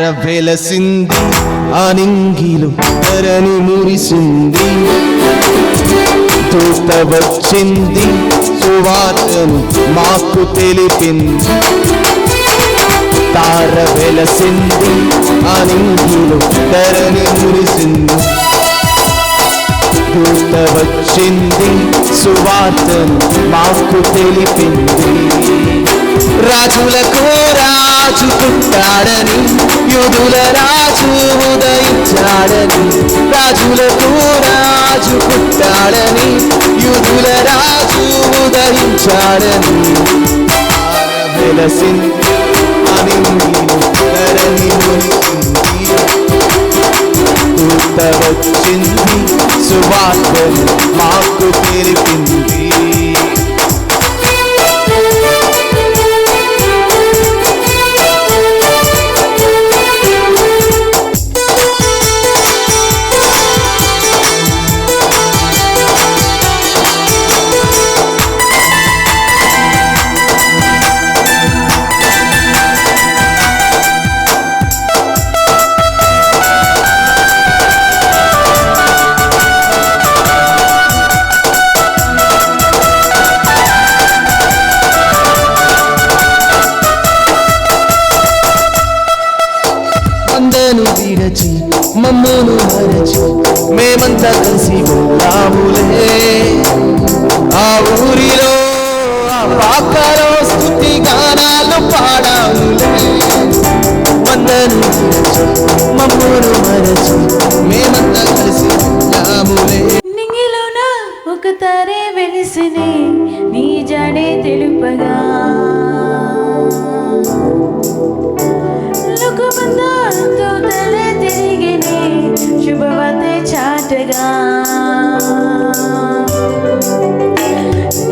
వెలసింది ఆనింగిలో ధరణి మురిసింది దూత వచ్చింది సువార్తను మాకు తెలిపింది తార వెలసింది ఆనింగిలో ధరణి మురిసింది దూత వచ్చింది సువార్తను మాకు తెలిపింది రాజులకు రాజు పుట్టాడని యూదుల రాజు ఉదయించాడని రాజులకు రాజు పుట్టాడని యూదుల రాజు ఉదయించాడని వెలసింది ఆనింగిలో ధరణి మురిసింది దూత వచ్చింది సువార్తను మాకు తెలిపింది విడచి మమ్మను మరచి మేమంతా కలిసి వెళ్ళాములే ఆ ఊరిలో ఆ పాకలో స్తుతి గానాలు పాడాములే మందను విడచి మమ్మను మరచి మేమంతా కలిసి వెళ్ళాములే నింగిలోన ఒక తారే వెలిసినే నీ జాడే తెలుపగా లోకమంతా తలే తిరిగినే శుభవార్త చాటగా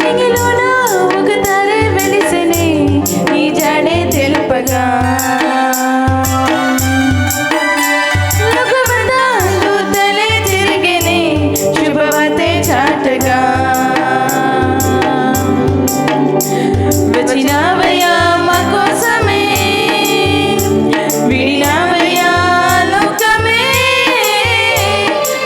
నింగిలోన ఒక తారే వెలిసినే నీ జాడే తెలుపగా లోకమంతా తలే తిరిగినే శుభవార్త చాటగా వచ్చినవయ్యా మా కోసమే విడినవయ్యా లోకమే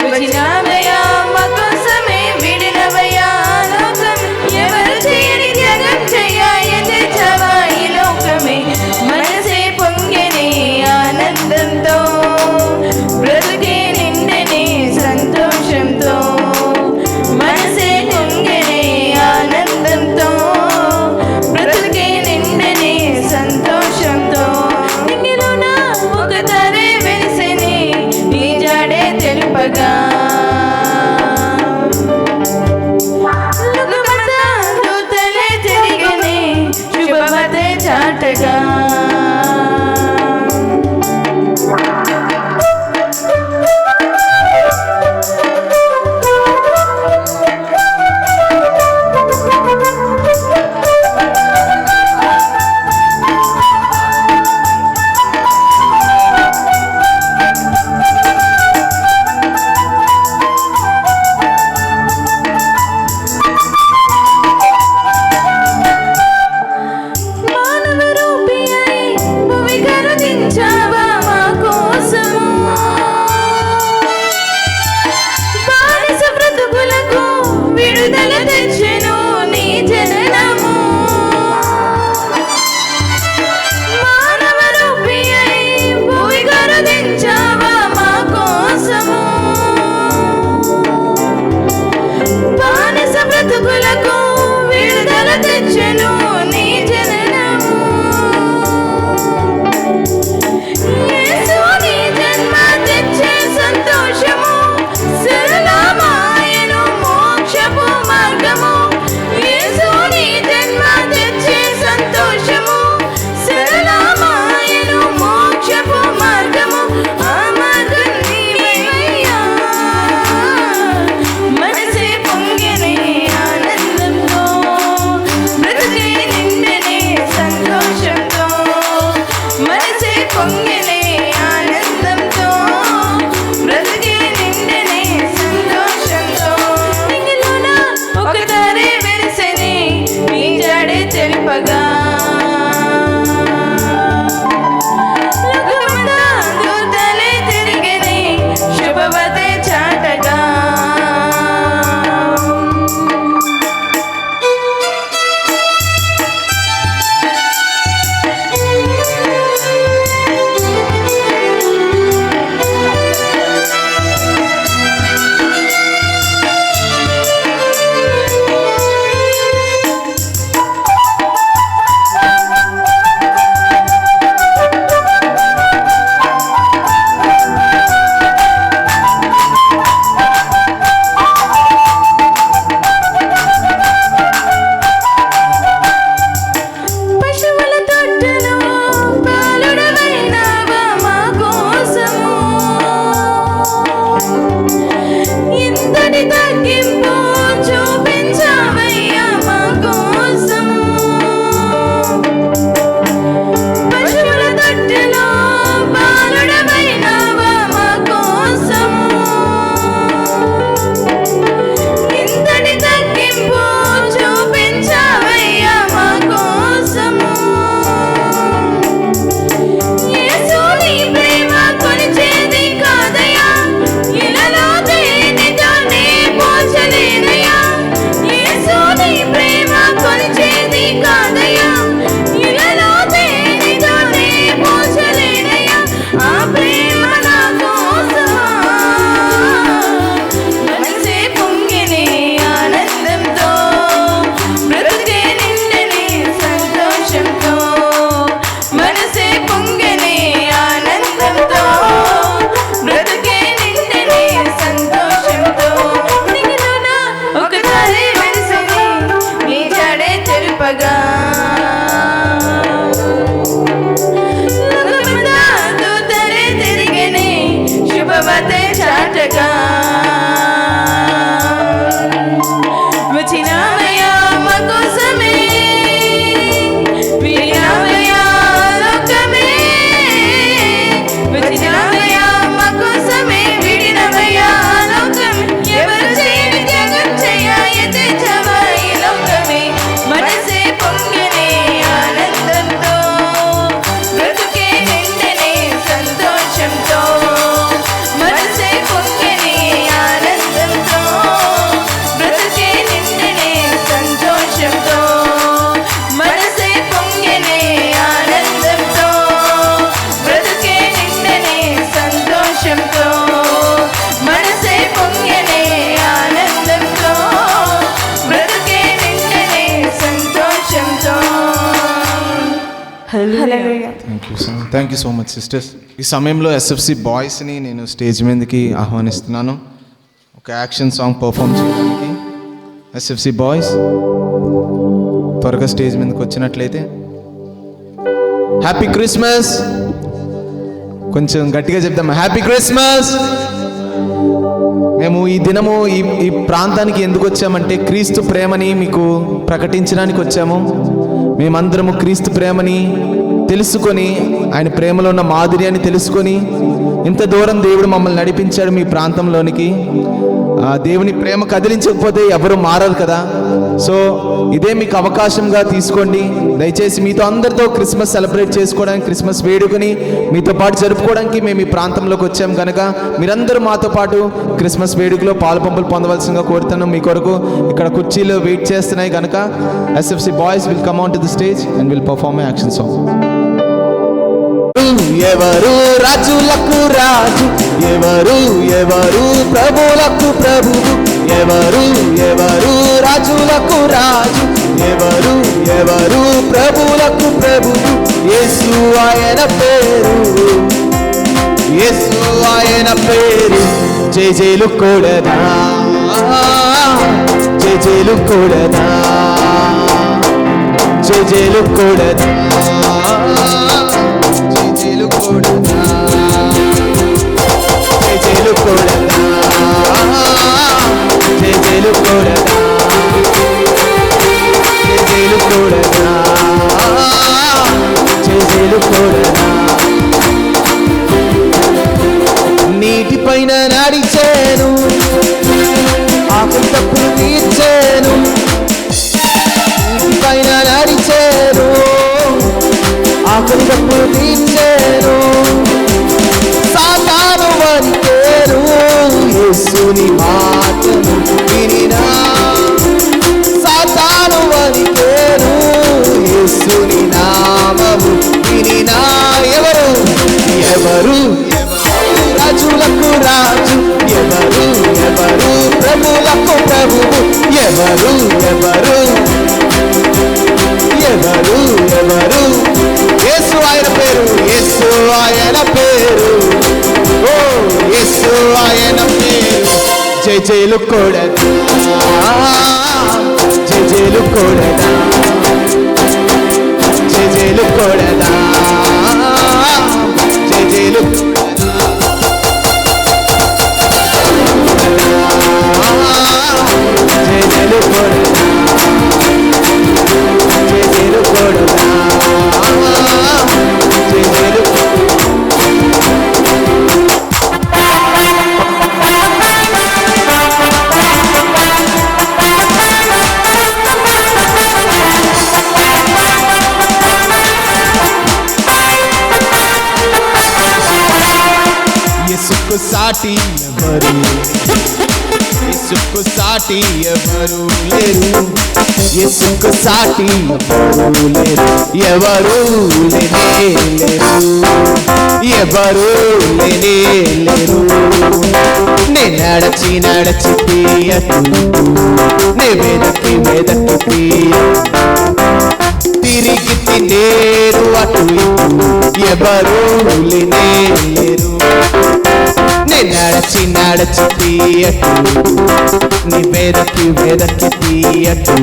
వచ్చినవయ్యా మా కోసమే విడినవయ్యా లోకం ఎవరు చేయని త్యాగం చెయ్య తెచ్చవా ఈ లోకమే మనసే పొంగెనే ఆనందంతో బ్రతుకే నిండెనే సంతోషంతో మనసే పొంగెనే ఆనందంతో బ్రతుకే నిండెనే సంతోషంతో నింగిలోన ఒక తారే వెలిసెనే నీ జాడే తెలుపగా లోకమంతా దూతలే తిరిగెనే శుభవార్త చాటగా తెలుపగా లోకమంతా విడినావయ్యా మా కోసమే విడినావయ్యా లోకమే వచ్చినావయ్యా మా కోసమే విడినవయ్యా లోకమే ఎవరు చేయని త్యాగం చేయ ఎత్తేచ్చావా ఈ లోకమే మనసే పొంగనే ఆనందంతో బ్రతుకే నిండనే సంతోషంతో మనసే పొంగనే ఆనందంతో బ్రతుకే నిండనే సంతోషంతో మనసే పొంగనే ఆనందంతో బ్రతుకే నిండనే సంతోషంతో మనసే పొంగనే ఆనందంతో బ్రతుకే నిండనే సంతోషంతో hallelujah. Thank you so much sisters. ఈ సమయంలో ఎస్ఎఫ్సి బాయ్స్ని నేను స్టేజ్ మీదకి ఆహ్వానిస్తున్నాను ఒక యాక్షన్ సాంగ్ పర్ఫామ్ చేయడానికి. ఎస్ఎఫ్సి బాయ్స్ త్వరగా స్టేజ్ మీదకి వచ్చినట్లయితే. Happy Christmas. కొంచెం గట్టిగా చెప్తాం, హ్యాపీ క్రిస్మస్. మేము ఈ దినము ఈ ప్రాంతానికి ఎందుకు వచ్చామంటే క్రీస్తు ప్రేమని మీకు ప్రకటించడానికి వచ్చాము. మేమందరము క్రీస్తు ప్రేమని తెలుసుకొని ఆయన ప్రేమలో ఉన్న మాధుర్యాన్ని తెలుసుకొని ఇంత దూరం దేవుడు మమ్మల్ని నడిపించాడు మీ ప్రాంతంలోనికి. దేవుని ప్రేమ కదిలించకపోతే ఎవరు మారరు కదా. సో ఇదే మీకు అవకాశంగా తీసుకోండి. దయచేసి మీతో అందరితో క్రిస్మస్ సెలబ్రేట్ చేసుకోవడానికి, క్రిస్మస్ వేడుకని మీతో పాటు జరుపుకోవడానికి మేము ఈ ప్రాంతంలోకి వచ్చాం కనుక మీరందరూ మాతో పాటు క్రిస్మస్ వేడుకలో పాలుపంపులు పొందవలసిందిగా కోరుతున్నాం. మీ కొరకు ఇక్కడ కుర్చీలు వెయిట్ చేస్తున్నాయి కనుక SFC boys will come on to the stage and will perform A action song. ఎవరు రాజులకు రాజు, ఎవరు ఎవరు ప్రభులకు ప్రభువు, ఎవరు ఎవరు రాజులకు రాజు, ఎవరు ఎవరు ప్రభులకు ప్రభువు. యేసు ఆయన పేరు, యేసు ఆయన పేరు. జై జైలు కూడదా, జై జైలు కూడదా, జై జైలు కూడదా, జైలు కూడదా, జైలు కూడదా, జైలు కూడదా, జైలు కూడదా, జైలు కూడదా. నీటిపైన నడిచేను, ఆకులు తప్పులు తీర్చేను. నీటిపైన నడిచేను, ఆకులు తప్పులు తీర్చేను. సాతాను వణికేను, యేసుని మాటను వినినా. సాతాను వణికేను, యేసుని నామము వినినా. ఎవరు ఎవరు రాజులకు రాజు, ఎవరు ఎవరు ప్రభులకు ప్రభువు, ఎవరు ఎవరు ఎవరు ఎవరు. యేసు ఆయన పేరు, యేసు ఆయన పేరు, ఓ యేసు ఆయన పేరు. జై జైలు కూడదా, జై జైలు కూడదా, జై జైలు కూడదా, జై జైలు కూడదా, జై జైలు కూడదా, జై జైలు కూడదా, జై జైలు. యేసుకు సాటి ఎవరు, యేసుకు సాటి ఎవరు లేరు, యేసుకు సాటి ఎవరు లేరు, ఎవరు లేనే లేరు, ఎవరు లేనే లేరు. నే నడచి నడచి తీయటు, నే వెదకి వెదకి తీయటు, తిరిగి తినేరు అటు ఇటు, ఎవరు లేనే లేరు. నే నడచి నడచి తీయటు, నీ వెదకి వెదకి తీయటు,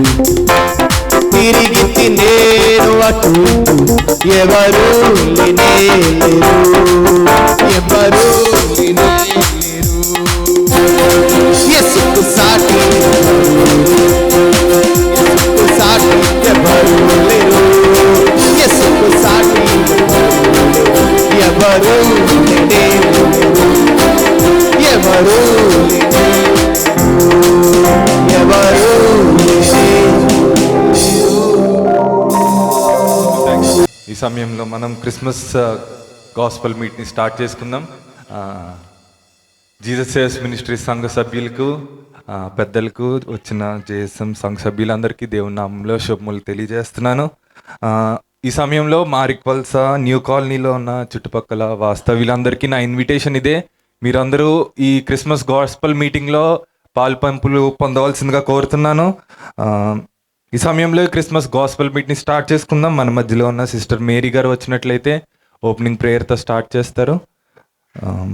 తిరిగి తినేరు అటు ఇటు, ఎవరు లేనే లేరు, ఎవరు లేనే లేరు. యేసుకు సాటి ఎవరు లేరు, ఎవరు ఎవరు ఈ సమయంలో మనం క్రిస్మస్ గాస్పల్ మీట్ని స్టార్ట్ చేసుకుందాం. జీసస్ సేవ్స్ మినిస్ట్రీ సంఘ సభ్యులకు, పెద్దలకు, వచ్చిన జేఎస్ఎం సంఘ సభ్యులందరికీ దేవుని నామంలో శుభములు తెలియజేస్తున్నాను. ఈ సమయంలో మా రిక్వల్స న్యూ కాలనీలో ఉన్న చుట్టుపక్కల వాస్తవ్యులందరికీ నా ఇన్విటేషన్ ఇదే. మీరందరూ ఈ క్రిస్మస్ గాస్పల్ మీటింగ్లో పాల్పంపులు పొందవలసిందిగా కోరుతున్నాను. ఈ సమయంలో క్రిస్మస్ గాస్పల్ మీట్ని స్టార్ట్ చేసుకుందాం. మన మధ్యలో ఉన్న సిస్టర్ మేరీ గారు వచ్చినట్లయితే ఓపెనింగ్ ప్రేయర్తో స్టార్ట్ చేస్తారు.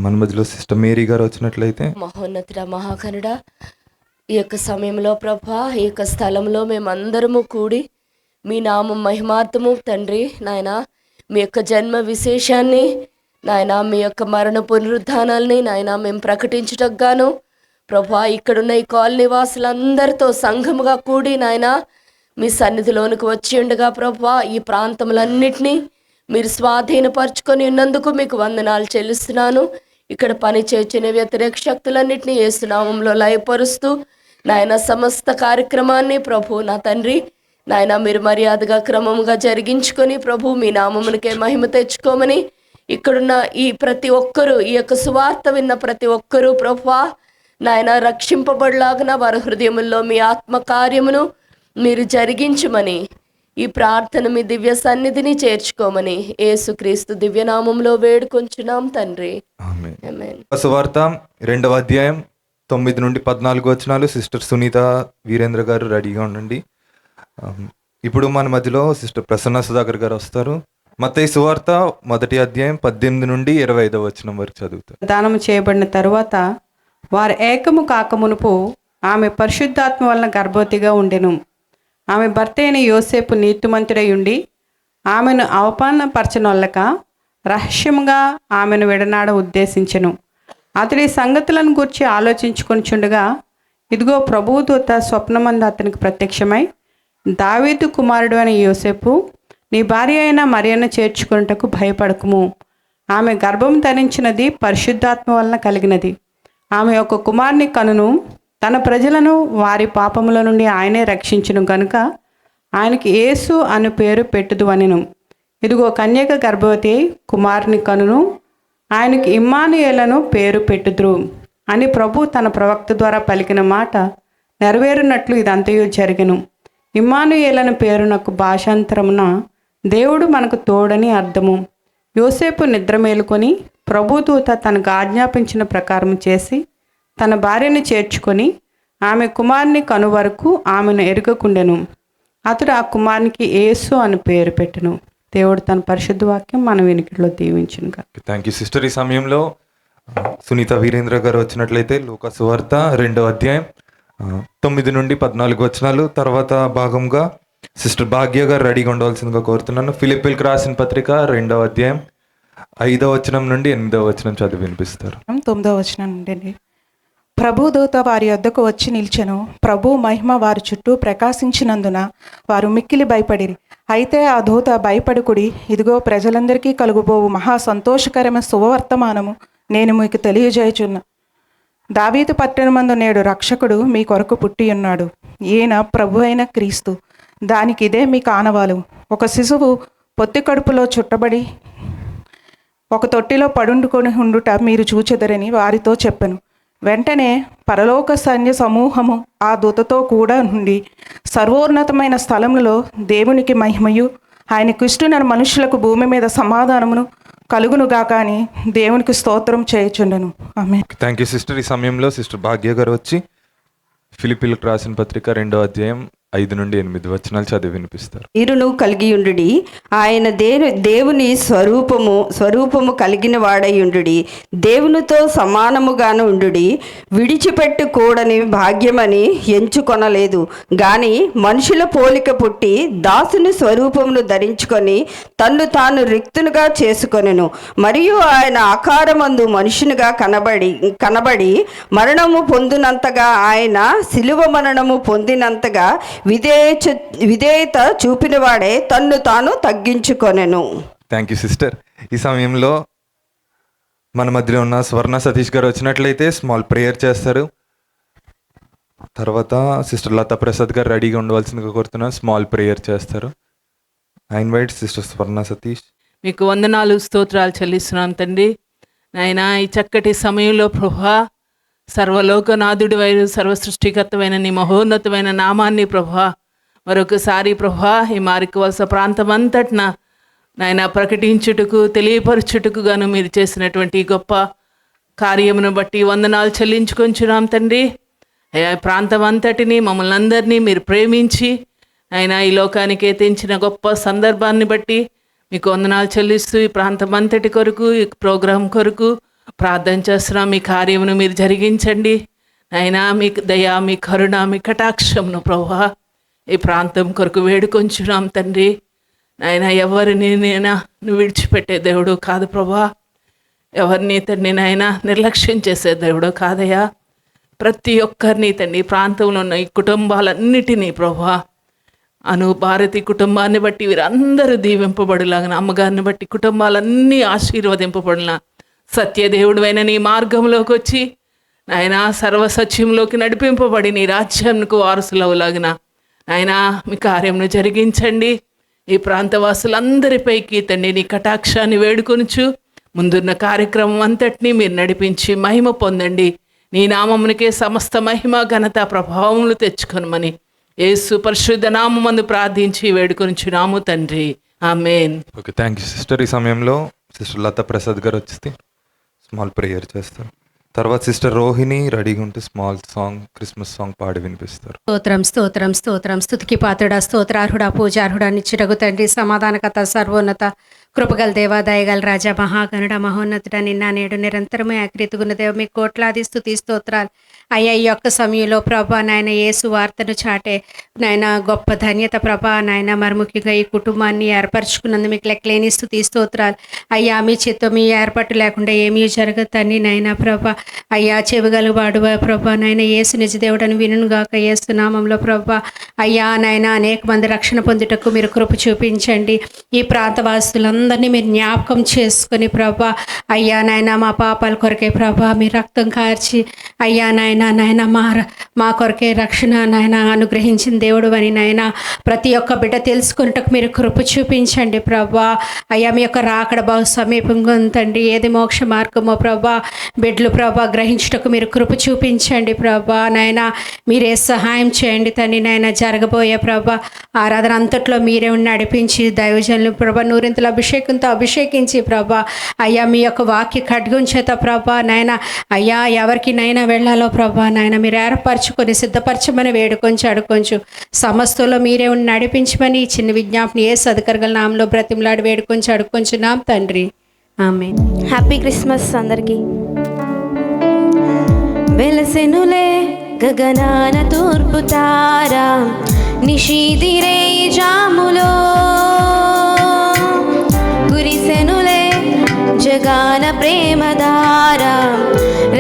మన మధ్యలో సిస్టర్ మేరీ గారు వచ్చినట్లయితే. మహోన్నతుడ, మహాకరుడ, ఈ యొక్క సమయంలో ప్రభా, ఈ యొక్క స్థలంలో మేమందరము కూడి మీ నామం మహిమార్థము తండ్రి నాయన, మీ యొక్క జన్మ విశేషాన్ని నాయన, మీ యొక్క మరణ పునరుద్ధానాల్ని నాయన మేము ప్రకటించుటకు గాను ప్రభా, ఇక్కడున్న ఈ కాలనీ వాసులందరితో సంఘముగా కూడి నాయన మీ సన్నిధిలోనికి వచ్చి ఉండగా ప్రభా, ఈ ప్రాంతములన్నిటినీ మీరు స్వాధీనపరచుకొని ఉన్నందుకు మీకు వందనాలు చెల్లిస్తున్నాను. ఇక్కడ పని చేసిన వ్యతిరేక శక్తులన్నింటినీ యేసు నామంలో లయపరుస్తూ నాయన సమస్త కార్యక్రమాన్ని ప్రభు నా తండ్రి నాయన మీరు మర్యాదగా క్రమముగా జరిగించుకొని ప్రభు మీ నామమునికే మహిమ తెచ్చుకోమని, ఇక్కడున్న ఈ ప్రతి ఒక్కరూ, ఈ యొక్క సువార్త విన్న ప్రతి ఒక్కరూ ప్రభువా నాయన రక్షింపబడలాగున వారి హృదయముల్లో మీ ఆత్మ కార్యమును మీరు జరిగించమని, ఈ ప్రార్థన మీ దివ్య సన్నిధిని చేర్చుకోమని యేసుక్రీస్తు దివ్యనామంలో వేడుకొంచున్నాం తండ్రి. ఆమేన్. సువార్త 2వ అధ్యాయం 9 నుండి 14 వచనాలు. సిస్టర్ సునీత వీరేంద్ర గారు రెడీగా ఉండండి. ఇప్పుడు మన మధ్యలో సిస్టర్ ప్రసన్న సుధాకర్ గారు వస్తారు. మత్తయి సువార్త 1వ అధ్యాయం 18 నుండి 25వ వచనం వరకు చదువుతారు. దానము చేయబడిన తరువాత వారు ఏకము కాకమునుపు ఆమె పరిశుద్ధాత్మ వలన గర్భవతిగా ఉండెను. ఆమె భర్త అయిన యోసేపు నీతిమంతుడై ఉండి ఆమెను అవమానపరచనొల్లక రహస్యముగా ఆమెను విడనాడ ఉద్దేశించెను. అతడి సంగతులను గూర్చి ఆలోచించుకొనిచుండగా ఇదిగో ప్రభువు దూత స్వప్నమందు అతనికి ప్రత్యక్షమై, దావీదు కుమారుడు అయిన యోసేపు, నీ భార్య అయిన మరియను చేర్చుకొనుటకు భయపడకుము. ఆమె గర్భం ధరించినది పరిశుద్ధాత్మ వలన కలిగినది. ఆమె ఒక కుమారుని కనును. తన ప్రజలను వారి పాపముల నుండి ఆయనే రక్షించును గనుక ఆయనకి యేసు అను పేరు పెట్టుదు అనెను. ఇదిగో కన్యక గర్భవతి కుమారుని కనును. ఆయనకి ఇమ్మానుయేలను పేరు పెట్టుదురు అని ప్రభు తన ప్రవక్త ద్వారా పలికిన మాట నెరవేరునట్లు ఇదంతయు జరిగెను. ఇమ్మానుయేలను పేరునకు భాషాంతరమున దేవుడు మనకు తోడని అర్థము. యోసేపు నిద్ర మేలుకొని ప్రభుదూత తనకు ఆజ్ఞాపించిన ప్రకారం చేసి తన భార్యను చేర్చుకొని ఆమె కుమారుని కను వరకు ఆమెను ఎరుగకుండెను. అతడు ఆ కుమారునికి యేసు అని పేరు పెట్టెను. దేవుడు తన పరిశుద్ధ వాక్యం మన వెనుకలో దీవించును. Thank you sister. ఈ సమయంలో సునీత వీరేంద్ర గారు వచ్చినట్లయితే లూకా సువార్త 2వ అధ్యాయం 9 నుండి 14 వచనాలు. తర్వాత భాగంగా సిస్టర్ భాగ్య గారు రెడీగా ఉండవలసిందిగా కోరుతున్నాను. ఫిలిప్పీలకు రాసిన పత్రిక 2వ అధ్యాయం 5వ వచనం నుండి 8వ వచనం చదివి వినిపిస్తారు. 9వ వచనం నుండి. ప్రభుదూత వారి వద్దకు వచ్చి నిలిచెను. ప్రభు మహిమ వారి చుట్టూ ప్రకాశించినందున వారు మిక్కిలి భయపడిరి. అయితే ఆ దూత భయపడుకుడి, ఇదిగో ప్రజలందరికీ కలుగుబోవు మహా సంతోషకరమైన శుభవర్తమానము నేను మీకు తెలియజేయుచున్నా. దావీదు పట్టణమందు నేడు రక్షకుడు మీ కొరకు పుట్టి ఉన్నాడు. ఈయన ప్రభు అయిన క్రీస్తు. దానికి ఇదే మీ కానవాలు. ఒక శిశువు పొత్తి కడుపులో చుట్టబడి ఒక తొట్టిలో పడుండుకొని ఉండుట మీరు చూచెదరని వారితో చెప్పెను. వెంటనే పరలోక సైన్య సమూహము ఆ దూతతో కూడా నుండి సర్వోన్నతమైన స్థలములో దేవునికి మహిమయు ఆయనకు ఇష్టమైన మనుషులకు భూమి మీద సమాధానమును కలుగునుగాక అని దేవునికి స్తోత్రం చేయుచుండెను. ఆమేన్. Thank you sister. ఈ సమయంలో సిస్టర్ భాగ్య గారు వచ్చి ఫిలిప్పీలకు రాసిన పత్రిక 2వ అధ్యాయం 5 నుండి 8 వచనాలు చదివి వినిపిస్తారు. ఇరును కలిగియుండుడి, ఆయన దేవుని స్వరూపము కలిగిన వాడయుండుడి, దేవునితో సమానముగాను ఉండుడి, విడిచిపెట్టుకూడని భాగ్యమని ఎంచుకొనలేదు గాని మనుషుల పోలిక పుట్టి దాసుని స్వరూపమును ధరించుకొని తన్ను తాను రిక్తునుగా చేసుకొనెను. మరియు ఆయన ఆకారమందు మనుషునిగా కనబడి మరణము పొందినంతగా, ఆయన శిలువ మరణము పొందినంతగా విధేయత చూపినవాడే తన్ను తాను తగ్గించుకొనెను. Thank you sister. ఈ సమయంలో మన మధ్యలో ఉన్న స్వర్ణ సతీష్ గారు వచ్చినట్లయితే స్మాల్ ప్రేయర్ చేస్తారు. తర్వాత సిస్టర్ లతా ప్రసాద్ గారు రెడీగా ఉండవలసిందిగా కోరుతున్నాను, స్మాల్ ప్రేయర్ చేస్తారు. ఐ ఇన్వైట్ సిస్టర్ స్వర్ణ సతీష్. మీకు వందనాలు స్తోత్రాలు చెల్లిస్తున్నాను తండ్రి. నాయన ఈ చక్కటి సమయంలో ప్రభా సర్వలోకనాథుడి వైరు సర్వ సృష్టికర్తమైన నీ మహోన్నతమైన నామాన్ని ప్రభా మరొకసారి ప్రభా ఈ మారికవలస ప్రాంతం అంతటిన నాయన ప్రకటించుటకు తెలియపరచుటకు గాను మీరు చేసినటువంటి గొప్ప కార్యమును బట్టి వందనాలు చెల్లించుకొంచున్నాం తండ్రి. అయ్యా ప్రాంతం అంతటిని మమ్మల్ని అందరినీ మీరు ప్రేమించి ఆయన ఈ లోకానికి తెంచిన గొప్ప సందర్భాన్ని బట్టి మీకు వందనాలు చెల్లిస్తూ ఈ ప్రాంతం అంతటి కొరకు ఈ ప్రోగ్రాం కొరకు ప్రార్థన చేస్తున్నాం. మీ కార్యమును మీరు జరిగించండి అయినా మీ దయ మీ కరుణ మీ కటాక్షమును ప్రభువా ఈ ప్రాంతం కొరకు వేడుకొంచున్నాం తండ్రి. నాయన ఎవరిని నేను నువ్వు విడిచిపెట్టే దేవుడు కాదు ప్రభా, ఎవరిని తండ్రి నాయన నిర్లక్ష్యం చేసే దేవుడు కాదయ్యా. ప్రతి ఒక్కరిని తండ్రి ప్రాంతంలో ఉన్న ఈ కుటుంబాలన్నిటినీ ప్రభా భారతి కుటుంబాన్ని బట్టి వీరందరూ దీవింపబడులాగా, అమ్మగారిని బట్టి కుటుంబాలన్నీ ఆశీర్వదింపబడిన సత్యదేవుడువైన నీ మార్గంలోకి వచ్చి నాయన సర్వసత్యంలోకి నడిపింపబడి నీ రాజ్యానికి వారసులవులాగిన ఆయన మీ కార్యంను జరిగించండి. ఈ ప్రాంతవాసులందరిపైకి తండ్రి నీ కటాక్షాన్ని వేడుకొనుచు ముందున్న కార్యక్రమం అంతటినీ మీరు నడిపించి మహిమ పొందండి. నీ నామమునికే సమస్త మహిమ ఘనత ప్రభావములు తెచ్చుకొనమని యేసు పరిశుద్ధ నామమందు ప్రార్థించి వేడుకొనుచున్నాము తండ్రి, amen. Okay, thank you sister. ఈ సమయంలో సిస్టర్ లతా ప్రసాద్ గారు వచ్చి స్మాల్ ప్రేయర్ చేస్తారు. తర్వాత సిస్టర్ రోహిణి రెడీగా ఉంటే స్మాల్ సాంగ్ క్రిస్మస్ సాంగ్ పాడి వినిపిస్తారు. స్తోత్రం స్తోత్రం స్తోత్రం స్తుతికి పాత్రుడా స్తోత్రార్హుడా పూజార్హుడా నిత్యుడగు తండ్రి సమాధానకత సర్వోన్నత కృపగల దేవా దయగల రాజా మహాగణుడ మహోన్నతుడ నిన్న నేడు నిరంతరమే ఆకృతిగున్న దేవ మీ కోట్లాది స్తుతి స్తోత్రాలు. అయ్యా ఈ యొక్క సమయంలో ప్రభా నాయన యేసు వార్తను చాటే నాయన గొప్ప ధన్యత ప్రభా నాయన మరి ముఖ్యంగా ఈ కుటుంబాన్ని ఏర్పరచుకున్నందుకు మీకు లెక్కలేని స్తుతి స్తోత్రాలు. అయ్యా మీ చిత్తం మీ ఏర్పాటు లేకుండా ఏమీ జరగదని నాయన ప్రభా అయ్యా చెవిగలువాడు ప్రభా నాయన యేసు నిజదేవుడని వినుగాక యేసు నామంలో ప్రభా అయ్యా నాయన అనేక మంది రక్షణ పొందుటకు మీరు కృప చూపించండి. ఈ ప్రాంతవాసులందరినీ మీరు జ్ఞాపకం చేసుకొని ప్రభా అయ్యా నాయన మా పాపాల కొరకే ప్రభా మీ రక్తం కార్చి అయ్యా నాయన మా కొరకే రక్షణ నాయన అనుగ్రహించిన దేవుడు అని నాయన ప్రతి ఒక్క బిడ్డ తెలుసుకున్నట్టుకు మీరు కృప చూపించండి ప్రభా. అయ్యా మీ యొక్క రాకడ బహు సమీపంగా ఉందండి, ఏది మోక్ష మార్గమో ప్రభా బిడ్డలు ప్రభా గ్రహించుటకు మీరు కృప చూపించండి ప్రభా. నాయన మీరే సహాయం చేయండి తండ్రి. నాయన జరగబోయే ప్రభా ఆరాధన అంతట్లో మీరే నడిపించి దైవజనులు ప్రభా నూరింతల అభిషేకంతో అభిషేకించి ప్రభా అయ్యా మీ యొక్క వాక్య ఖడ్గం చేత ప్రభా నాయన అయ్యా ఎవరికి నైనా వెళ్ళాలో ప్రభా నాయన మీరు ఏర్పరచుకొని సిద్ధపరచమని వేడుకొంచి అడుకొంచు సమస్యలో మీరే నడిపించమని చిన్న విజ్ఞాపన ఏ సదకరగల నామంలో బ్రతిమలాడి వేడుకొంచి అడుకొంచున్నాం తండ్రి, ఆమేన్. హ్యాపీ క్రిస్మస్ అందరికీ. వెలసెనులే గగనాన తూర్పు తారా నిషీదిరే జాములో కురిసెనులే జగాన ప్రేమధార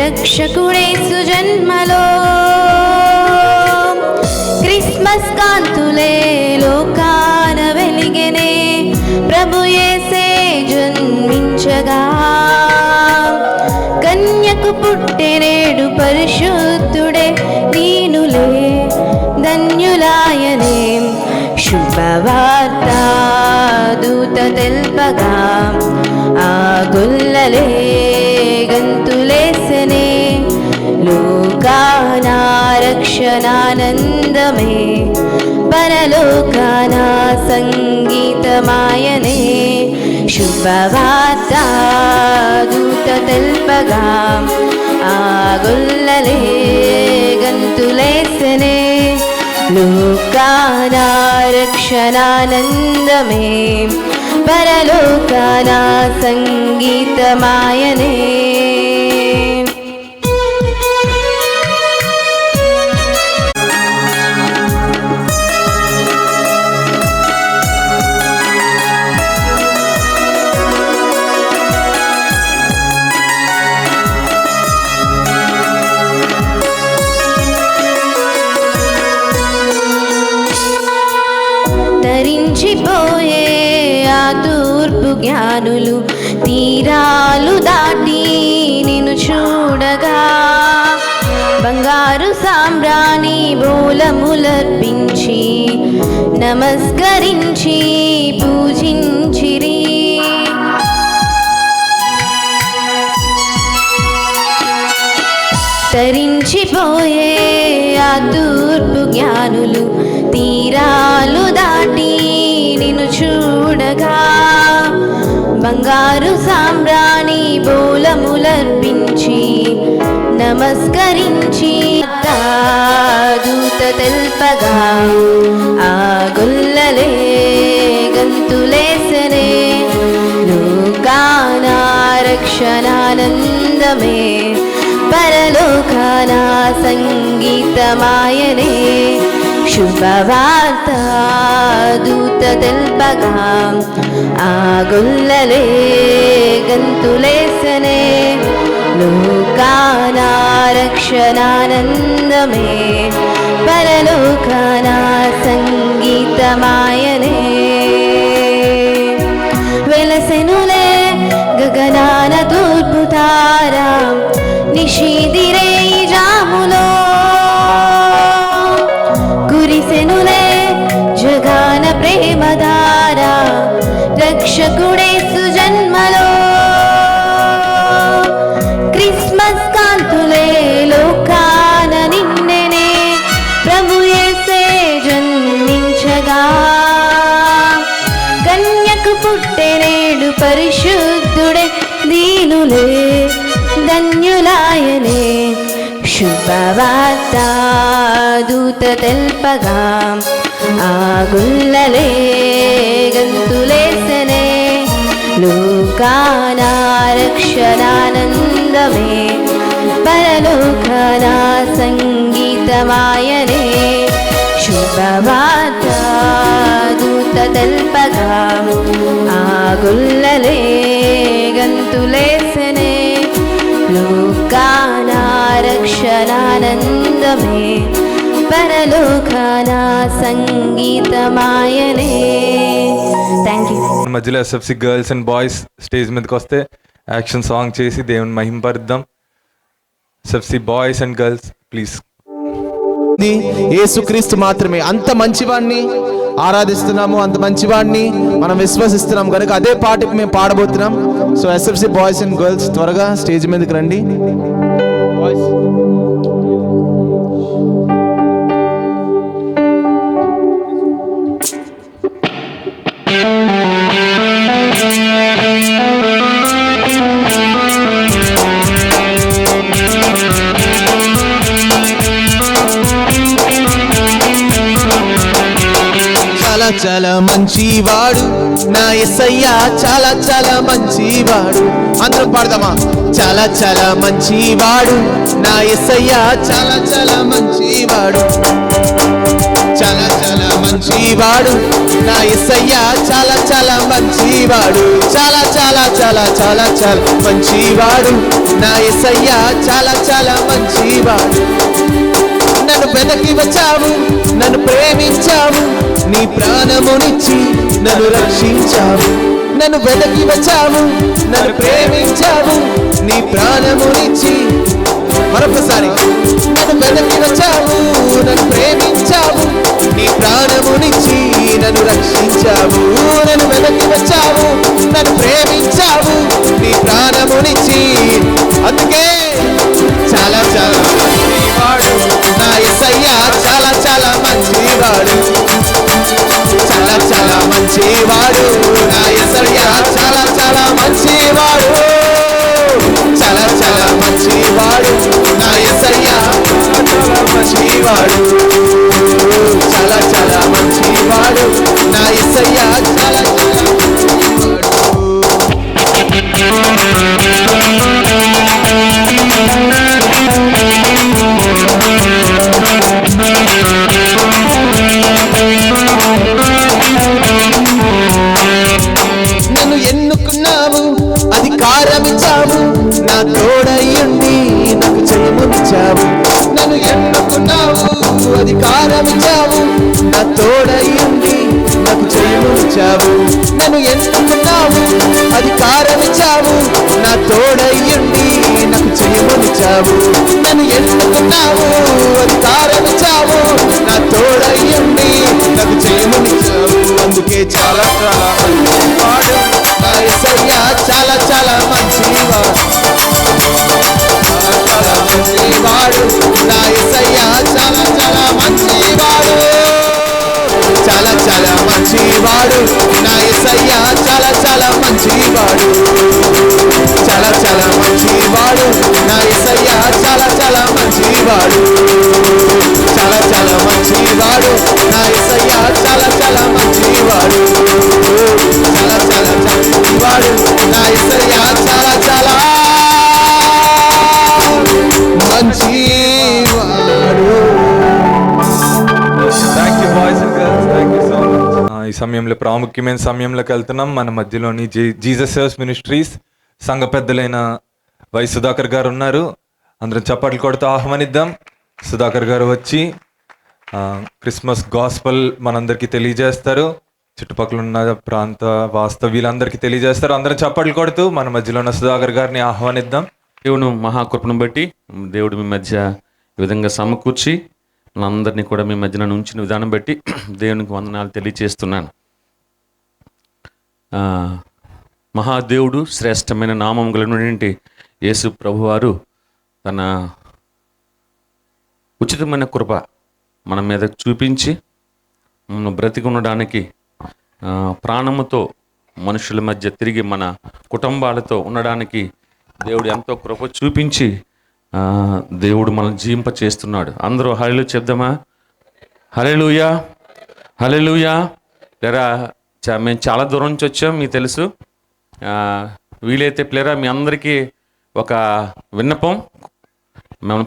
రక్షకుడేసు జన్మలో క్రిస్మస్ కాంతులే లోకాన వెలిగెనే ప్రభు యేసే జన్మించగా కన్యకు పుట్టెనేడు పరిశుద్ధుడే నీనులే ధన్యులాయనే శుభవార్త దూత తెల్పగా ఆ గొల్లలే గంతులేసనే లోకానా రక్షణానందమే పరలోకానా సంగీతమాయనే శుభవార్త దూత తెల్పగా ఆ గొల్లలే గంతులేసనే లోకానా రక్షణానందమే పరలోకానా సంగీతమాయనే. తరించిపోయే ఆ తూర్పు జ్ఞానులు తీరాలు దాటి బోలములర్పించి నమస్కరించి పూజించిరి. తరించిపోయే ఆ తూర్పు జ్ఞానులు తీరాలు దాటి నిన్ను చూడగా బంగారు సాంబ్రాణి బోలములర్పించి నమస్కరించి దూత తెల్పగా ఆ గొల్లలే గంతులేసనే లోకాన రక్షణానందమే పరలోకాన సంగీతమాయనే శుభవార్త దూత తెల్పగా ఆ గొల్లలే గంతులేసనే లోకాన రక్షణానందమే పరలోకాన సంగీతమాయనే వెలసెనులే గగనాన తూర్పు తారా నిషిదిరే జాములో కురిసెనులే జగాన ప్రేమధారా రక్షకుడే సుజన్మలో క్రిస్మస్ కాంతులే లోకాన నిన్నెనే ప్రభు యేసే జన్మించగా కన్యకు పుట్టెనేడు పరిశుద్ధుడే దీనులే ధన్యులాయనే శుభవార్త దూత తెల్పగా ఆ గుల్లలే గంతులేసనే లోకాన రక్షణానందమే పరలోకాన సంగీతమాయనే శుభవార్త దూత తెల్పగా ఆ గుల్లలే గంతులేసనే లోకాన రక్షణానందమే పరలోకాన సంగీతమాయనే. Thank you. మధ్యలో SFC girls and boys stage మీదకి వస్తే యాక్షన్ సాంగ్ చేసి దేవుని మహింపరుద్దాం. SFC boys and girls please. యేసుక్రీస్తు మాత్రమే. అంత మంచివాడిని ఆరాధిస్తున్నాము, అంత మంచివాడిని మనం విశ్వసిస్తున్నాం కనుక అదే పాటకి మేము పాడబోతున్నాం. So SFC boys and girls త్వరగా స్టేజ్ మీదకి రండి. చాలా చాలా మంచివాడు నా యేసయ్య, చాలా చాలా మంచివాడు. అందరూ పాడదామా? చాలా చాలా మంచివాడు నా యేసయ్య, చాలా చాలా మంచివాడు. చాలా చాలా మంచివాడు నా యేసయ్య, చాలా చాలా మంచివాడు. చాలా చాలా చాలా చాలా చాలా మంచివాడు నా యేసయ్య, చాలా చాలా మంచివాడు. నన్ను వెనక్కి వచ్చావు, నన్ను ప్రేమించావు, నీ ప్రాణమునిచ్చి నన్ను రక్షించావు. నన్ను వెనక్కి వచ్చావు, నన్ను ప్రేమించావు, నీ ప్రాణమునిచ్చి. మరొకసారి. నన్ను వెనక్కి వచ్చావు, నన్ను ప్రేమించావు, నీ ప్రాణమునిచ్చి నన్ను రక్షించావు. నన్ను వెనక్కి వచ్చావు, నన్ను ప్రేమించావు, నీ ప్రాణమునిచ్చి. అందుకే చాలా చాలా మంచివాడు నా యేసయ్య, చాలా చాలా మంచివాడు. చాలా చాలా మంచివాడు నా యేసయ్య, చాలా చాలా మంచివాడు. చాలా చాలా మంచివాడు నా యేసయ్య, చాలా మంచివాడు. చాలా చాలా మంచివాడు నా యేసయ్య, చాలా చాలా నన్ను ఎన్నుకున్నావు, అధికారమిచ్చావు, నా తోడయ్యుండి నాకు జయమునిచ్చావు. నన్ను ఎన్నుకున్నావు, అధికారమిచ్చావు, నా తోడయ్యుండి నాకు జయమునిచ్చావు. నన్ను ఎన్నుకున్నావు, అధికారమిచ్చావు, నా తోడయ్యుండి నాకు జయమునిచ్చావు. నన్ను ఎన్నుకున్నావు, అధికారమిచ్చావు, నా తోడయ్యండి నాకు చేయమనిచ్చావు. అందుకే చాలా చాలా మంచివాడు నా యేసయ్య, చాలా చాలా మంచివాడు, చాలా మంచివాడు నా యేసయ్య, చాలా చాలా మంచివాడు, చాలా చాలా మంచివాడు నా యేసయ్య, చాలా చాలా మంచివాడు, చాలా చాలా మంచివాడు నా యేసయ్య, చాలా చాలా మంచివాడు, చాలా చాలా మంచివాడు నా యేసయ్య, చాలా చాలా మంచివాడు, చాలా చాలా మంచివాడు నా యేసయ్య, చాలా చాలా మంచివాడు. Thank you boys and girls, thank you so much. ఈ సమయంలో ప్రాముఖ్యమైన సమయంలోకి వెళ్తున్నాం. మన మధ్యలోని జీసస్ సర్వ్స్ మినిస్ట్రీస్ సంఘ పెద్దలైన వై సుధాకర్ గారు ఉన్నారు. అందరం చప్పట్లు కొడుతూ ఆహ్వానిద్దాం. సుధాకర్ గారు వచ్చి క్రిస్మస్ గాస్పల్ మనందరికీ తెలియజేస్తారు. చుట్టుపక్కల ఉన్న ప్రాంత వాస్తవ్యులందరికీ తెలియజేస్తారు. అందరం చప్పట్లు కొడుతూ మన మధ్యలో ఉన్న సుధాకర్ గారిని ఆహ్వానిద్దాం. దేవుని మహాకృపను బట్టి దేవుడు మీ మధ్య ఈ విధంగా సమకూర్చి అందరినీ కూడా మీ మధ్యన ఉంచిన విధానం బట్టి దేవునికి వందనాలు తెలియజేస్తున్నాను. మహాదేవుడు శ్రేష్టమైన నామం కలిగినటువంటి యేసు ప్రభువారు తన ఉచితమైన కృప మన మీద చూపించి మనం బ్రతికి ఉండడానికి, ప్రాణముతో మనుషుల మధ్య తిరిగి మన కుటుంబాలతో ఉండడానికి దేవుడు ఎంతో కృప చూపించి దేవుడు మనల్ని జీవింప చేస్తున్నాడు. అందరూ హల్లెలూయా చెప్దామా? హల్లెలూయా, హల్లెలూయా. లేరా మేము చాలా దూరం నుంచి వచ్చాం, మీకు తెలుసు. వీలైతే ప్లేరా మీ అందరికీ ఒక విన్నపం, మేము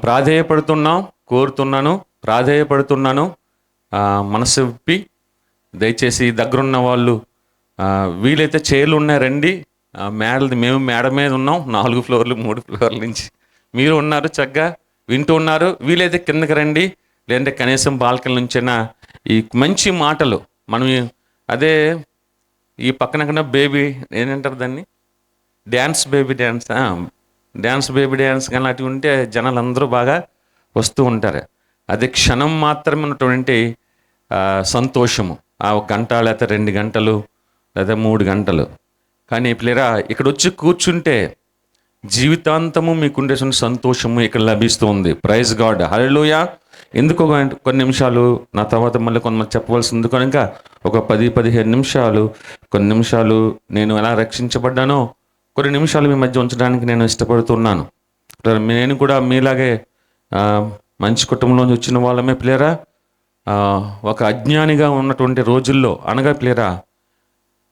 ప్రాధేయపడుతున్నాను మనసు విప్పి దయచేసి దగ్గరున్న వాళ్ళు వీలైతే చైర్లు ఉన్నాయి రండి. మేము మేడ మీద ఉన్నాం, 4 ఫ్లోర్లు 3 ఫ్లోర్ల నుంచి మీరు ఉన్నారు, చక్కగా వింటూ ఉన్నారు. వీలైతే కిందకి రండి, లేదంటే కనీసం బాల్కనీ నుంచైనా ఈ మంచి మాటలు మనం అదే ఈ పక్కన బేబీ ఏంటంటారు దాన్ని, డ్యాన్స్ బేబీ డ్యాన్స్ కానీ అటు ఉంటే జనాలు అందరూ బాగా వస్తూ ఉంటారు. అది క్షణం మాత్రమే ఉన్నటువంటి సంతోషము, ఆ 1 గంట లేకపోతే 2 గంటలు లేదా 3 గంటలు. కానీ పిల్లరా ఇక్కడ వచ్చి కూర్చుంటే జీవితాంతము మీకుండే సంతోషము ఇక్కడ లభిస్తుంది. ప్రైజ్ గాడ్, హల్లెలూయా. ఎందుకు కొన్ని నిమిషాలు నా తర్వాత మళ్ళీ కొంతమంది చెప్పవలసి ఉంది కనుక ఒక 10-15 నిమిషాలు, కొన్ని నిమిషాలు నేను ఎలా రక్షించబడ్డానో కొన్ని నిమిషాలు మీ మధ్య ఉంచడానికి నేను ఇష్టపడుతున్నాను. నేను కూడా మీలాగే మంచి కుటుంబంలోంచి వచ్చిన వాళ్ళమే పిల్లరా. ఒక అజ్ఞానిగా ఉన్నటువంటి రోజుల్లో అనగా పిల్లరా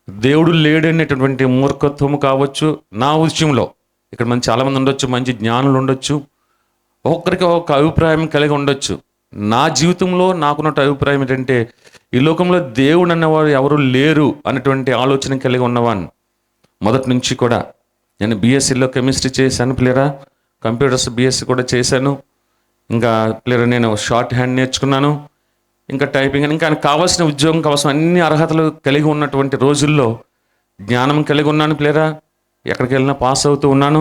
దేవుడు లేడనేటటువంటి మూర్ఖత్వము కావచ్చు. నా విషయంలో ఇక్కడ మంది చాలామంది ఉండొచ్చు, మంచి జ్ఞానులు ఉండొచ్చు, ఒక్కొక్కరికి ఒక అభిప్రాయం కలిగి ఉండొచ్చు. నా జీవితంలో నాకున్న అభిప్రాయం ఏంటంటే ఈ లోకంలో దేవుడు అన్నవాడు ఎవరు లేరు అనేటువంటి ఆలోచన కలిగి ఉన్నవాడిని మొదటి నుంచి కూడా. నేను బీఎస్సీలో కెమిస్ట్రీ చేశాను పిల్లరా, కంప్యూటర్స్ బీఎస్సీ కూడా చేశాను. ఇంకా పిల్లరా నేను షార్ట్ హ్యాండ్ నేర్చుకున్నాను, ఇంకా టైపింగ్, ఇంకా కావాల్సిన ఉద్యోగం కావాల్సిన అన్ని అర్హతలు కలిగి ఉన్నటువంటి రోజుల్లో జ్ఞానం కలిగి ఉన్నాను పిల్లరా. ఎక్కడికి వెళ్ళినా పాస్ అవుతూ ఉన్నాను.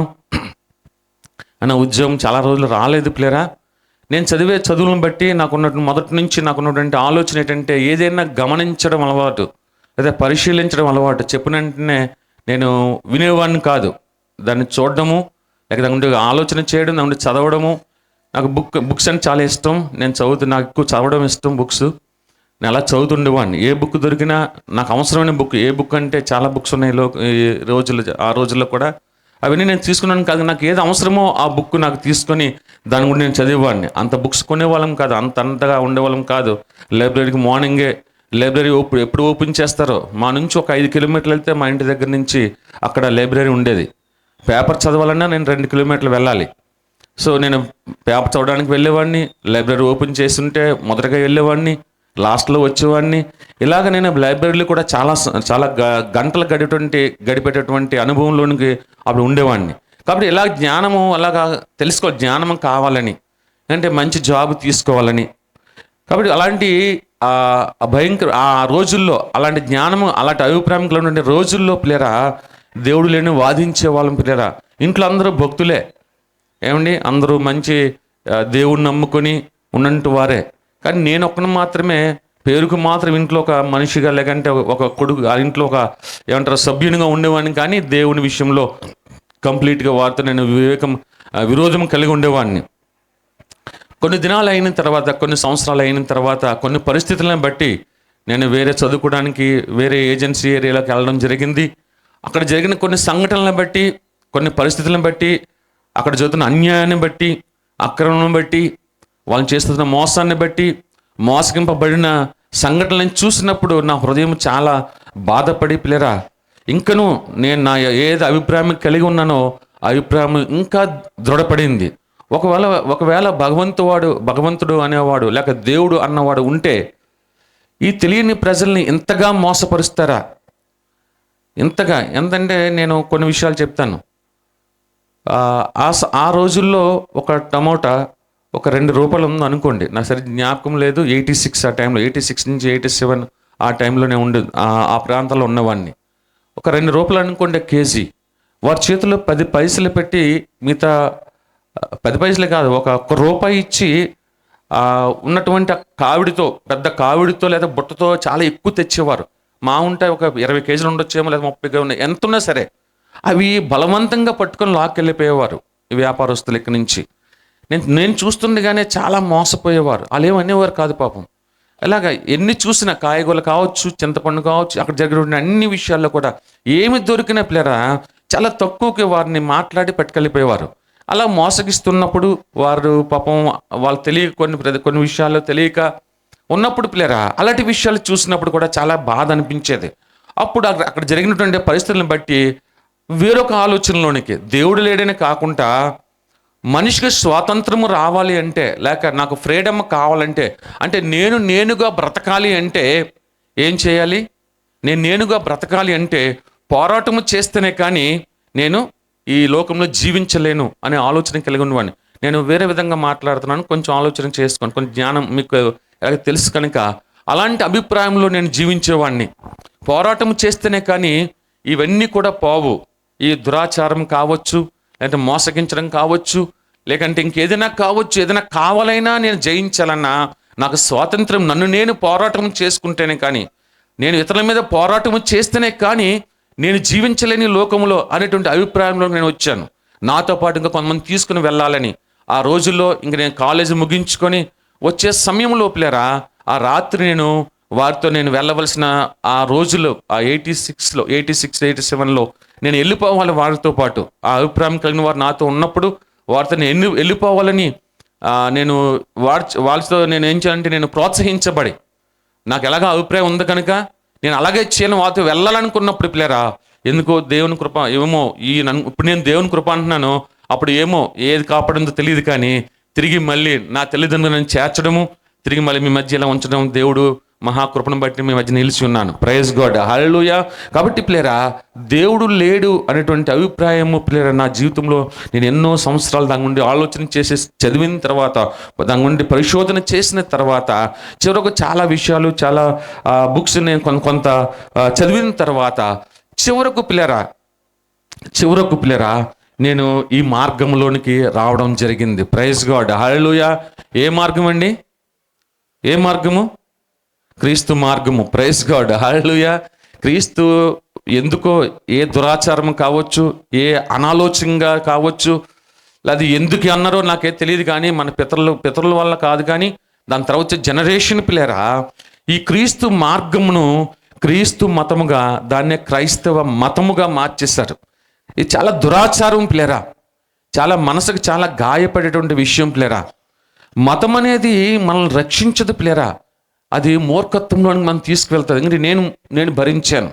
అన్న ఉద్యోగం చాలా రోజులు రాలేదు పిల్లరా. నేను చదివే చదువులను బట్టి మొదటి నుంచి నాకున్నటువంటి ఆలోచన ఏంటంటే ఏదైనా గమనించడం అలవాటు లేదా పరిశీలించడం అలవాటు. చెప్పిన వెంటనే నేను వినేవాడిని కాదు, దాన్ని చూడడము, లేకపోతే ఆలోచన చేయడం, దాన్ని చదవడము. నాకు బుక్స్ అంటే చాలా ఇష్టం. నాకు ఎక్కువ చదవడం ఇష్టం బుక్స్. నేను అలా చదువుతుండేవాడిని. ఏ బుక్ దొరికినా నాకు అవసరమైన బుక్, ఏ బుక్ అంటే చాలా బుక్స్ ఉన్నాయి ఆ రోజుల్లో కూడా. అవన్నీ నేను తీసుకున్నాను కాదు, నాకు ఏది అవసరమో ఆ బుక్ నాకు తీసుకొని దాని గురించి నేను చదివేవాడిని. అంత బుక్స్ కొనేవాళ్ళం కాదు, అంతగా ఉండేవాళ్ళం కాదు. లైబ్రరీకి మార్నింగే లైబ్రరీ ఎప్పుడు ఓపెన్ చేస్తారో మా నుంచి ఒక 5 కిలోమీటర్లు వెళ్తే మా ఇంటి దగ్గర నుంచి అక్కడ లైబ్రరీ ఉండేది. పేపర్ చదవాలన్నా నేను 2 కిలోమీటర్లు వెళ్ళాలి. సో నేను పేపర్ చదవడానికి వెళ్ళేవాడిని, లైబ్రరీ ఓపెన్ చేస్తుంటే మొదటగా వెళ్ళేవాడిని, లాస్ట్లో వచ్చేవాడిని. ఇలాగ నేను లైబ్రరీలో కూడా చాలా గంటలు గడిపేటటువంటి అనుభవంలోనికి అప్పుడు ఉండేవాడిని. కాబట్టి ఇలా జ్ఞానము అలాగా జ్ఞానం కావాలని, అంటే మంచి జాబ్ తీసుకోవాలని. కాబట్టి అలాంటి ఆ రోజుల్లో అలాంటి జ్ఞానము, అలాంటి అభిప్రాయం ఉన్నటువంటి రోజుల్లో పిల్లరా దేవుడు లేని వాదించే వాళ్ళం పిల్లరా. ఇంట్లో అందరూ భక్తులే, ఏమండి, అందరూ మంచి దేవుణ్ణి నమ్ముకొని ఉన్నట్టు వారే. కానీ నేను ఒక్కను మాత్రమే పేరుకు మాత్రం ఇంట్లో ఒక మనిషిగా, లేకంటే ఒక కొడుకు ఆ ఇంట్లో ఒక ఏమంటారు సభ్యునిగా ఉండేవాడిని. కానీ దేవుని విషయంలో కంప్లీట్గా వారితో నేను విరోధం కలిగి ఉండేవాడిని. కొన్ని దినాలు అయిన తర్వాత, కొన్ని సంవత్సరాలు అయిన తర్వాత, కొన్ని పరిస్థితులను బట్టి నేను వేరే చదువుకోవడానికి వేరే ఏజెన్సీ ఏరియాలోకి వెళ్ళడం జరిగింది. అక్కడ జరిగిన కొన్ని సంఘటనలను బట్టి, కొన్ని పరిస్థితులను బట్టి, అక్కడ జరుగుతున్న అన్యాయాన్ని బట్టి, అక్రమణను బట్టి, వాళ్ళు చేస్తున్న మోసాన్ని బట్టి, మోసగింపబడిన సంఘటనలను చూసినప్పుడు నా హృదయం చాలా బాధపడి పిల్లరా, ఇంకను నేను నా ఏది అభిప్రాయం కలిగి ఉన్నానో ఆ అభిప్రాయం ఇంకా దృఢపడింది. ఒకవేళ భగవంతుడు అనేవాడు లేక దేవుడు అన్నవాడు ఉంటే ఈ తెలియని ప్రజల్ని ఇంతగా మోసపరుస్తారా? ఇంతగా ఎంతంటే నేను కొన్ని విషయాలు చెప్తాను. ఆ రోజుల్లో ఒక టమోటా ఒక 2 రూపాయలు ఉంది అనుకోండి, నాకు సరి జ్ఞాపకం లేదు. 86 ఆ టైంలో, 86 నుంచి 87 ఆ టైంలోనే ఆ ప్రాంతంలో ఉన్నవాడిని. ఒక 2 రూపాయలు అనుకోండి కేజీ. వారి చేతిలో 10 పైసలు పెట్టి, మిగతా 10 పైసలు కాదు, ఒక రూపాయి ఇచ్చి ఉన్నటువంటి కావిడితో, పెద్ద కావిడితో లేదా బుట్టతో చాలా ఎక్కువ తెచ్చేవారు. మా ఉంటాయి ఒక 20 కేజీలు ఉండొచ్చేమో, లేదా 30 ఉన్నాయి, ఎంత ఉన్నా సరే అవి బలవంతంగా పట్టుకొని లాక్కెళ్ళిపోయేవారు ఈ వ్యాపారస్తులు ఇక్కడి నుంచి. నేను చూస్తుండగానే చాలా మోసపోయేవారు. వాళ్ళు ఏమనేవారు కాదు పాపం. ఇలాగ ఎన్ని చూసినా కాయగూరలు కావచ్చు, చింతపండు కావచ్చు, అక్కడ జరిగిన అన్ని విషయాల్లో కూడా ఏమి దొరికిన పిల్లరా చాలా తక్కువకి వారిని మాట్లాడి పట్టుకెళ్ళిపోయేవారు. అలా మోసగిస్తున్నప్పుడు వారు పాపం వాళ్ళు తెలియక కొన్ని విషయాల్లో తెలియక ఉన్నప్పుడు పిల్లరా అలాంటి విషయాలు చూసినప్పుడు కూడా చాలా బాధ అనిపించేది. అప్పుడు అక్కడ జరిగినటువంటి పరిస్థితులను బట్టి వేరొక ఆలోచనలోనికి, దేవుడు లేడని కాకుండా మనిషికి స్వాతంత్రము రావాలి అంటే, లేక నాకు ఫ్రీడమ్ కావాలంటే, అంటే నేనుగా బ్రతకాలి అంటే ఏం చేయాలి? నేనుగా బ్రతకాలి అంటే పోరాటము చేస్తేనే కానీ నేను ఈ లోకంలో జీవించలేను అనే ఆలోచన కలిగి ఉన్నవాడిని. నేను వేరే విధంగా మాట్లాడుతున్నాను, కొంచెం ఆలోచన చేసుకోండి, కొంచెం జ్ఞానం మీకు ఎలాగ తెలుసు కనుక. అలాంటి అభిప్రాయంలో నేను జీవించేవాడిని. పోరాటం చేస్తేనే కానీ ఇవన్నీ కూడా పోవు. ఈ దురాచారం కావచ్చు, లేదంటే మోసగించడం కావచ్చు, లేకంటే ఇంకేదైనా కావచ్చు, ఏదైనా కావాలైనా నేను జయించాలన్నా నాకు స్వాతంత్రం, నన్ను నేను పోరాటం చేసుకుంటేనే కానీ, నేను ఇతరుల మీద పోరాటం చేస్తేనే కానీ నేను జీవించలేని లోకంలో అనేటువంటి అభిప్రాయంలో నేను వచ్చాను. నాతో పాటు ఇంకా కొంతమంది తీసుకుని వెళ్ళాలని. ఆ రోజుల్లో ఇంక నేను కాలేజీ ముగించుకొని వచ్చే సమయంలో పిల్లరా ఆ రాత్రి నేను వారితో నేను వెళ్ళవలసిన ఆ రోజుల్లో, ఆ 86, 87లో నేను వెళ్ళిపోవాలి వారితో పాటు. ఆ అభిప్రాయం కలిగిన వారు నాతో ఉన్నప్పుడు వారితో నేను వెళ్ళిపోవాలని నేను వాళ్ళతో నేను ఏం చేయాలంటే నేను ప్రోత్సహించబడి, నాకు ఎలాగ అభిప్రాయం ఉంది కనుక నేను అలాగే చేయను. వారితో వెళ్ళాలనుకున్నప్పుడు పిల్లరా ఎందుకో దేవుని కృప ఏమో, ఇప్పుడు నేను దేవుని కృప అంటున్నాను, అప్పుడు ఏమో ఏది కాపాడిందో తెలియదు, కానీ తిరిగి మళ్ళీ నా తల్లిదండ్రులను చేర్చడము, తిరిగి మళ్ళీ మీ మధ్య ఇలా ఉంచడం, దేవుడు మహాకృపను బట్టి మీ మధ్య నిలిచి ఉన్నాను. ప్రైజ్ గాడ్, హల్లెలూయా. కాబట్టి పిల్లరా దేవుడు లేడు అనేటువంటి అభిప్రాయము పిల్లరా నా జీవితంలో నేను ఎన్నో సంవత్సరాలు దాని నుండి ఆలోచన చేసి చదివిన తర్వాత, దాని నుండి పరిశోధన చేసిన తర్వాత, చివరకు చాలా విషయాలు, చాలా బుక్స్ నేను కొంత చదివిన తర్వాత చివరకు పిల్లరా నేను ఈ మార్గంలోనికి రావడం జరిగింది. ప్రైజ్ గాడ్, హల్లెలూయా. ఏ మార్గం అండి? ఏ మార్గము? క్రీస్తు మార్గము. ప్రైజ్ గాడ్, హల్లెలూయా. క్రీస్తు ఎందుకో ఏ దురాచారం కావచ్చు, ఏ అనాలోచనగా కావచ్చు, అది ఎందుకు అన్నారో నాకే తెలియదు, కానీ మన పితరుల వల్ల కాదు, కానీ దాని తర్వాత జనరేషన్ పిల్లరా ఈ క్రీస్తు మార్గమును క్రీస్తు మతముగా, దాన్నే క్రైస్తవ మతముగా మార్చేశారు. ఇది చాలా దురాచారం పిల్లరా, చాలా మనసుకు చాలా గాయపడేటువంటి విషయం పిల్లరా. మతం అనేది మనల్ని రక్షించదు పిల్లరా, అది మూర్ఖత్వంలోనికి మనం తీసుకువెళ్తుంది. ఎందుకంటే నేను భరించాను,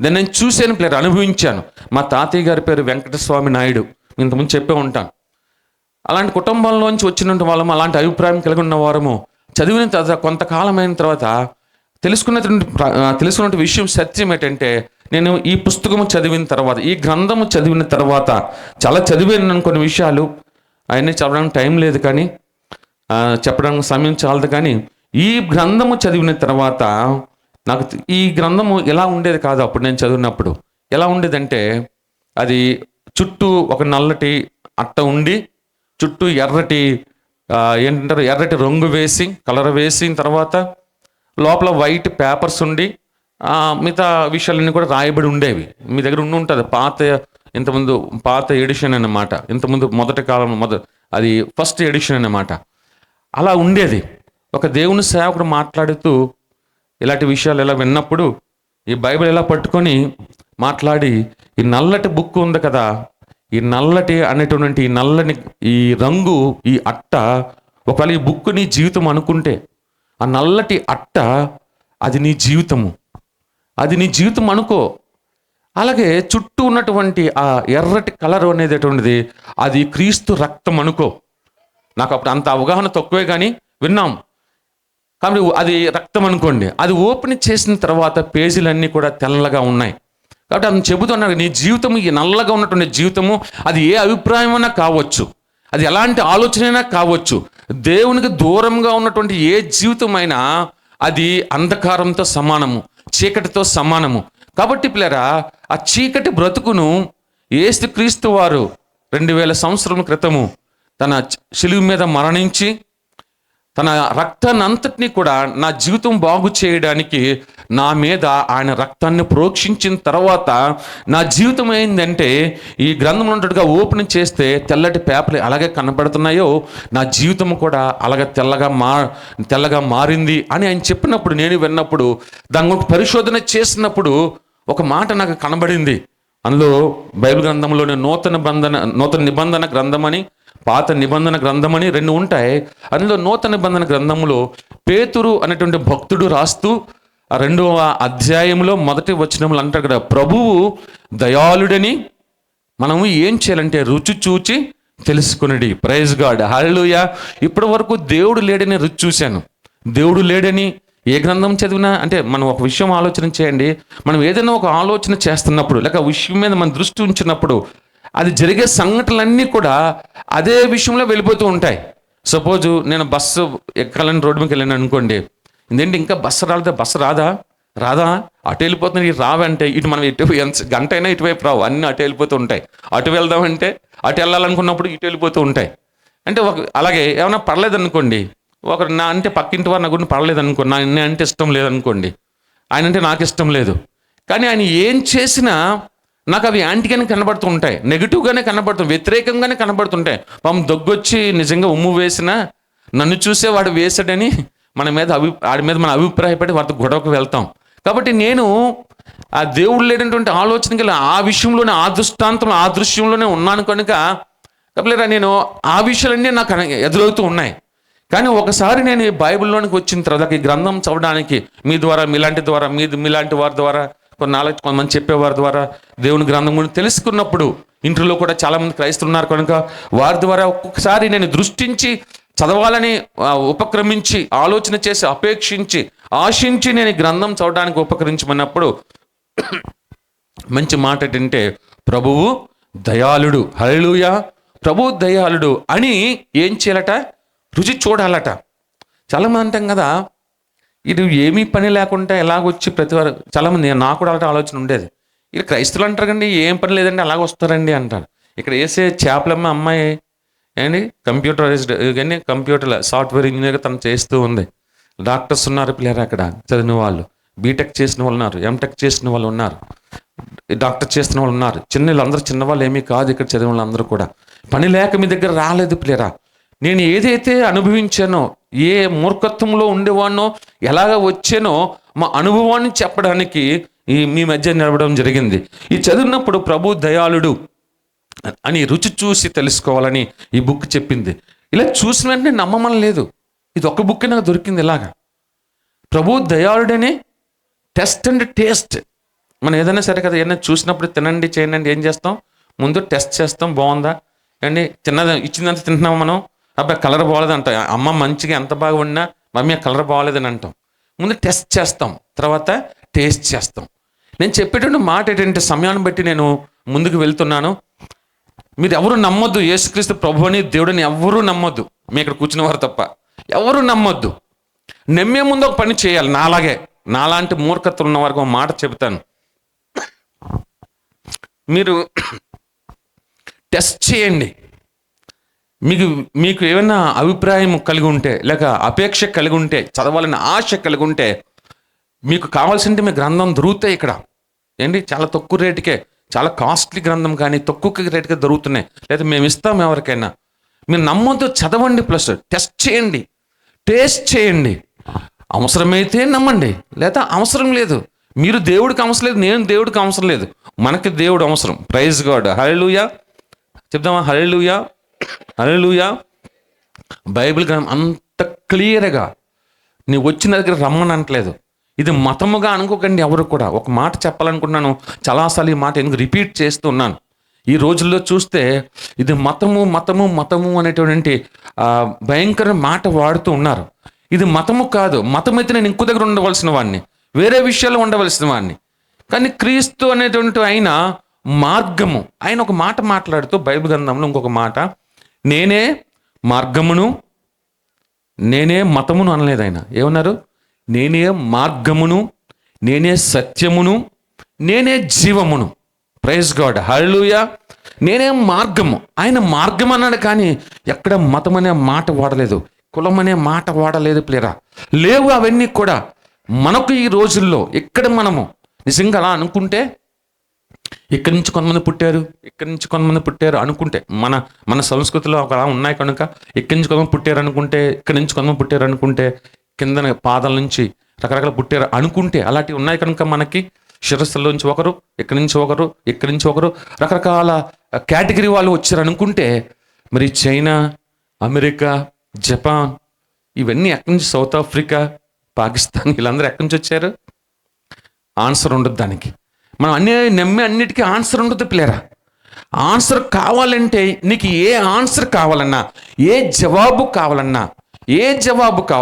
దాన్ని నేను చూశాను పిల్లరా, అనుభవించాను. మా తాతయ్య గారి పేరు వెంకటస్వామి నాయుడు, ఇంతకుముందు చెప్పే ఉంటాను. అలాంటి కుటుంబంలోంచి వచ్చినటువంటి వాళ్ళము, అలాంటి అభిప్రాయం కలిగి ఉన్న వారము చదివిన తర్వాత కొంతకాలమైన తర్వాత తెలుసుకున్నటువంటి విషయం సత్యం ఏంటంటే, నేను ఈ పుస్తకము చదివిన తర్వాత, ఈ గ్రంథము చదివిన తర్వాత, చాలా చదివాను కొన్ని విషయాలు, అవన్నీ చదవడానికి టైం లేదు, కానీ చెప్పడానికి సమయం చాలదు, కానీ ఈ గ్రంథము చదివిన తర్వాత నాకు ఈ గ్రంథము ఎలా ఉండేది కాదు. అప్పుడు నేను చదివినప్పుడు ఎలా ఉండేదంటే, అది చుట్టూ ఒక నల్లటి అట్ట ఉండి, చుట్టూ ఎర్రటి ఏంటంటారు ఎర్రటి రంగు వేసి కలర్ వేసిన తర్వాత లోపల వైట్ పేపర్స్ ఉండి మిగతా విషయాలన్నీ కూడా రాయబడి ఉండేవి. మీ దగ్గర ఉంటుంది ఇంతకుముందు పాత ఎడిషన్ అన్నమాట. ఇంతకుముందు మొదటి కాలం అది ఫస్ట్ ఎడిషన్ అన్నమాట. అలా ఉండేది. ఒక దేవుని సేవకుడు మాట్లాడుతూ ఇలాంటి విషయాలు ఎలా విన్నప్పుడు ఈ బైబిల్ ఎలా పట్టుకొని మాట్లాడి, ఈ నల్లటి బుక్ ఉంది కదా, ఈ నల్లటి అనేటువంటి ఈ నల్లని ఈ రంగు, ఈ అట్ట, ఒకవేళ ఈ బుక్ నీ జీవితం అనుకుంటే ఆ నల్లటి అట్ట అది నీ జీవితము, అది నీ జీవితం అనుకో. అలాగే చుట్టూ ఉన్నటువంటి ఆ ఎర్రటి కలర్ అనేటటువంటిది అది క్రీస్తు రక్తం అనుకో. నాకు అప్పుడు అంత అవగాహన తక్కువే కానీ విన్నాం. కాబట్టి అది రక్తం అనుకోండి. అది ఓపెన్ చేసిన తర్వాత పేజీలన్నీ కూడా తెల్లగా ఉన్నాయి. కాబట్టి అది చెబుతున్నాడు, నీ జీవితం, ఈ నల్లగా ఉన్నటువంటి జీవితము అది ఏ అభిప్రాయమైనా కావచ్చు, అది ఎలాంటి ఆలోచనైనా కావచ్చు, దేవునికి దూరంగా ఉన్నటువంటి ఏ జీవితమైనా అది అంధకారంతో సమానము, చీకటితో సమానము. కాబట్టి పిల్లరా, ఆ చీకటి బ్రతుకును యేసుక్రీస్తు వారు 2000 సంవత్సరాల క్రితము తన శిలువ మీద మరణించి తన రక్తాన్ని అంతటినీ కూడా నా జీవితం బాగు చేయడానికి నా మీద ఆయన రక్తాన్ని ప్రోక్షించిన తర్వాత నా జీవితం ఏంటంటే, ఈ గ్రంథం ఉన్నట్టుగా ఓపెన్ చేస్తే తెల్లటి పేపర్లు అలాగే కనబడుతున్నాయో నా జీవితం కూడా అలాగే తెల్లగా మారింది అని ఆయన చెప్పినప్పుడు, నేను విన్నప్పుడు, దాని గురించి పరిశోధన చేసినప్పుడు ఒక మాట నాకు కనబడింది. అందులో బైబిల్ గ్రంథంలోనే నూతన నిబంధన గ్రంథమని, పాత నిబంధన గ్రంథమని 2 ఉంటాయి. అందులో నూతన నిబంధన గ్రంథంలో పేతురు అనేటువంటి భక్తుడు రాస్తూ ఆ 2వ అధ్యాయంలో మొదటి వచనంలో అంటాడు కదా, ప్రభువు దయాళుడని మనము ఏం చేయాలంటే రుచి చూచి తెలుసుకునేది. ప్రైజ్ గాడ్, హల్లెలూయా. ఇప్పటి వరకు దేవుడు లేడని రుచి చూశాను. దేవుడు లేడని ఏ గ్రంథం చదివినా, అంటే మనం ఒక విషయం ఆలోచన చేయండి, మనం ఏదైనా ఒక ఆలోచన చేస్తున్నప్పుడు లేక విషయం మీద మన దృష్టి ఉంచినప్పుడు అది జరిగే సంఘటనలన్నీ కూడా అదే విషయంలో వెళ్ళిపోతూ ఉంటాయి. సపోజ్ నేను బస్సు ఎక్కాలని రోడ్డు మీదకి వెళ్ళాను అనుకోండి, ఇదేంటి ఇంకా బస్సు రాదా అటు వెళ్ళిపోతుంది, ఇటు రావంటే ఇటు మనం ఇటు గంట అయినా ఇటువైపు రావు, అన్నీ అటు వెళ్ళిపోతూ ఉంటాయి. అటు వెళ్దామంటే అటు వెళ్ళాలనుకున్నప్పుడు ఇటు వెళ్ళిపోతూ ఉంటాయి. అంటే అలాగే ఏమైనా పర్లేదు అనుకోండి, ఒకరు నా అంటే పక్కింటి వారు నా గురించి పర్లేదు అనుకోండి, నా అంటే ఇష్టం లేదనుకోండి, ఆయన అంటే నాకు ఇష్టం లేదు, కానీ ఆయన ఏం చేసినా నాకు అవి యాంటీగానే కనబడుతూ ఉంటాయి, నెగిటివ్గానే కనబడుతుంది, వ్యతిరేకంగానే కనబడుతుంటాయి. పాపం దగ్గొచ్చి నిజంగా ఉమ్ము వేసినా నన్ను చూసే వాడు వేసాడని వాడి మీద మనం అభిప్రాయపడి వాడితో గొడవకు వెళ్తాం. కాబట్టి నేను ఆ దేవుడు లేనటువంటి ఆలోచనకి ఆ విషయంలోనే, ఆ దృష్టాంతం, ఆ దృశ్యంలోనే ఉన్నాను కనుక కాబట్టి నేను ఆ విషయాలన్నీ నాకు ఎదురవుతూ ఉన్నాయి. కానీ ఒకసారి నేను ఈ బైబిల్లోనికి వచ్చిన తర్వాత ఈ గ్రంథం చదవడానికి మీలాంటి వారి ద్వారా కొంతమంది చెప్పేవారి ద్వారా దేవుని గ్రంథం గురించి తెలుసుకున్నప్పుడు, ఇంట్లో కూడా చాలామంది క్రైస్తవులు ఉన్నారు కనుక వారి ద్వారా ఒక్కొక్కసారి నేను దృష్టించి చదవాలని ఉపక్రమించి ఆలోచన చేసి అపేక్షించి ఆశించి నేను ఈ గ్రంథం చదవడానికి ఉపకరించమన్నప్పుడు మంచి మాట ఏంటంటే, ప్రభువు దయాళుడు, హల్లెలూయా, ప్రభువు దయాళుడు అని ఏం చేయాలట, రుచి చూడాలట. చాలామంది అంటాం కదా, ఇది ఏమీ పని లేకుండా ఎలాగొచ్చి ప్రతివారు, చాలామంది నాకు కూడా అలాంటి ఆలోచన ఉండేది, ఇక్కడ క్రైస్తవులు అంటారు కండి ఏం పని లేదండి అలాగ వస్తారండి అంటారు. ఇక్కడ వేసే చేపలమ్మ అమ్మాయి ఏంటి కంప్యూటర్ సాఫ్ట్వేర్ ఇంజనీర్గా తను చేస్తూ ఉంది. డాక్టర్స్ ఉన్నారు పిల్లలు అక్కడ చదివిన వాళ్ళు, బీటెక్ చేసిన వాళ్ళు ఉన్నారు, ఎంటెక్ చేసిన వాళ్ళు ఉన్నారు, డాక్టర్ చేసిన వాళ్ళు ఉన్నారు. అందరూ చిన్నవాళ్ళు ఏమీ కాదు ఇక్కడ చదివిన వాళ్ళందరూ కూడా. పని లేక మీ దగ్గర రాలేదు పిల్లరా. నేను ఏదైతే అనుభవించానో, ఏ మూర్ఖత్వంలో ఉండేవాడినో, ఎలాగ వచ్చానో మా అనుభవాన్ని చెప్పడానికి మీ మధ్య నిలబడడం జరిగింది. ఈ చదివినప్పుడు ప్రభు దయాళుడు అని రుచి చూసి తెలుసుకోవాలని ఈ బుక్ చెప్పింది. ఇలా చూసిన వెంటనే నమ్మమని లేదు, ఇది ఒక బుక్ నాకు దొరికింది ఇలాగా. ప్రభు దయాళుడని టెస్ట్ అండ్ టేస్ట్. మనం ఏదైనా సరే కదా, ఏదైనా చూసినప్పుడు తినండి చేయండి ఏం చేస్తాం, ముందు టెస్ట్ చేస్తాం, బాగుందా అండి, ఇచ్చిందంతా తింటున్నాం మనం, అబ్బాయి కలర్ బాగోలేదు అంటాం, అమ్మ మంచిగా ఎంత బాగా ఉన్నా మమ్మీ కలర్ బాగోలేదని అంటాం. ముందు టెస్ట్ చేస్తాం, తర్వాత టేస్ట్ చేస్తాం. నేను చెప్పేటువంటి మాట ఏంటంటే, సమయాన్ని బట్టి నేను ముందుకు వెళ్తున్నాను. మీరు ఎవరు నమ్మొద్దు, యేసుక్రీస్తు ప్రభువుని దేవుడిని ఎవరూ నమ్మొద్దు, మీ ఇక్కడ కూర్చున్న వారు తప్ప ఎవరు నమ్మొద్దు. నమ్మే ముందు ఒక పని చేయాలి. నాలాంటి మూర్ఖత్వం ఉన్న వారికి ఒక మాట చెబుతాను, మీరు టెస్ట్ చేయండి. మీకు మీకు ఏమైనా అభిప్రాయం కలిగి ఉంటే, లేక అపేక్ష కలిగి ఉంటే, చదవాలని ఆశ కలిగి ఉంటే, మీకు కావాల్సింటే మీ గ్రంథం దొరుకుతాయి ఇక్కడ. ఏంటి, చాలా తక్కువ రేటుకే, చాలా కాస్ట్లీ గ్రంథం కానీ తక్కువ రేటుకే దొరుకుతున్నాయి. లేదా మేము ఇస్తాం ఎవరికైనా. మీరు నమ్మొద్దు, చదవండి, ప్లస్ టెస్ట్ చేయండి, టేస్ట్ చేయండి. అవసరమైతే నమ్మండి, లేదా అవసరం లేదు. మీరు దేవుడికి అవసరం లేదు, నేను దేవుడికి అవసరం లేదు, మనకి దేవుడు అవసరం. Praise God. హల్లెలూయా చెప్దామా? Hallelujah, hallelujah. బైబిల్ గ్రంథం అంత క్లియర్గా నీ వచ్చిన దగ్గర రమ్మని అనట్లేదు. ఇది మతముగా అనుకోకండి ఎవరు కూడా. ఒక మాట చెప్పాలనుకుంటున్నాను, చాలాసార్లు ఈ మాట ఎందుకు రిపీట్ చేస్తూ ఉన్నాను. ఈ రోజుల్లో చూస్తే ఇది మతము మతము మతము అనేటువంటి భయంకర మాట వాడుతూ ఉన్నారు. ఇది మతము కాదు. మతం అయితే నేను ఇంకో దగ్గర ఉండవలసిన వాడిని, వేరే విషయాల్లో ఉండవలసిన వాడిని. కానీ క్రీస్తు అనేటువంటి ఆయన మార్గము. ఆయన ఒక మాట మాట్లాడుతూ బైబిల్ గ్రంథంలో ఇంకొక మాట, నేనే మార్గమును నేనే మతమును అనలేదు ఆయన. ఏమన్నారు? నేనే మార్గమును, నేనే సత్యమును, నేనే జీవమును. Praise God. హల్లెలూయా. నేనే మార్గము. ఆయన మార్గం అన్నాడు, కానీ ఎక్కడ మతం అనే మాట వాడలేదు, కులం అనే మాట వాడలేదు. ప్లేరా లేవు అవన్నీ కూడా. మనకు ఈ రోజుల్లో ఇక్కడ మనము నిజంగా అలా అనుకుంటే, ఇక్కడి నుంచి కొంతమంది పుట్టారు, ఇక్కడి నుంచి కొంతమంది పుట్టారు అనుకుంటే, మన సంస్కృతిలో అలా ఉన్నాయి కనుక ఇక్కడి నుంచి కొంతమంది పుట్టారు అనుకుంటే, ఇక్కడి నుంచి కొంతమంది పుట్టారు అనుకుంటే, కింద పాదాల నుంచి రకరకాల పుట్టారు అనుకుంటే, అలాంటివి ఉన్నాయి కనుక మనకి శిరస్సులోంచి ఒకరు, ఇక్కడి నుంచి ఒకరు, ఇక్కడి నుంచి ఒకరు, రకరకాల కేటగిరీ వాళ్ళు వచ్చారు అనుకుంటే, మరి చైనా, అమెరికా, జపాన్ ఇవన్నీ ఎక్కడి నుంచి, సౌత్ ఆఫ్రికా, పాకిస్తాన్, వీళ్ళందరూ ఎక్కడి నుంచి వచ్చారు? ఆన్సర్ ఉండదు దానికి. మనం అన్ని నమ్మే అన్నిటికీ ఆన్సర్ ఉండదు పిల్లరా. ఆన్సర్ కావాలంటే నీకు ఏ ఆన్సర్ కావాలన్నా, ఏ జవాబు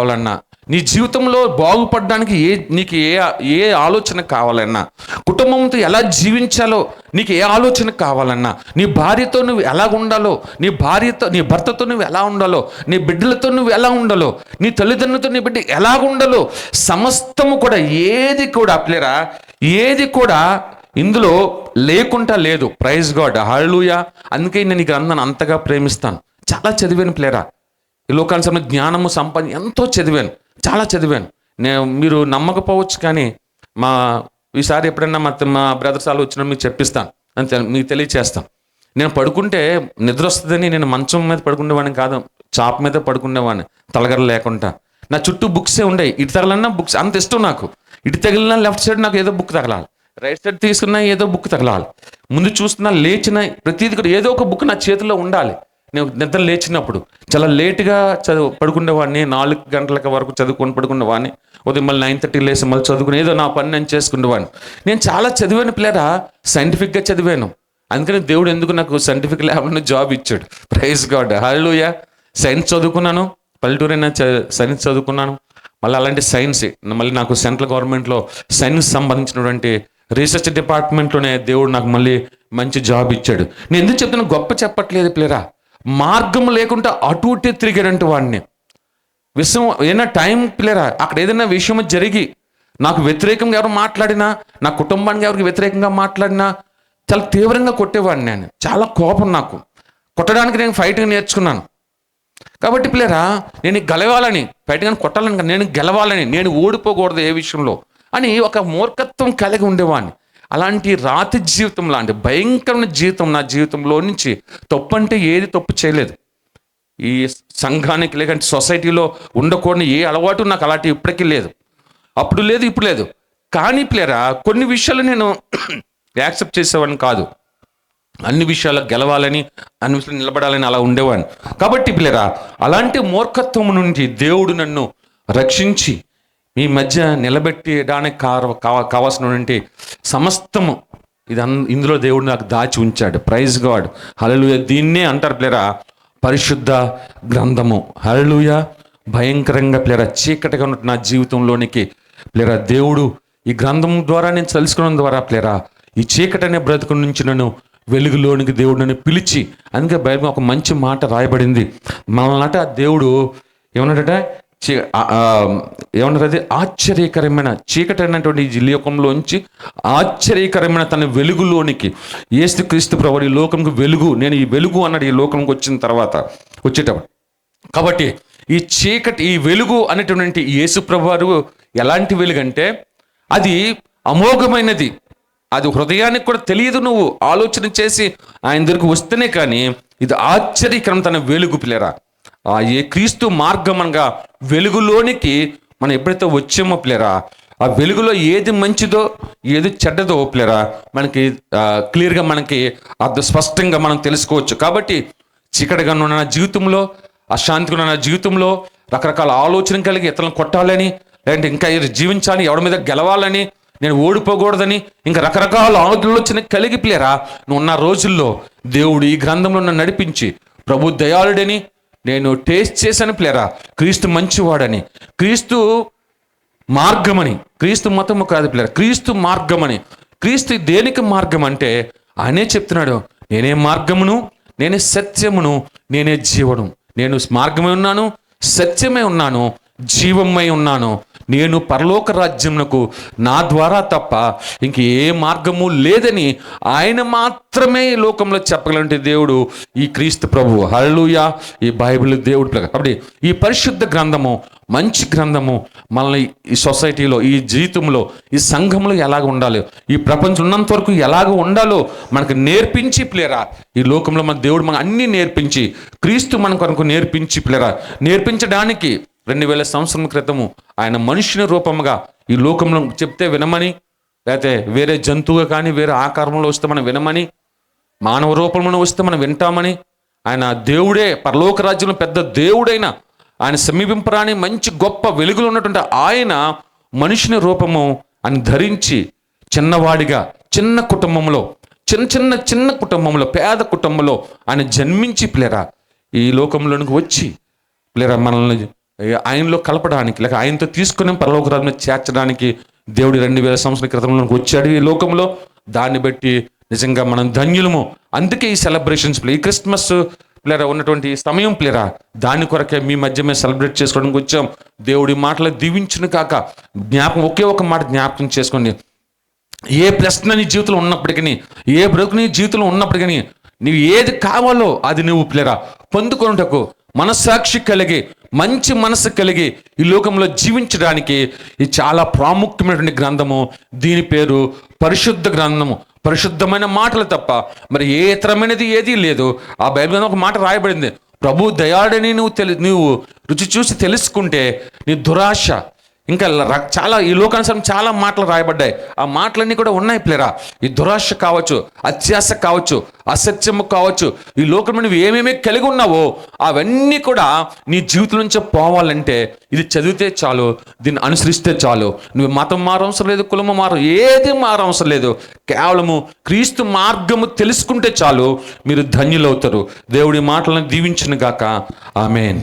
కావాలన్నా, నీ జీవితంలో బాగుపడడానికి నీకు ఏ ఆలోచన కావాలన్నా, కుటుంబంతో ఎలా జీవించాలో నీకు ఏ ఆలోచన కావాలన్నా, నీ భార్యతో నువ్వు ఎలా ఉండాలో, నీ భర్తతో నువ్వు ఎలా ఉండాలో, నీ బిడ్డలతో నువ్వు ఎలా ఉండాలో, నీ తల్లిదండ్రులతో నీ బిడ్డ ఎలా ఉండాలో, సమస్తము కూడా ఏది కూడా ప్లేరా, ఏది కూడా ఇందులో లేకుండా లేదు. Praise God. హల్లెలూయా. అందుకే నేను ఈ గ్రంథాన్ని అంతగా ప్రేమిస్తాను. చాలా చదివాను ప్లేరా. ఈ లోకానుసరమైన జ్ఞానము సంపాదన ఎంతో చదివాను, చాలా చదివాను. మీరు నమ్మకపోవచ్చు, కానీ ఈసారి ఎప్పుడైనా మా బ్రదర్స్ వాళ్ళు వచ్చినా మీకు చెప్పిస్తాను, అంతే, మీకు తెలియచేస్తాను. నేను పడుకుంటే నిద్ర వస్తుందని నేను మంచం మీద పడుకునేవాడిని కాదు, చాప్ మీద పడుకునేవాడిని, తలగర లేకుండా. నా చుట్టూ బుక్సే ఉండేవి. ఇటు తగలన్నా బుక్స్ అంత ఇష్టం నాకు. ఇటు తగిలినా లెఫ్ట్ సైడ్ నాకు ఏదో బుక్ తగలాలి, రైట్ సైడ్ తీసుకున్నా ఏదో బుక్ తగలాలి, ముందు చూస్తున్నా లేచిన ప్రతిదీ కూడా ఏదో ఒక బుక్ నా చేతిలో ఉండాలి. నేను నిద్ర లేచినప్పుడు చాలా లేటుగా పడుకునేవాడిని, 4 గంటల వరకు చదువుకొని పడుకునేవాడిని. ఉదయం మళ్ళీ 9:30 లేసి మళ్ళీ చదువుకుని ఏదో నా పని నేను చేసుకునేవాడిని. నేను చాలా చదివాను పిల్లరా, సైంటిఫిక్గా చదివాను. అందుకని దేవుడు ఎందుకు నాకు సైంటిఫిక్ ల్యాబ్లో జాబ్ ఇచ్చాడు. Praise God. హల్లెలూయా. సైన్స్ చదువుకున్నాను, పల్లెటూరైనా సైన్స్ చదువుకున్నాను. మళ్ళీ అలాంటి సైన్స్ మళ్ళీ నాకు సెంట్రల్ గవర్నమెంట్లో సైన్స్ సంబంధించినటువంటి రీసెర్చ్ డిపార్ట్మెంట్లోనే దేవుడు నాకు మళ్ళీ మంచి జాబ్ ఇచ్చాడు. నేను ఎందుకు చెప్తున్నా, గొప్ప చెప్పట్లేదు పిల్లరా. మార్గం లేకుండా అటు ఇటు తిరిగాడంటే వాడిని విషయం ఏదైనా టైం పిల్లరా, అక్కడ ఏదైనా విషయం జరిగి నాకు వ్యతిరేకంగా ఎవరు మాట్లాడినా, నా కుటుంబానికి ఎవరికి వ్యతిరేకంగా మాట్లాడినా చాలా తీవ్రంగా కొట్టేవాడిని. నేను చాలా కోపం, నాకు కొట్టడానికి నేను ఫైటింగ్ నేర్చుకున్నాను. కాబట్టి పిల్లరా, నేను గెలవాలని, ఫైటింగ్ కొట్టాలని, నేను గెలవాలని, నేను ఓడిపోకూడదు ఏ విషయంలో అని ఒక మూర్ఖత్వం కలిగి ఉండేవాడిని. అలాంటి రాతి జీవితం లాంటి భయంకరమైన జీవితం నా జీవితంలో నుంచి, తప్పు అంటే ఏది తప్పు చేయలేదు. ఈ సంఘానికి లేకంటే సొసైటీలో ఉండకూడని ఏ అలవాటు నాకు అలాంటి ఇప్పటికీ లేదు, అప్పుడు లేదు, ఇప్పుడు లేదు. కానీ ప్లేరా, కొన్ని విషయాలు నేను యాక్సెప్ట్ చేసేవాడిని కాదు. అన్ని విషయాల్లో గెలవాలని, అన్ని విషయాలు నిలబడాలని అలా ఉండేవాడిని. కాబట్టి ప్లేరా, అలాంటి మూర్ఖత్వం నుండి దేవుడు నన్ను రక్షించి మీ మధ్య నిలబెట్టడానికి కావాల్సినటువంటి సమస్తము ఇందులో దేవుడు నాకు దాచి ఉంచాడు. Praise God. హల్లెలూయా. దీన్నే అంటారు ప్లేరా పరిశుద్ధ గ్రంథము. హల్లెలూయా. భయంకరంగా ప్లేరా చీకటిగా ఉన్న నా జీవితంలోనికి ప్లేరా దేవుడు ఈ గ్రంథం ద్వారా నేను తెలుసుకోవడం ద్వారా ప్లేరా ఈ చీకటి అనే బ్రతుకు నుంచి నన్ను వెలుగులోనికి దేవుడు నన్ను పిలిచి, అందుకే బైబిల్ ఒక మంచి మాట రాయబడింది. మనల్నట దేవుడు ఏమన్నాడట, ఏమన్నారు అది ఆశ్చర్యకరమైన చీకటి అయినటువంటి ఈ లోకంలోంచి ఆశ్చర్యకరమైన తన వెలుగులోనికి యేసుక్రీస్తు ప్రభువు ఈ లోకంకు వెలుగు, నేను ఈ వెలుగు అన్నాడు ఈ లోకంకి వచ్చిన తర్వాత వచ్చేటప్పుడు. కాబట్టి ఈ చీకటి ఈ వెలుగు అనేటువంటి యేసు ప్రభువారు ఎలాంటి వెలుగు అంటే అది అమోఘమైనది, అది హృదయానికి కూడా తెలియదు. నువ్వు ఆలోచన చేసి ఆయన దగ్గరకు వస్తేనే కానీ ఇది ఆశ్చర్యకరం తన వెలుగు పిల్లరా. ఏ క్రీస్తు మార్గం అనగా వెలుగులోనికి మనం ఎప్పుడైతే వచ్చామో పిల్లరా, ఆ వెలుగులో ఏది మంచిదో ఏది చెడ్డదో పిల్లరా మనకి క్లియర్గా మనకి స్పష్టంగా మనం తెలుసుకోవచ్చు. కాబట్టి చీకటిగా ఉన్న నా జీవితంలో, అశాంతిగా ఉన్న నా జీవితంలో రకరకాల ఆలోచన కలిగి ఇతరులను కొట్టాలని, లేదంటే ఇంకా జీవించాలని, ఎవరి మీద గెలవాలని, నేను ఓడిపోకూడదని, ఇంకా రకరకాల ఆలోచన కలిగి పిల్లరా నువ్వు ఉన్న రోజుల్లో దేవుడు ఈ గ్రంథంలో నన్ను నడిపించి ప్రభు దయాళుడని నేను టేస్ట్ చేశాను పిల్లరా, క్రీస్తు మంచివాడని, క్రీస్తు మార్గమని, క్రీస్తు మతము కాదు పిల్లరా, క్రీస్తు మార్గమని. క్రీస్తు దేనికి మార్గం అంటే ఆయనే చెప్తున్నాడు, నేనే మార్గమును, నేనే సత్యమును, నేనే జీవను. నేను మార్గమై ఉన్నాను, సత్యమై ఉన్నాను, జీవమై ఉన్నాను. నేను పరలోక రాజ్యమునకు నా ద్వారా తప్ప ఇంక ఏ మార్గము లేదని ఆయన మాత్రమే ఈ లోకంలో చెప్పగలంటే దేవుడు ఈ క్రీస్తు ప్రభువు. హల్లెలూయా. ఈ బైబిల్ దేవుడు. కాబట్టి ఈ పరిశుద్ధ గ్రంథము మంచి గ్రంథము మనల్ని ఈ సొసైటీలో, ఈ జీవితంలో, ఈ సంఘంలో ఎలాగ ఉండాలి, ఈ ప్రపంచం ఉన్నంత వరకు ఎలాగ ఉండాలో మనకు నేర్పించి ప్లేరా. ఈ లోకంలో మన దేవుడు మనకు అన్నీ నేర్పించి, క్రీస్తు మన కొరకు నేర్పించి ప్లేరా, నేర్పించడానికి 2000 సంవత్సరాల క్రితము ఆయన మనుష్యుని రూపముగా ఈ లోకంలో చెప్తే వినమని, లేకపోతే వేరే జంతువుగా కానీ వేరే ఆకారంలో వస్తే మనం వినమని, మానవ రూపంలో వస్తే మనం వింటామని, ఆయన దేవుడే, పరలోక రాజ్యంలో పెద్ద దేవుడైన ఆయన సమీపింపరాని మంచి గొప్ప వెలుగులో ఉన్నటువంటి ఆయన మనుషుని రూపము అని ధరించి చిన్నవాడిగా చిన్న కుటుంబంలో, చిన్న కుటుంబంలో, పేద కుటుంబంలో ఆయన జన్మించి ప్లేరా ఈ లోకంలోనికి వచ్చి ప్లేరా మనల్ని ఆయనలో కలపడానికి, లేక ఆయనతో తీసుకుని పరలోక రాజ్యంలో చేర్చడానికి దేవుడు 2000 సంవత్సరాల క్రితంలోకి వచ్చాడు ఈ లోకంలో. దాన్ని బట్టి నిజంగా మనం ధన్యులము. అందుకే ఈ సెలబ్రేషన్స్ ఈ క్రిస్మస్ ప్లేరా ఉన్నటువంటి సమయం ప్లేరా దాని కొరకే మీ మధ్య మేము సెలబ్రేట్ చేసుకోవడానికి వచ్చాం. దేవుడి మాటలు దీవించును కాక ఒకే ఒక మాట జ్ఞాపకం చేసుకోండి. ఏ ప్రశ్న నీ జీవితంలో ఉన్నప్పటికీ, ఏ బ్రతుకు నీ జీవితంలో ఉన్నప్పటికీ నీవు ఏది కావాలో అది నువ్వు ప్లేరా పొందుకొనుటకు మనస్సాక్షి కలిగి, మంచి మనసు కలిగి ఈ లోకంలో జీవించడానికి ఇది చాలా ప్రాముఖ్యమైనటువంటి గ్రంథము. దీని పేరు పరిశుద్ధ గ్రంథము. పరిశుద్ధమైన మాటలు తప్ప మరి ఏ ఇతరమైనది ఏదీ లేదు. ఆ బైబిల్లో ఒక మాట రాయబడింది, ప్రభు దయాళుడని నువ్వు రుచి చూసి తెలుసుకుంటే నీ దురాశ, ఇంకా చాలా ఈ లోకానుసారం చాలా మాటలు రాయబడ్డాయి. ఆ మాటలన్నీ కూడా ఉన్నాయి ప్లేరా. ఈ దురాశ కావచ్చు, అత్యాశ కావచ్చు, అసత్యము కావచ్చు, ఈ లోకంలో నువ్వు ఏమేమి కలిగి ఉన్నావో అవన్నీ కూడా నీ జీవితం నుంచే పోవాలంటే ఇది చదివితే చాలు, దీన్ని అనుసరిస్తే చాలు. నువ్వు మతం మారవసరం లేదు, కులము ఏది మారవసరం లేదు. కేవలము క్రీస్తు మార్గము తెలుసుకుంటే చాలు, మీరు ధన్యులవుతారు. దేవుడి మాటలను దీవించును గాక. ఆమేన్.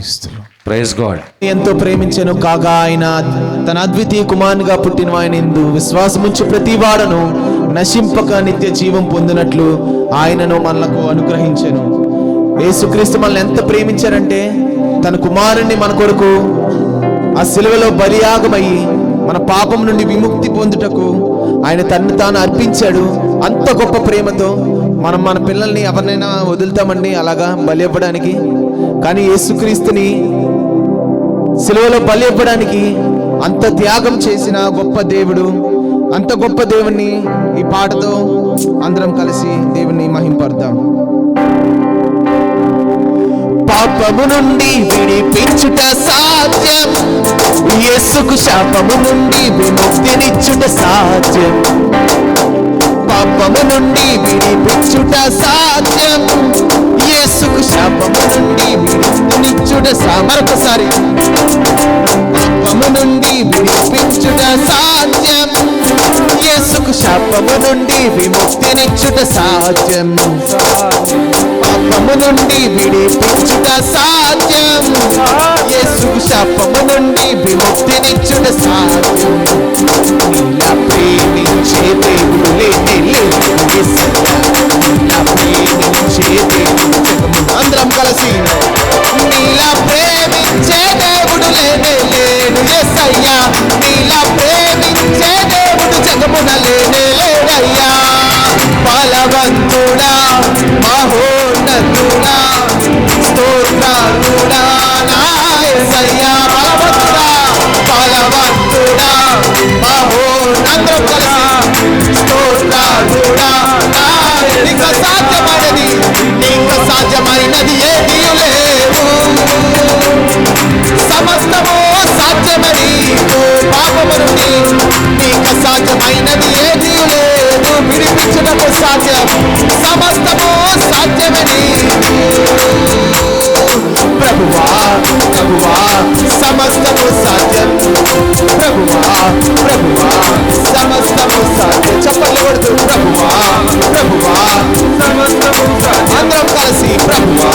Praise God. ఎంతో ప్రేమించెను కాగా ఆయన తన అద్వితీయ కుమారునిగా పుట్టిన ఆయన యందు విశ్వాసముంచు ప్రతి వాడను నశింపక నిత్య జీవం పొందినట్లు ఆయనను మనలకు అనుగ్రహించెను. యేసుక్రీస్తు మనల్ని ఎంత ప్రేమించారంటే తన కుమారుణ్ణి మన కొరకు ఆ సిలువలో బలియాగమయ్యి మన పాపం నుండి విముక్తి పొందుటకు ఆయన తన్ను తాను అర్పించాడు. అంత గొప్ప ప్రేమతో మనం మన పిల్లల్ని ఎవరినైనా వదులుతామండి అలాగా బలి ఇవ్వడానికి? కానీ యేసుక్రీస్తుని సిలువలో బలి ఇవ్వడానికి అంత త్యాగం చేసిన గొప్ప దేవుడు, అంత గొప్ప దేవుణ్ణి ఈ పాటతో అందరం కలిసి దేవుణ్ణి మహింపడదాం. పాపము నుండి విడిపించుట సాధ్యం, యేసుకు శాపము నుండి విముక్తినిచ్చుట సాధ్యం. పాపము నుండి విడిపించుట సాధ్యం, యేసుకు శాపము నుండి విముక్తినిచ్చుట మరొకసారి. పాపము నుండి విడిపించుట సాధ్యం, యేసుకు శాపము నుండి విముక్తినిచ్చుట సాధ్యం. పాపము నుండి విడిపించుట సాధ్యం, యేసుకు శాపము నుండి విముక్తినిచ్చుట సాధ్యం. నీలా ప్రేమించే దేవుడు లేనే లేదు, నీలా ప్రేమించే దేవుడు. అందరం కలిసి నీలా ప్రేమించే దేవుడు లేనే యేసయ్యా బలవంతుడా మహోన్నతుడా స్తోత్రాలుడా నా యేసయ్యా బలవంతుడా బలవంతుడా మహోన్నతుడా కలిసి స్తోత్రాలుడా నా నీకు సాధ్యమైనది నీకు సాధ్యమైనది ఏదీ లేవు సమస్తము సాధ్యమని పాపము నుండి నీకు సాధ్యమైనది ఏదీ లేదు విడిపించుటకు సాధ్యం సమస్తము సాధ్యమని ప్రభువా ప్రభువా సమస్తము సాధ్యం ప్రభువా ప్రభువా సమస్తము సాధ్యం చప్పట్లు కొడుతూ ప్రభువా ప్రభువా సమస్తము సాధ్యం అందరం కలిసి ప్రభువా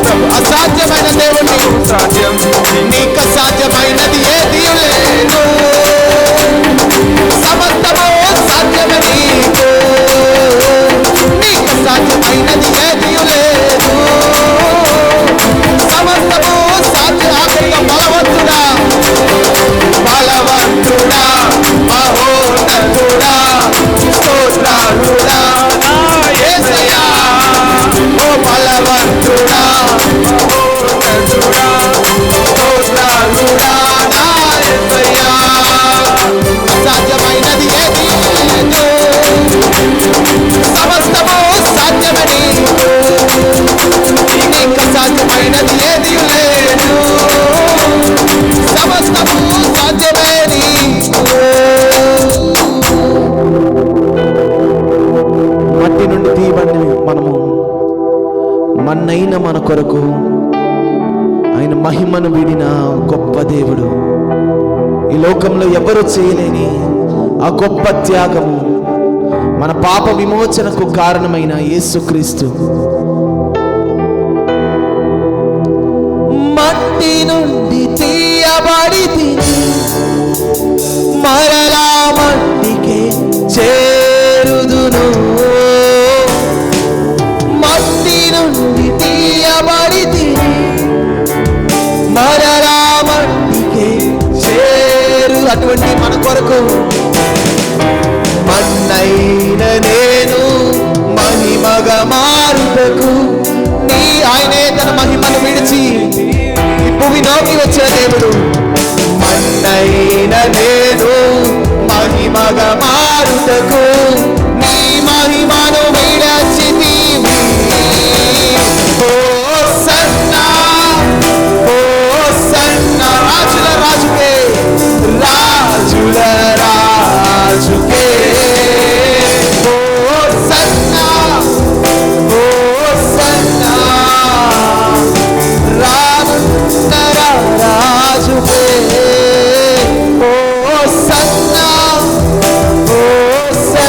ప్రభు అసాధ్యమైన దేవుని సాధ్యం నీకు సాధ్యమైనది ఏదీ లేదు సమస్తము సాధ్యమే నీకు సాధ్యమైనది ఏదీ లేదు సమస్తము సాధ్య ఆఖరిగా బలవంతుడా బలవంతుడా మహోన్నతుడా స్తోత్రాలుడా నా యేసయ్యా ఓ బలవంతుడా మహోన్నతుడా స్తోత్రాలుడా నా యేసయ్యా అసాధ్యమైనది ఏదీ లేదు సమస్తము సాధ్యమని నీకు సాధ్యమైనది ఏదీ లేదు సమస్తము సాధ్యమే మట్టి నుండి తీయబడిన మనము మన్నైన మన కొరకు ఆయన మహిమను వీడిన గొప్ప దేవుడు ఈ లోకంలో ఎవరు చేయలేని ఆ గొప్ప త్యాగము మన పాప విమోచనకు కారణమైన యేసుక్రీస్తు మట్టి నుండి తీయబడి మరలా మట్టికే చేరుదును మట్టి నుండి తీయబడి మరలా మట్టికే చేరు అటువంటి మన కొరకు మన్నైన నేను మహిమగా మారుటకు ఆయనే తన మహిమను విడిచి ఈ భూమిలోకి వచ్చిన దేవుడు మన్నైన నేను మహిమగా మారుటకు నీ మహిమను విడచితివి హోసన్నా హోసన్నా రాజుల రాజుకే రాజుల రాజుకే హోసన్నా హోసన్నా రాజుల రాజుకే హోసన్నా హోసన్నా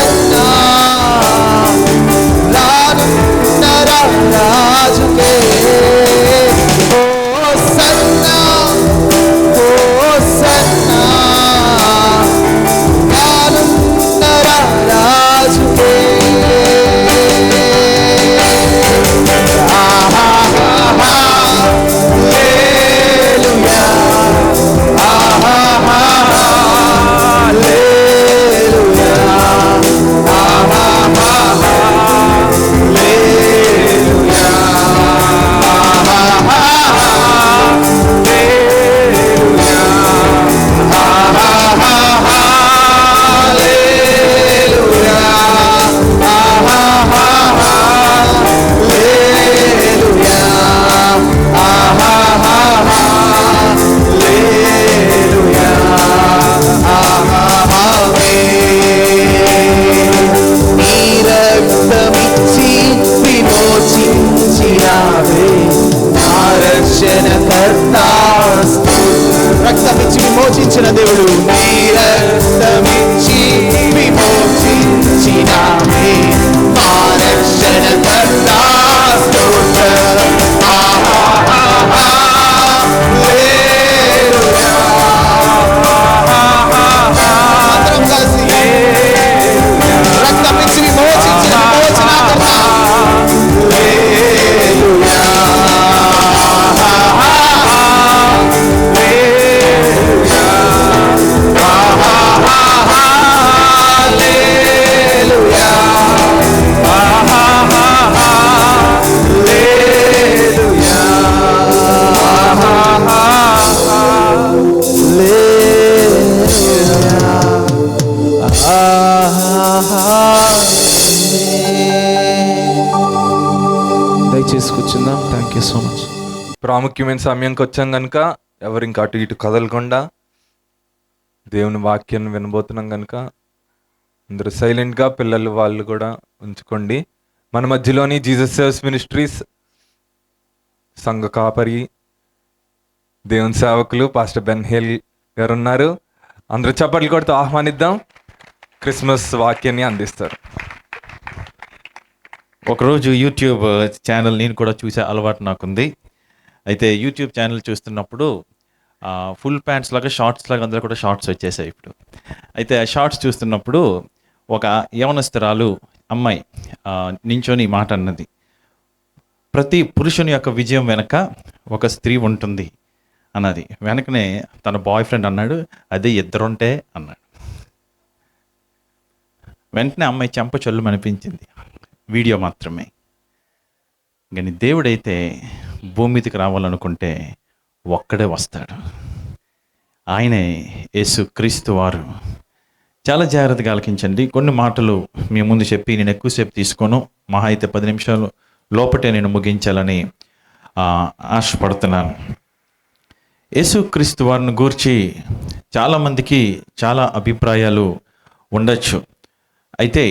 దయచేసి కూర్చుందాం. Thank you so much. ప్రాముఖ్యమైన సమయానికి వచ్చాం కనుక ఎవరు ఇంకా అటు ఇటు కదలకుండా దేవుని వాక్యాన్ని వినబోతున్నాం కనుక అందరూ సైలెంట్గా పిల్లలు వాళ్ళు కూడా ఉంచుకోండి. మన మధ్యలోని జీసస్ సర్వీస్ మినిస్ట్రీస్ సంఘ కాపరి దేవుని సేవకులు పాస్టర్ బెన్ హేల్ గారు ఉన్నారు. అందరూ చప్పట్లు కొడుతూ ఆహ్వానిద్దాం. క్రిస్మస్ వాక్యాన్ని అందిస్తారు. ఒకరోజు యూట్యూబ్ ఛానల్ నేను కూడా చూసే అలవాటు నాకుంది. అయితే యూట్యూబ్ ఛానల్ చూస్తున్నప్పుడు ఫుల్ ప్యాంట్స్ లాగా షార్ట్స్ లాగా అందరూ కూడా షార్ట్స్ వచ్చేసాయి ఇప్పుడు. అయితే ఆ షార్ట్స్ చూస్తున్నప్పుడు ఒక యవనస్తురాలు అమ్మాయి నించొని మాట అన్నది, ప్రతి పురుషుని యొక్క విజయం వెనక ఒక స్త్రీ ఉంటుంది అన్నది. వెనకనే తన బాయ్ ఫ్రెండ్ అన్నాడు, అదే ఇద్దరుంటే అన్నాడు. వెంటనే అమ్మాయి చెంప చొల్లు అనిపించింది. వీడియో మాత్రమే. కానీ దేవుడైతే భూమి మీదకి రావాలనుకుంటే ఒక్కడే వస్తాడు. ఆయనే యేసు క్రీస్తు వారు. చాలా జాగ్రత్తగా ఆలకించండి. కొన్ని మాటలు మీ ముందు చెప్పి నేను ఎక్కువసేపు తీసుకోను, మహా అయితే 10 నిమిషాలు లోపటే నేను ముగించాలని ఆశపడుతున్నాను. యేసు క్రీస్తు వారిని గూర్చి చాలామందికి చాలా అభిప్రాయాలు ఉండొచ్చు. అయితే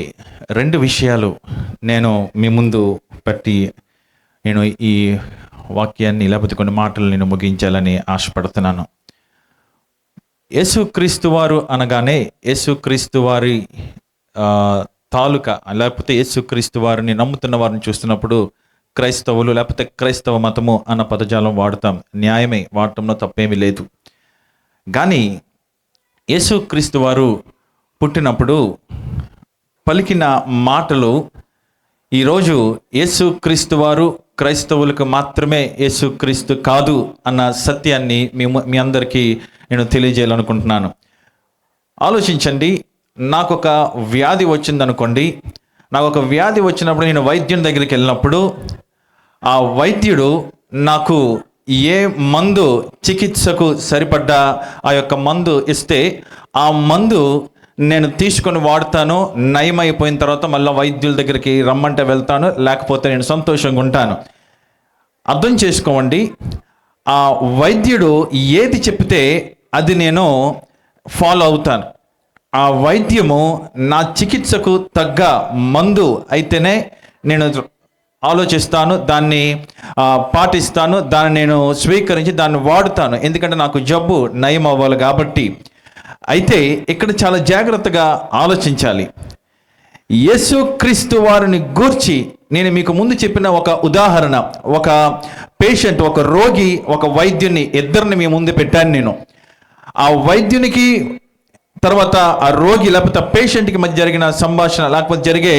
2 విషయాలు నేను మీ ముందు పెట్టి నేను ఈ వాక్యాన్ని లేకపోతే కొన్ని మాటలు నేను ముగించాలని ఆశపడుతున్నాను. యేసుక్రీస్తు వారు అనగానే యేసుక్రీస్తు వారి తాలూకా లేకపోతే యేసుక్రీస్తు వారిని నమ్ముతున్న వారిని చూస్తున్నప్పుడు క్రైస్తవులు లేకపోతే క్రైస్తవ మతము అన్న పదజాలం వాడతాం. న్యాయమే, వాడటంలో తప్పేమీ లేదు. కానీ యేసుక్రీస్తు వారు పుట్టినప్పుడు పలికిన మాటలు ఈరోజు యేసుక్రీస్తు వారు క్రైస్తవులకు మాత్రమే యేసుక్రీస్తు కాదు అన్న సత్యాన్ని మీ అందరికీ నేను తెలియజేయాలనుకుంటున్నాను. ఆలోచించండి. నాకు ఒక వ్యాధి వచ్చిందనుకోండి. నాకు ఒక వ్యాధి వచ్చినప్పుడు నేను వైద్యుని దగ్గరికి వెళ్ళినప్పుడు ఆ వైద్యుడు నాకు ఏ మందు చికిత్సకు సరిపడ్డ ఆ యొక్క మందు ఇస్తే ఆ మందు నేను తీసుకొని వాడతాను. నయమైపోయిన తర్వాత మళ్ళీ వైద్యుల దగ్గరికి రమ్మంటే వెళ్తాను, లేకపోతే నేను సంతోషంగా ఉంటాను. అర్థం చేసుకోండి. ఆ వైద్యుడు ఏది చెప్తే అది నేను ఫాలో అవుతాను. ఆ వైద్యము నా చికిత్సకు తగ్గ మందు అయితేనే నేను ఆలోచిస్తాను, దాన్ని పాటిస్తాను, దాన్ని నేను స్వీకరించి దాన్ని వాడుతాను. ఎందుకంటే నాకు జబ్బు నయం అవ్వాలి కాబట్టి. అయితే ఇక్కడ చాలా జాగ్రత్తగా ఆలోచించాలి. యేసుక్రీస్తు వారిని గూర్చి నేను మీకు ముందు చెప్పిన ఒక ఉదాహరణ, ఒక పేషెంట్, ఒక రోగి, ఒక వైద్యుని, ఇద్దరిని మీ ముందు పెట్టాను నేను. ఆ వైద్యునికి తర్వాత ఆ రోగి లేకపోతే పేషెంట్కి మధ్య జరిగిన సంభాషణ లేకపోతే జరిగే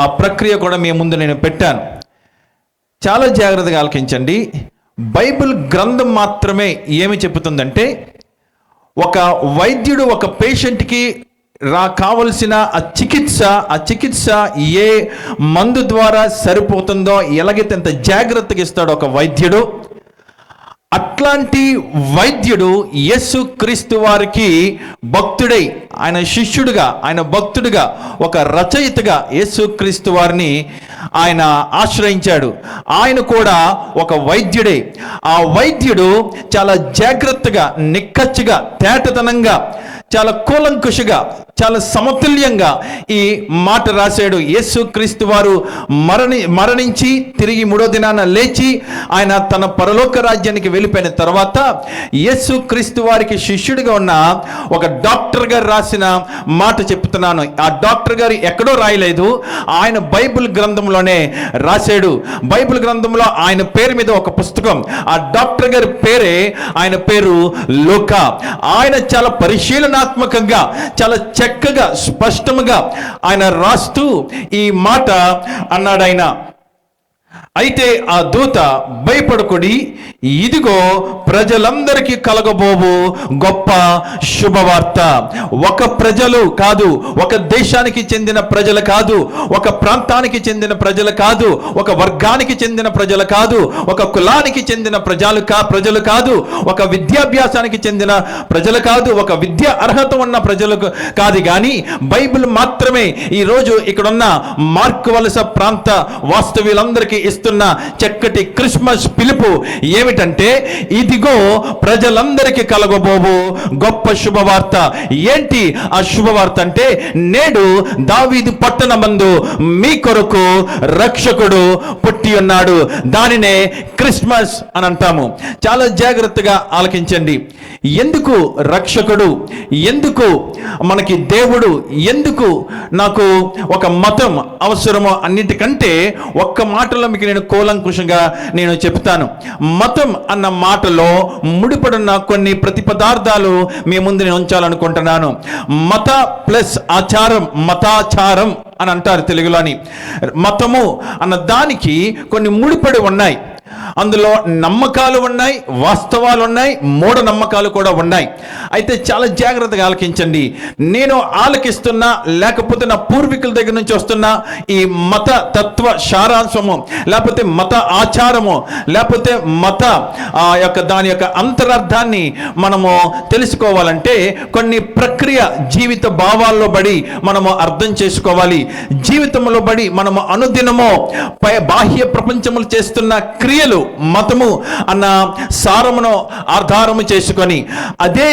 ఆ ప్రక్రియ కూడా మీ ముందు నేను పెట్టాను. చాలా జాగ్రత్తగా ఆలకించండి. బైబిల్ గ్రంథం మాత్రమే ఏమి చెబుతుందంటే, ఒక వైద్యుడు ఒక పేషెంట్కి కావలసిన ఆ చికిత్స ఏ మందు ద్వారా సరిపోతుందో ఎలాగైతే ఎంత జాగ్రత్తగా ఇస్తాడో ఒక వైద్యుడు, అట్లాంటి వైద్యుడు యేసుక్రీస్తు వారికి భక్తుడై ఆయన శిష్యుడిగా, ఆయన భక్తుడిగా, ఒక రచయితగా యేసుక్రీస్తు వారిని ఆయన ఆశ్రయించాడు. ఆయన కూడా ఒక వైద్యుడే. ఆ వైద్యుడు చాలా జాగ్రత్తగా, నిక్కచ్చిగా, తేటతనంగా, చాలా కూలంకుషగా, చాలా సమతుల్యంగా ఈ మాట రాశాడు. యేసుక్రీస్తు వారు మరణించి తిరిగి 3వ దినాన లేచి ఆయన తన పరలోక రాజ్యానికి వెళ్ళిపోయిన తర్వాత యేసుక్రీస్తు వారికి శిష్యుడిగా ఉన్న ఒక డాక్టర్ గారు రాసిన మాట చెప్తున్నాను. ఆ డాక్టర్ గారు ఎక్కడో రాయలేదు, ఆయన బైబిల్ గ్రంథంలోనే రాశాడు. బైబిల్ గ్రంథంలో ఆయన పేరు మీద ఒక పుస్తకం, ఆ డాక్టర్ గారి పేరే, ఆయన పేరు లూకా. ఆయన చాలా పరిశీలనాత్మకంగా, చాలా చక్కగా, స్పష్టంగా ఆయన రాస్తూ ఈ మాట అన్నాడు. ఆయన అయితే ఆ దూత భయపడకుడి, ఇదిగో ప్రజలందరికీ కలగబోవు గొప్ప శుభవార్త. ఒక ప్రజలు కాదు, ఒక దేశానికి చెందిన ప్రజలు కాదు, ఒక ప్రాంతానికి చెందిన ప్రజలు కాదు, ఒక వర్గానికి చెందిన ప్రజలు కాదు, ఒక కులానికి చెందిన ప్రజలు కాదు, ఒక విద్యాభ్యాసానికి చెందిన ప్రజలు కాదు, ఒక విద్యా అర్హత ఉన్న ప్రజలకు కాదు, కానీ బైబిల్ మాత్రమే ఈరోజు ఇక్కడున్న మార్క్ వలస ప్రాంత వాస్తవ్యులందరికీ ఇస్తున్న చక్కటి క్రిస్మస్ పిలుపు ఏమిటంటే, ఇదిగో ప్రజలందరికీ కలగబోవు గొప్ప శుభవార్త. ఏంటి ఆ శుభవార్త అంటే, నేడు దావీదు పట్టణమందు మీ కొరకు రక్షకుడు పుట్టి ఉన్నాడు. దానినే క్రిస్మస్ అని అంటాము. చాలా జాగ్రత్తగా ఆలకించండి. ఎందుకు రక్షకుడు, ఎందుకు మనకి దేవుడు, ఎందుకు నాకు ఒక మతం అవసరమో అన్నిటికంటే ఒక్క మాటలో మీకు నేను కూలంకుషంగా నేను చెప్తాను. మతం అన్న మాటలో ముడిపడున్న కొన్ని ప్రతిపదార్థాలు మీ ముందు నేను ఉంచాలనుకుంటున్నాను. మత ప్లస్ ఆచారం, మతాచారం అని అంటారు తెలుగులోని. మతము అన్న దానికి కొన్ని ముడిపడి ఉన్నాయి. అందులో నమ్మకాలు ఉన్నాయి, వాస్తవాలు ఉన్నాయి, మూఢ నమ్మకాలు కూడా ఉన్నాయి. అయితే చాలా జాగ్రత్తగా ఆలకించండి. నేను ఆలకిస్తున్నా, లేకపోతే నా పూర్వీకుల దగ్గర నుంచి వస్తున్న ఈ మత తత్వ సారాంశము, లేకపోతే మత ఆచారము, లేకపోతే మత దాని యొక్క అంతరార్థాన్ని మనము తెలుసుకోవాలంటే కొన్ని ప్రక్రియ జీవిత భావాల్లో బడి మనము అర్థం చేసుకోవాలి. జీవితంలో బడి మనము అనుదినము బాహ్య ప్రపంచములు చేస్తున్న క్రియలు మతము అన్న సారమును ఆధారము చేసుకొని, అదే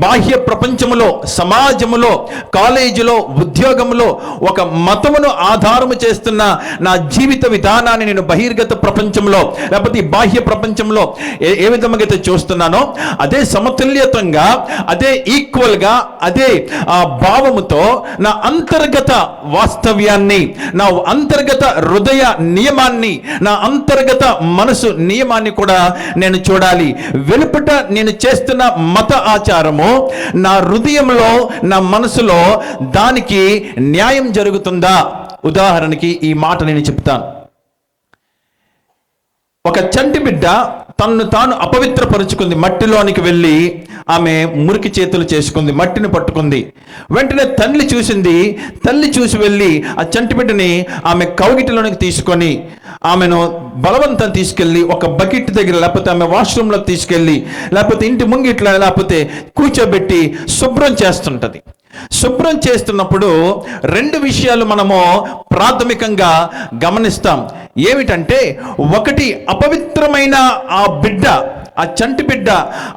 బాహ్య ప్రపంచములో, సమాజములో, కాలేజీలో, ఉద్యోగంలో ఒక మతమును ఆధారము చేస్తున్న నా జీవిత విధానాన్ని నేను బహిర్గత ప్రపంచంలో లేకపోతే బాహ్య ప్రపంచంలో ఏ విధంగా అయితే చూస్తున్నానో అదే సమతుల్యతంగా, అదే ఈక్వల్గా, అదే భావముతో నా అంతర్గత వాస్తవ్యాన్ని, నా అంతర్గత హృదయ నియమాన్ని, నా అంతర్గత మనసు నియమాన్ని కూడా నేను చూడాలి. వెలుపట నేను చేస్తున్న మత ఆచారము నా హృదయంలో, నా మనసులో దానికి న్యాయం జరుగుతుందా? ఉదాహరణకి ఈ మాట నేను చెప్తాను. ఒక చంటి బిడ్డ తన్ను తాను అపవిత్రపరుచుకుంది. మట్టిలోనికి వెళ్ళి ఆమె మురికి చేతులు చేసుకుంది, మట్టిని పట్టుకుంది. వెంటనే తల్లి చూసింది. తల్లి చూసి వెళ్ళి ఆ చంటి బిడ్డని ఆమె కౌగిటిలోనికి తీసుకొని ఆమెను బలవంతం తీసుకెళ్ళి ఒక బకెట్ దగ్గర, లేకపోతే ఆమె వాష్రూమ్లో తీసుకెళ్ళి, లేకపోతే ఇంటి ముంగిట్లా, లేకపోతే కూర్చోబెట్టి శుభ్రం చేస్తుంటది. శుభ్రం చేస్తున్నప్పుడు రెండు విషయాలు మనము ప్రాథమికంగా గమనిస్తాం. ఏమిటంటే, ఒకటి అపవిత్రమైన ఆ బిడ్డ, ఆ చంటి బిడ్డ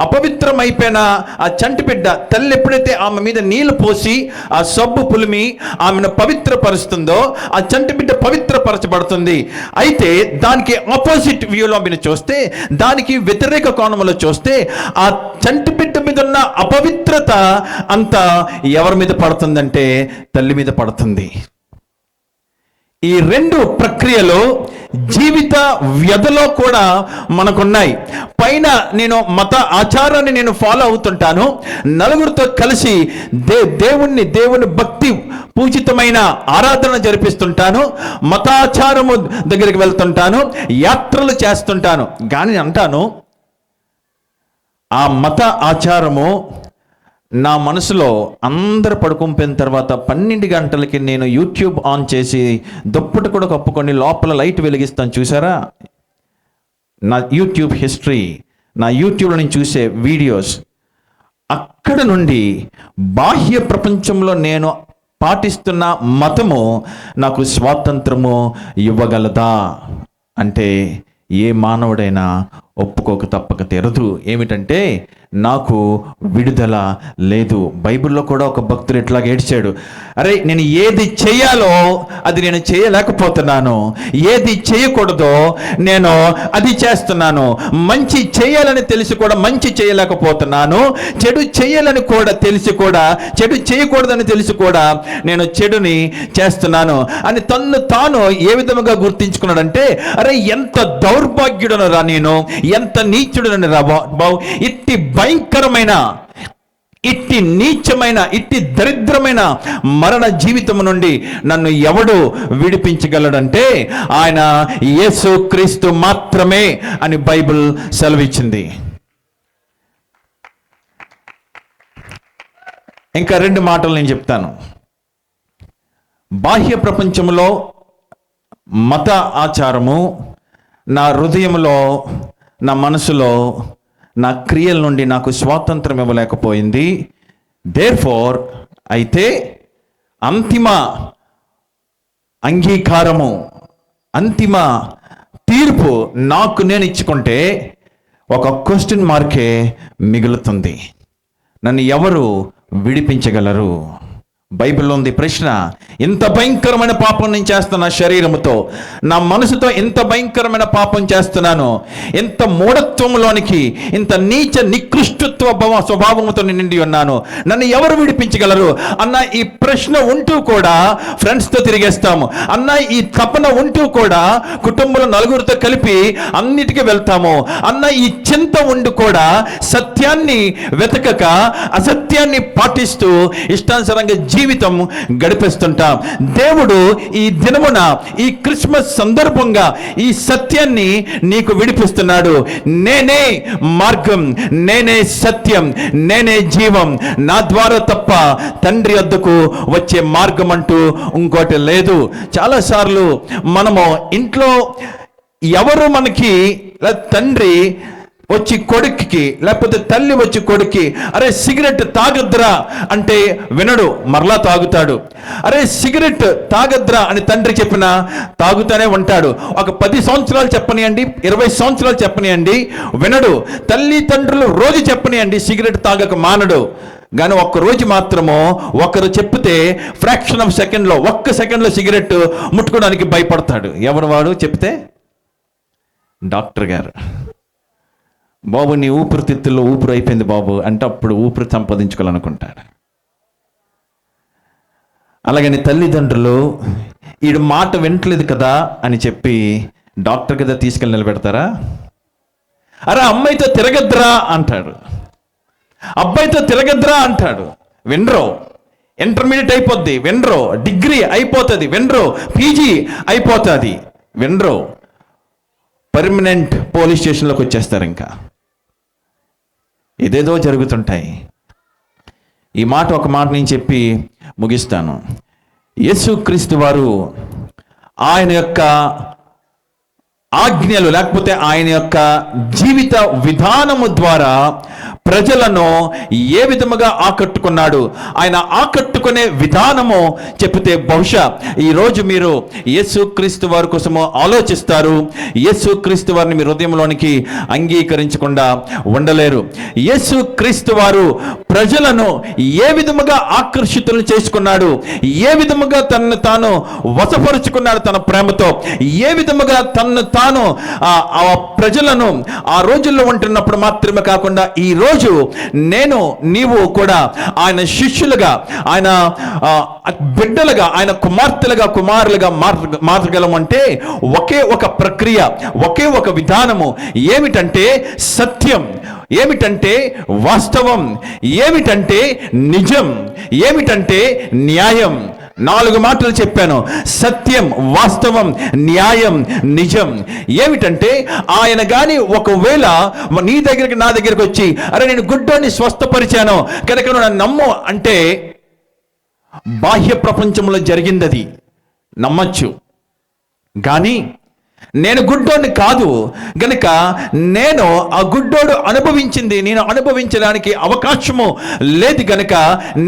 అపవిత్రమైపోయిన ఆ చంటి బిడ్డ తల్లి ఎప్పుడైతే ఆమె మీద నీళ్లు పోసి ఆ సబ్బు పులిమి ఆమెను పవిత్రపరుస్తుందో ఆ చంటి బిడ్డ పవిత్రపరచబడుతుంది. అయితే దానికి ఆపోజిట్ వ్యూలో మీరు చూస్తే, దానికి వ్యతిరేక కోణంలో చూస్తే, ఆ చంటి బిడ్డ మీద ఉన్న అపవిత్రత అంతా ఎవరి మీద పడుతుందంటే తల్లి మీద పడుతుంది. ఈ రెండు ప్రక్రియలు జీవిత వ్యధలో కూడా మనకున్నాయి. పైన నేను మత ఆచారాన్ని నేను ఫాలో అవుతుంటాను, నలుగురితో కలిసి దేవుని భక్తి పూజితమైన ఆరాధన జరిపిస్తుంటాను, మతాచారము దగ్గరికి వెళ్తుంటాను, యాత్రలు చేస్తుంటాను. కానీ అంటాను, ఆ మత ఆచారము నా మనసులో అందరు పడుకుంపోయిన తర్వాత 12 గంటలకి నేను యూట్యూబ్ ఆన్ చేసి దుప్పటి కూడా కప్పుకొని లోపల లైట్ వెలిగిస్తాను. చూసారా నా యూట్యూబ్ హిస్టరీ, నా యూట్యూబ్లో నేను చూసే వీడియోస్, అక్కడ నుండి బాహ్య ప్రపంచంలో నేను పాటిస్తున్న మతము నాకు స్వాతంత్రము ఇవ్వగలదా అంటే ఏ మానవుడైనా ఒప్పుకోక తప్పక తెరదు. ఏమిటంటే, నాకు విడుదల లేదు. బైబిల్లో కూడా ఒక భక్తుడు ఎట్లాగ ఏడ్చాడు, అరే నేను ఏది చేయాలో అది నేను చేయలేకపోతున్నాను, ఏది చేయకూడదో నేను అది చేస్తున్నాను, మంచి చేయాలని తెలిసి కూడా మంచి చేయలేకపోతున్నాను, చెడు చేయాలని కూడా తెలిసి కూడా చెడు చేయకూడదని తెలిసి కూడా నేను చెడుని చేస్తున్నాను అని తన్ను తాను ఏ విధముగా గుర్తించుకున్నాడంటే, అరే ఎంత దౌర్భాగ్యుడను రా నేను, ఎంత నీచుడని రా బావు, ఇట్టి భయంకరమైన ఇట్టి నీచమైన, ఇట్టి దరిద్రమైన మరణ జీవితం నుండి నన్ను ఎవడు విడిపించగలడంటే ఆయన యేసు క్రీస్తు మాత్రమే అని బైబిల్ సెలవిచ్చింది. ఇంకా 2 మాటలు నేను చెప్తాను. బాహ్య ప్రపంచంలో మత ఆచారము నా హృదయంలో, నా మనసులో, నా క్రియల నుండి నాకు స్వాతంత్రం ఇవ్వలేకపోయింది. దేర్ఫోర్ అయితే అంతిమ అంగీకారము, అంతిమ తీర్పు నాకు నేను ఇచ్చుకుంటే ఒక క్వశ్చన్ మార్కే మిగులుతుంది. నన్ను ఎవరు విడిపించగలరు? బైబిల్లో ఉంది ప్రశ్న. ఇంత భయంకరమైన పాపం నేను చేస్తున్నా, శరీరముతో, నా మనసుతో ఇంత భయంకరమైన పాపం చేస్తున్నాను, ఇంత మూఢత్వంలోనికి, ఇంత నీచ నికృష్టత్వ స్వభావంతో నిండి ఉన్నాను, నన్ను ఎవరు విడిపించగలరు అన్న ఈ ప్రశ్న ఉంటూ కూడా ఫ్రెండ్స్తో తిరిగేస్తాము. అన్న ఈ తపన ఉంటూ కూడా కుటుంబంలో నలుగురితో కలిపి అన్నిటికీ వెళ్తాము. అన్న ఈ చింత ఉండి కూడా సత్యాన్ని వెతకక అసత్యాన్ని పాటిస్తూ ఇష్టానుసారంగా జీవితం గడిపేస్తుంటాం. దేవుడు ఈ దినమున, ఈ క్రిస్మస్ సందర్భంగా ఈ సత్యాన్ని నీకు విడిపిస్తున్నాడు. నేనే మార్గం, నేనే సత్యం, నేనే జీవం, నా ద్వారా తప్ప తండ్రి వద్దకు వచ్చే మార్గం అంటూ ఇంకోటి లేదు. చాలాసార్లు మనము ఇంట్లో ఎవరు మనకి తండ్రి వచ్చి కొడుక్కి, లేకపోతే తల్లి వచ్చి కొడుక్కి, అరే సిగరెట్ తాగద్రా అంటే వినడు, మరలా తాగుతాడు. అరే సిగరెట్ తాగద్రా అని తండ్రి చెప్పినా తాగుతానే ఉంటాడు. ఒక 10 సంవత్సరాలు చెప్పనియండి, 20 సంవత్సరాలు చెప్పనియండి, వినడు. తల్లి తండ్రులు రోజు చెప్పనియండి, సిగరెట్ తాగక మానడు. కానీ ఒక్కరోజు మాత్రము ఒకరు చెప్తే ఫ్రాక్షన్ ఆఫ్ సెకండ్లో, 1 సెకండ్లో సిగరెట్ ముట్టుకోవడానికి భయపడతాడు. ఎవరు వాడు చెప్తే? డాక్టర్ గారు. బాబు నీ ఊపిరితిత్తుల్లో ఊపిరి అయిపోయింది బాబు అంటే అప్పుడు ఊపిరి సంపాదించుకోవాలనుకుంటాడు. అలాగని తల్లిదండ్రులు ఈడు మాట వింటలేదు కదా అని చెప్పి డాక్టర్ కదా తీసుకెళ్ళి నిలబెడతారా? అరే అమ్మాయితో తిరగద్రా అంటాడు, అబ్బాయితో తిరగద్రా అంటాడు, వినరు. ఇంటర్మీడియట్ అయిపోద్ది, వినరు. డిగ్రీ అయిపోతుంది, వినరు. పీజీ అయిపోతుంది, వినరు. పర్మనెంట్ పోలీస్ స్టేషన్లోకి వచ్చేస్తారు. ఇంకా ఇదేదో జరుగుతుంటాయి. ఈ మాట, ఒక మాట నేను చెప్పి ముగిస్తాను. యేసుక్రీస్తు వారు ఆయన యొక్క ఆజ్ఞలు, లేకపోతే ఆయన యొక్క జీవిత విధానము ద్వారా ప్రజలను ఏ విధముగా ఆకట్టుకున్నాడు, ఆయన ఆకట్టుకునే విధానము చెప్తే బహుశా ఈరోజు మీరు యేసుక్రీస్తు వారి కోసము ఆలోచిస్తారు. యేసుక్రీస్తు వారిని మీ హృదయంలోనికి అంగీకరించకుండా ఉండలేరు. యేసుక్రీస్తు వారు ప్రజలను ఏ విధముగా ఆకర్షితులను చేసుకున్నాడు, ఏ విధముగా తనను తాను వశపరుచుకున్నాడు తన ప్రేమతో, ఏ విధముగా తనను తాను ఆ ప్రజలను ఆ రోజుల్లో ఉంటున్నప్పుడు మాత్రమే కాకుండా ఈ రోజు నేను నీవు కూడా ఆయన శిష్యులుగా, ఆయన బిడ్డలుగా, ఆయన కుమార్తెలుగా, కుమారులుగా మార్చగలం అంటే ఒకే ఒక ప్రక్రియ, ఒకే ఒక విధానము. ఏమిటంటే సత్యం, ఏమిటంటే వాస్తవం, ఏమిటంటే నిజం, ఏమిటంటే న్యాయం. 4 మాటలు చెప్పాను. సత్యం, వాస్తవం, న్యాయం, నిజం. ఏమిటంటే ఆయన కానీ ఒకవేళ నీ దగ్గరికి, నా దగ్గరికి వచ్చి అరే నేను గుడ్డోని స్వస్థపరిచాను కనుక నన్ను నమ్ము అంటే బాహ్య ప్రపంచంలో జరిగింది, అది నమ్మచ్చు. కానీ నేను గుడ్డోని కాదు గనుక నేను ఆ గుడ్డోడు అనుభవించింది నేను అనుభవించడానికి అవకాశము లేదు గనుక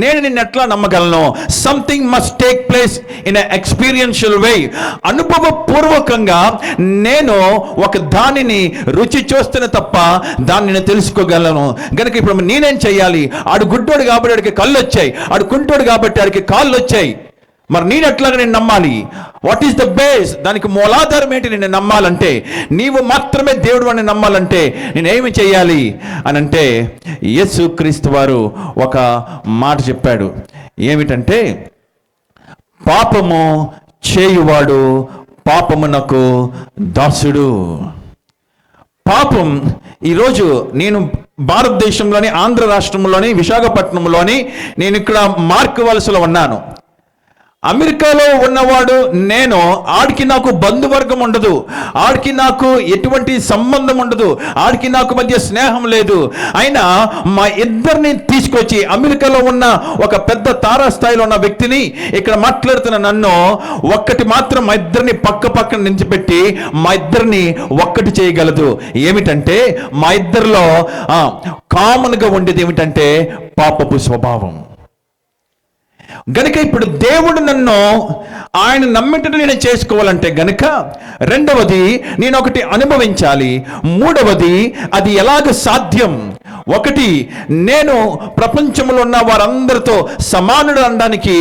నేను నిన్ను ఎట్లా నమ్మగలను? Something must take place in experiential way. అనుభవపూర్వకంగా నేను ఒక దానిని రుచి చూస్తేనే తప్ప దానిని తెలుసుకోగలను. గనుక ఇప్పుడు నేనేం చెయ్యాలి? ఆడు గుడ్డోడు కాబట్టి ఆడికి కళ్ళు వచ్చాయి, ఆడు కుంటోడు కాబట్టి ఆడికి కాళ్ళు వచ్చాయి. మరి నేను ఎట్లాగా నేను నమ్మాలి? What is the base? దానికి మూలాధారం ఏంటి? నేను నమ్మాలంటే, నీవు మాత్రమే దేవుడు అని నమ్మాలంటే నేనేమి చేయాలి అని అంటే యేసుక్రీస్తు వారు ఒక మాట చెప్పాడు. ఏమిటంటే పాపము చేయువాడు పాపమునకు దాసుడు. పాపం ఈరోజు నేను భారతదేశంలోని ఆంధ్ర రాష్ట్రంలోని విశాఖపట్నంలోని నేను ఇక్కడ మార్క్ వలసలో ఉన్నాను. అమెరికాలో ఉన్నవాడు నేను, ఆడికి నాకు బంధువర్గం ఉండదు, ఆడికి నాకు ఎటువంటి సంబంధం ఉండదు, ఆడికి నాకు మధ్య స్నేహం లేదు. అయినా మా ఇద్దరిని తీసుకొచ్చి అమెరికాలో ఉన్న ఒక పెద్ద తారాస్థాయిలో ఉన్న వ్యక్తిని ఇక్కడ మాట్లాడుతున్న నన్ను ఒక్కటి మాత్రం మా ఇద్దరిని పక్క పక్కన నిలిచిపెట్టి మా ఇద్దరిని ఒక్కటి చేయగలదు. ఏమిటంటే మా ఇద్దరిలో కామన్గా ఉండేది ఏమిటంటే పాపపు స్వభావం. గనుక ఇప్పుడు దేవుడు నన్ను ఆయన నమ్మినట్టు నేను చేసుకోవాలంటే గనుక రెండవది నేను ఒకటి అనుభవించాలి, మూడవది అది ఎలాగ సాధ్యం. ఒకటి, నేను ప్రపంచంలో ఉన్న వారందరితో సమానుడు అనడానికి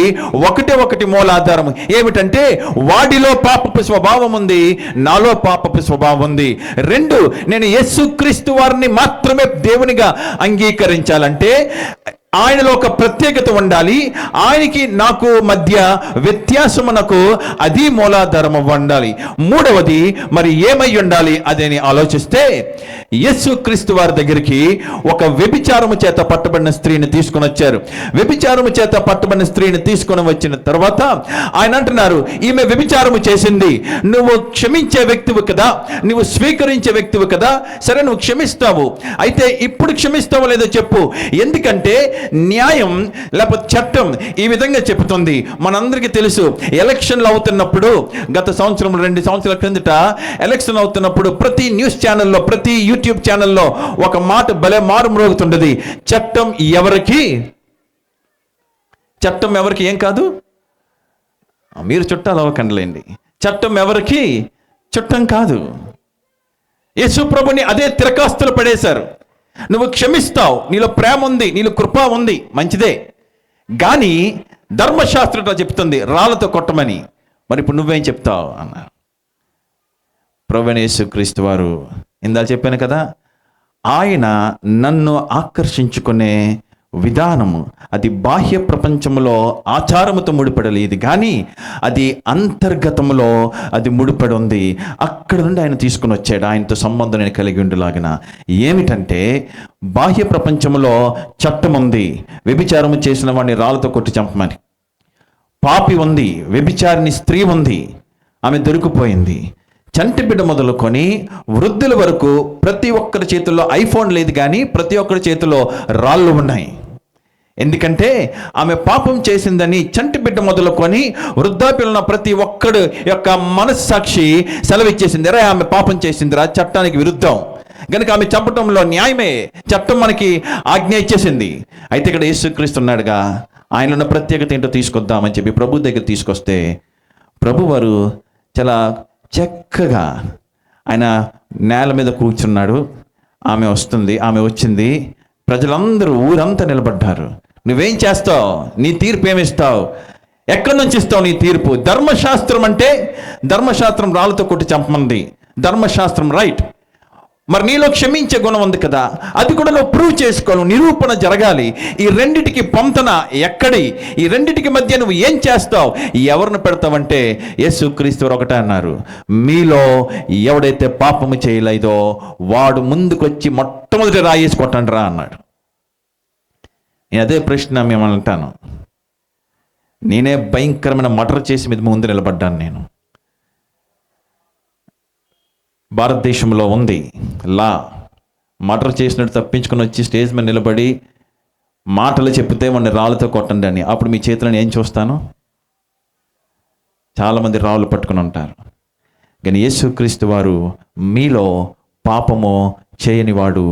ఒకటి మూలాధారం ఏమిటంటే వాడిలో పాపపు స్వభావం ఉంది, నాలో పాపపు స్వభావం ఉంది. రెండు, నేను యేసుక్రీస్తు వారిని మాత్రమే దేవునిగా అంగీకరించాలంటే ఆయనలో ఒక ప్రత్యేకత ఉండాలి, ఆయనకి నాకు మధ్య వ్యత్యాసమునకు అది మూలాధారం ఉండాలి. మూడవది మరి ఏమై ఉండాలి అదని ఆలోచిస్తే యేసుక్రీస్తు వారి దగ్గరికి ఒక వ్యభిచారము చేత పట్టబడిన స్త్రీని తీసుకొని వచ్చారు. వ్యభిచారము చేత పట్టబడిన స్త్రీని తీసుకొని వచ్చిన తర్వాత ఆయన అంటున్నారు, ఈమె వ్యభిచారము చేసింది, నువ్వు క్షమించే వ్యక్తివి కదా, నువ్వు స్వీకరించే వ్యక్తివి కదా, సరే నువ్వు క్షమిస్తావు, అయితే ఇప్పుడు క్షమిస్తావో లేదో చెప్పు. ఎందుకంటే న్యాయం లేకపోతే చట్టం ఈ విధంగా చెబుతుంది. మనందరికీ తెలుసు, ఎలక్షన్లు అవుతున్నప్పుడు గత సంవత్సరం 2 సంవత్సరాల క్రిందట ఎలక్షన్ అవుతున్నప్పుడు ప్రతి న్యూస్ ఛానల్లో, ప్రతి యూట్యూబ్ ఛానల్లో ఒక మాట భలే మారుమ్రోగుతుండేది, చట్టం ఎవరికి ఏం కాదు, మీరు చుట్టాలు అవ్వకండిలేండి, చట్టం ఎవరికి చుట్టం కాదు. యేసు ప్రభుని అదే తిరకాస్తులు పడేశారు. నువ్వు క్షమిస్తావు, నీలో ప్రేమ ఉంది, నీలో కృప ఉంది, మంచిదే, కానీ ధర్మశాస్త్రం చెప్తుంది రాళ్ళతో కొట్టమని. మరి ఇప్పుడు నువ్వేం చెప్తావు అన్నారు. ప్రభువైన యేసుక్రీస్తు వారు ఇందాక చెప్పాను కదా, ఆయన నన్ను ఆకర్షించుకునే విధానము అది బాహ్య ప్రపంచంలో ఆచారముతో ముడిపడలేదు, కానీ అది అంతర్గతంలో అది ముడిపడి ఉంది. అక్కడ నుండి ఆయన తీసుకుని వచ్చాడు, ఆయనతో సంబంధం నేను కలిగి ఉండేలాగిన. ఏమిటంటే బాహ్య ప్రపంచంలో చట్టం ఉంది, వ్యభిచారము చేసిన వాడిని రాళ్ళతో కొట్టి చంపమని. పాపి ఉంది, వ్యభిచారిని స్త్రీ ఉంది, ఆమె దొరికిపోయింది. చంటి బిడ్డ మొదలుకొని వృద్ధుల వరకు ప్రతి ఒక్కరి చేతుల్లో ఐఫోన్ లేదు, కానీ ప్రతి ఒక్కరి చేతిలో రాళ్ళు ఉన్నాయి. ఎందుకంటే ఆమె పాపం చేసిందని చంటి బిడ్డ మొదలుకొని వృద్ధాప్యంలో ఉన్న ప్రతి ఒక్కడు యొక్క మనస్సాక్షి సెలవిచ్చేసింది, రే ఆమె పాపం చేసిందిరా, చట్టానికి విరుద్ధం, కనుక ఆమె చంపటంలో న్యాయమే, చట్టం మనకి ఆజ్ఞ ఇచ్చేసింది. అయితే ఇక్కడ యేసుక్రీస్తు ఉన్నాడుగా, ఆయన ఉన్న ప్రత్యేకత ఏంటో తీసుకొద్దామని చెప్పి ప్రభు దగ్గర తీసుకొస్తే ప్రభు వారు చాలా చక్కగా ఆయన నేల మీద కూర్చున్నాడు. ఆమె వస్తుంది, ఆమె వచ్చింది, ప్రజలందరూ ఊరంతా నిలబడ్డారు. నువ్వేం చేస్తావు, నీ తీర్పు ఏమిస్తావు, ఎక్కడి నుంచి ఇస్తావు నీ తీర్పు? ధర్మశాస్త్రం అంటే ధర్మశాస్త్రం రాళ్ళతో కొట్టి చంపమంది, ధర్మశాస్త్రం రైట్. మరి నీలో క్షమించే గుణం ఉంది కదా, అది కూడా నువ్వు ప్రూవ్ చేసుకోవాలి, నిరూపణ జరగాలి. ఈ రెండిటికి పొంతన ఎక్కడి, ఈ రెండిటికి మధ్య నువ్వు ఏం చేస్తావు, ఎవరిని పెడతావంటే యేసుక్రీస్తు ఒకటే అన్నారు, మీలో ఎవడైతే పాపము చేయలేదో వాడు ముందుకొచ్చి మొట్టమొదటి రాయేసి కొట్టండి రా అన్నాడు. నేను అదే ప్రశ్న మిమ్మల్ని అంటాను, నేనే భయంకరమైన మర్డర్ చేసి మీద ముందు నిలబడ్డాను. నేను భారతదేశంలో ఉంది లా, మర్డర్ చేసినట్టు తప్పించుకొని వచ్చి స్టేజ్ మీద నిలబడి మాటలు చెప్తే వాడిని రాళ్ళతో కొట్టండి అని. అప్పుడు మీ చేతులను ఏం చూస్తాను? చాలామంది రాళ్ళు పట్టుకుని ఉంటారు. కానీ యేసుక్రీస్తు వారు మీలో పాపము చేయని వాడు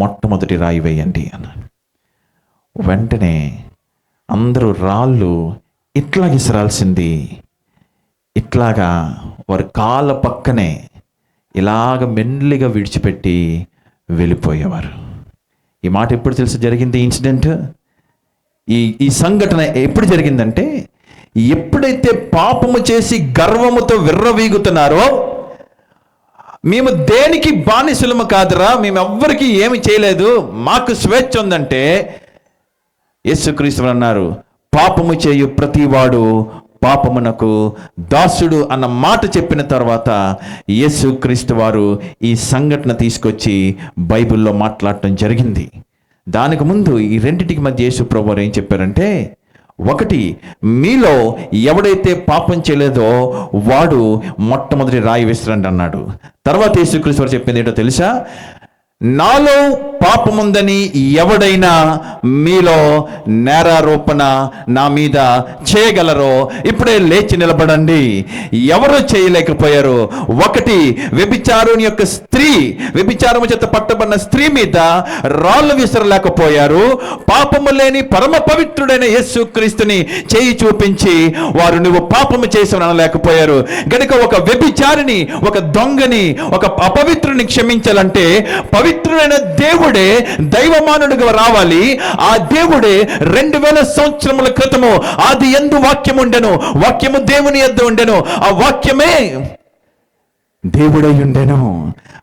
మొట్టమొదటి రాయి వేయండి అన్నాడు. వెంటనే అందరూ రాళ్ళు ఇట్లా విసరాల్సింది, ఇట్లాగా వారి కాళ్ళ పక్కనే ఇలాగ మెల్లిగా విడిచిపెట్టి వెళ్ళిపోయేవారు. ఈ మాట ఎప్పుడు తెలిసి జరిగింది ఇన్సిడెంట్? ఈ సంఘటన ఎప్పుడు జరిగిందంటే, ఎప్పుడైతే పాపము చేసి గర్వముతో విర్రవీగుతున్నారో, మేము దేనికి బానిసలము కాదురా, మేము ఎవ్వరికి ఏమి చేయలేదు, మాకు స్వేచ్ఛ ఉందంటే యేసుక్రీస్తు అన్నారు, పాపము చేయు ప్రతివాడు పాపమునకు దాసుడు అన్న మాట చెప్పిన తర్వాత యేసుక్రీస్తు వారు ఈ సంఘటన తీసుకొచ్చి బైబిల్లో మాట్లాడటం జరిగింది. దానికి ముందు ఈ రెండింటికి మధ్య యేసు ప్రభు వారు ఏం చెప్పారంటే, ఒకటి, మీలో ఎవడైతే పాపం చేయలేదో వాడు మొట్టమొదటి రాయి విసరండి అన్నాడు. తర్వాత యేసుక్రీస్తు వారు చెప్పింది ఏంటో తెలుసా? నాలో పాపముందని ఎవడైనా మీలో నేరారోపణ నా మీద చేయగలరో ఇప్పుడే లేచి నిలబడండి. ఎవరు చేయలేకపోయారు? ఒకటి, వ్యభిచారుని యొక్క స్త్రీ, వ్యభిచారము చేత పట్టబడిన స్త్రీ మీద రాళ్ళు విసరలేకపోయారు. పాపము లేని పరమ పవిత్రుడైన యేసుక్రీస్తుని చేయి చూపించి వారు నువ్వు పాపము చేసి అనలేకపోయారు. గనుక ఒక వ్యభిచారిని, ఒక దొంగని, ఒక అపవిత్రుని క్షమించాలంటే పవిత్రుడైన దేవుడే దైవమానుడిగా రావాలి. ఆ దేవుడే 2000 సంవత్సరముల క్రితము ఆది యందు వాక్యం ఉండెను, వాక్యము దేవుని యొద్ద ఉండెను, ఆ వాక్యమే దేవుడై ఉండెను.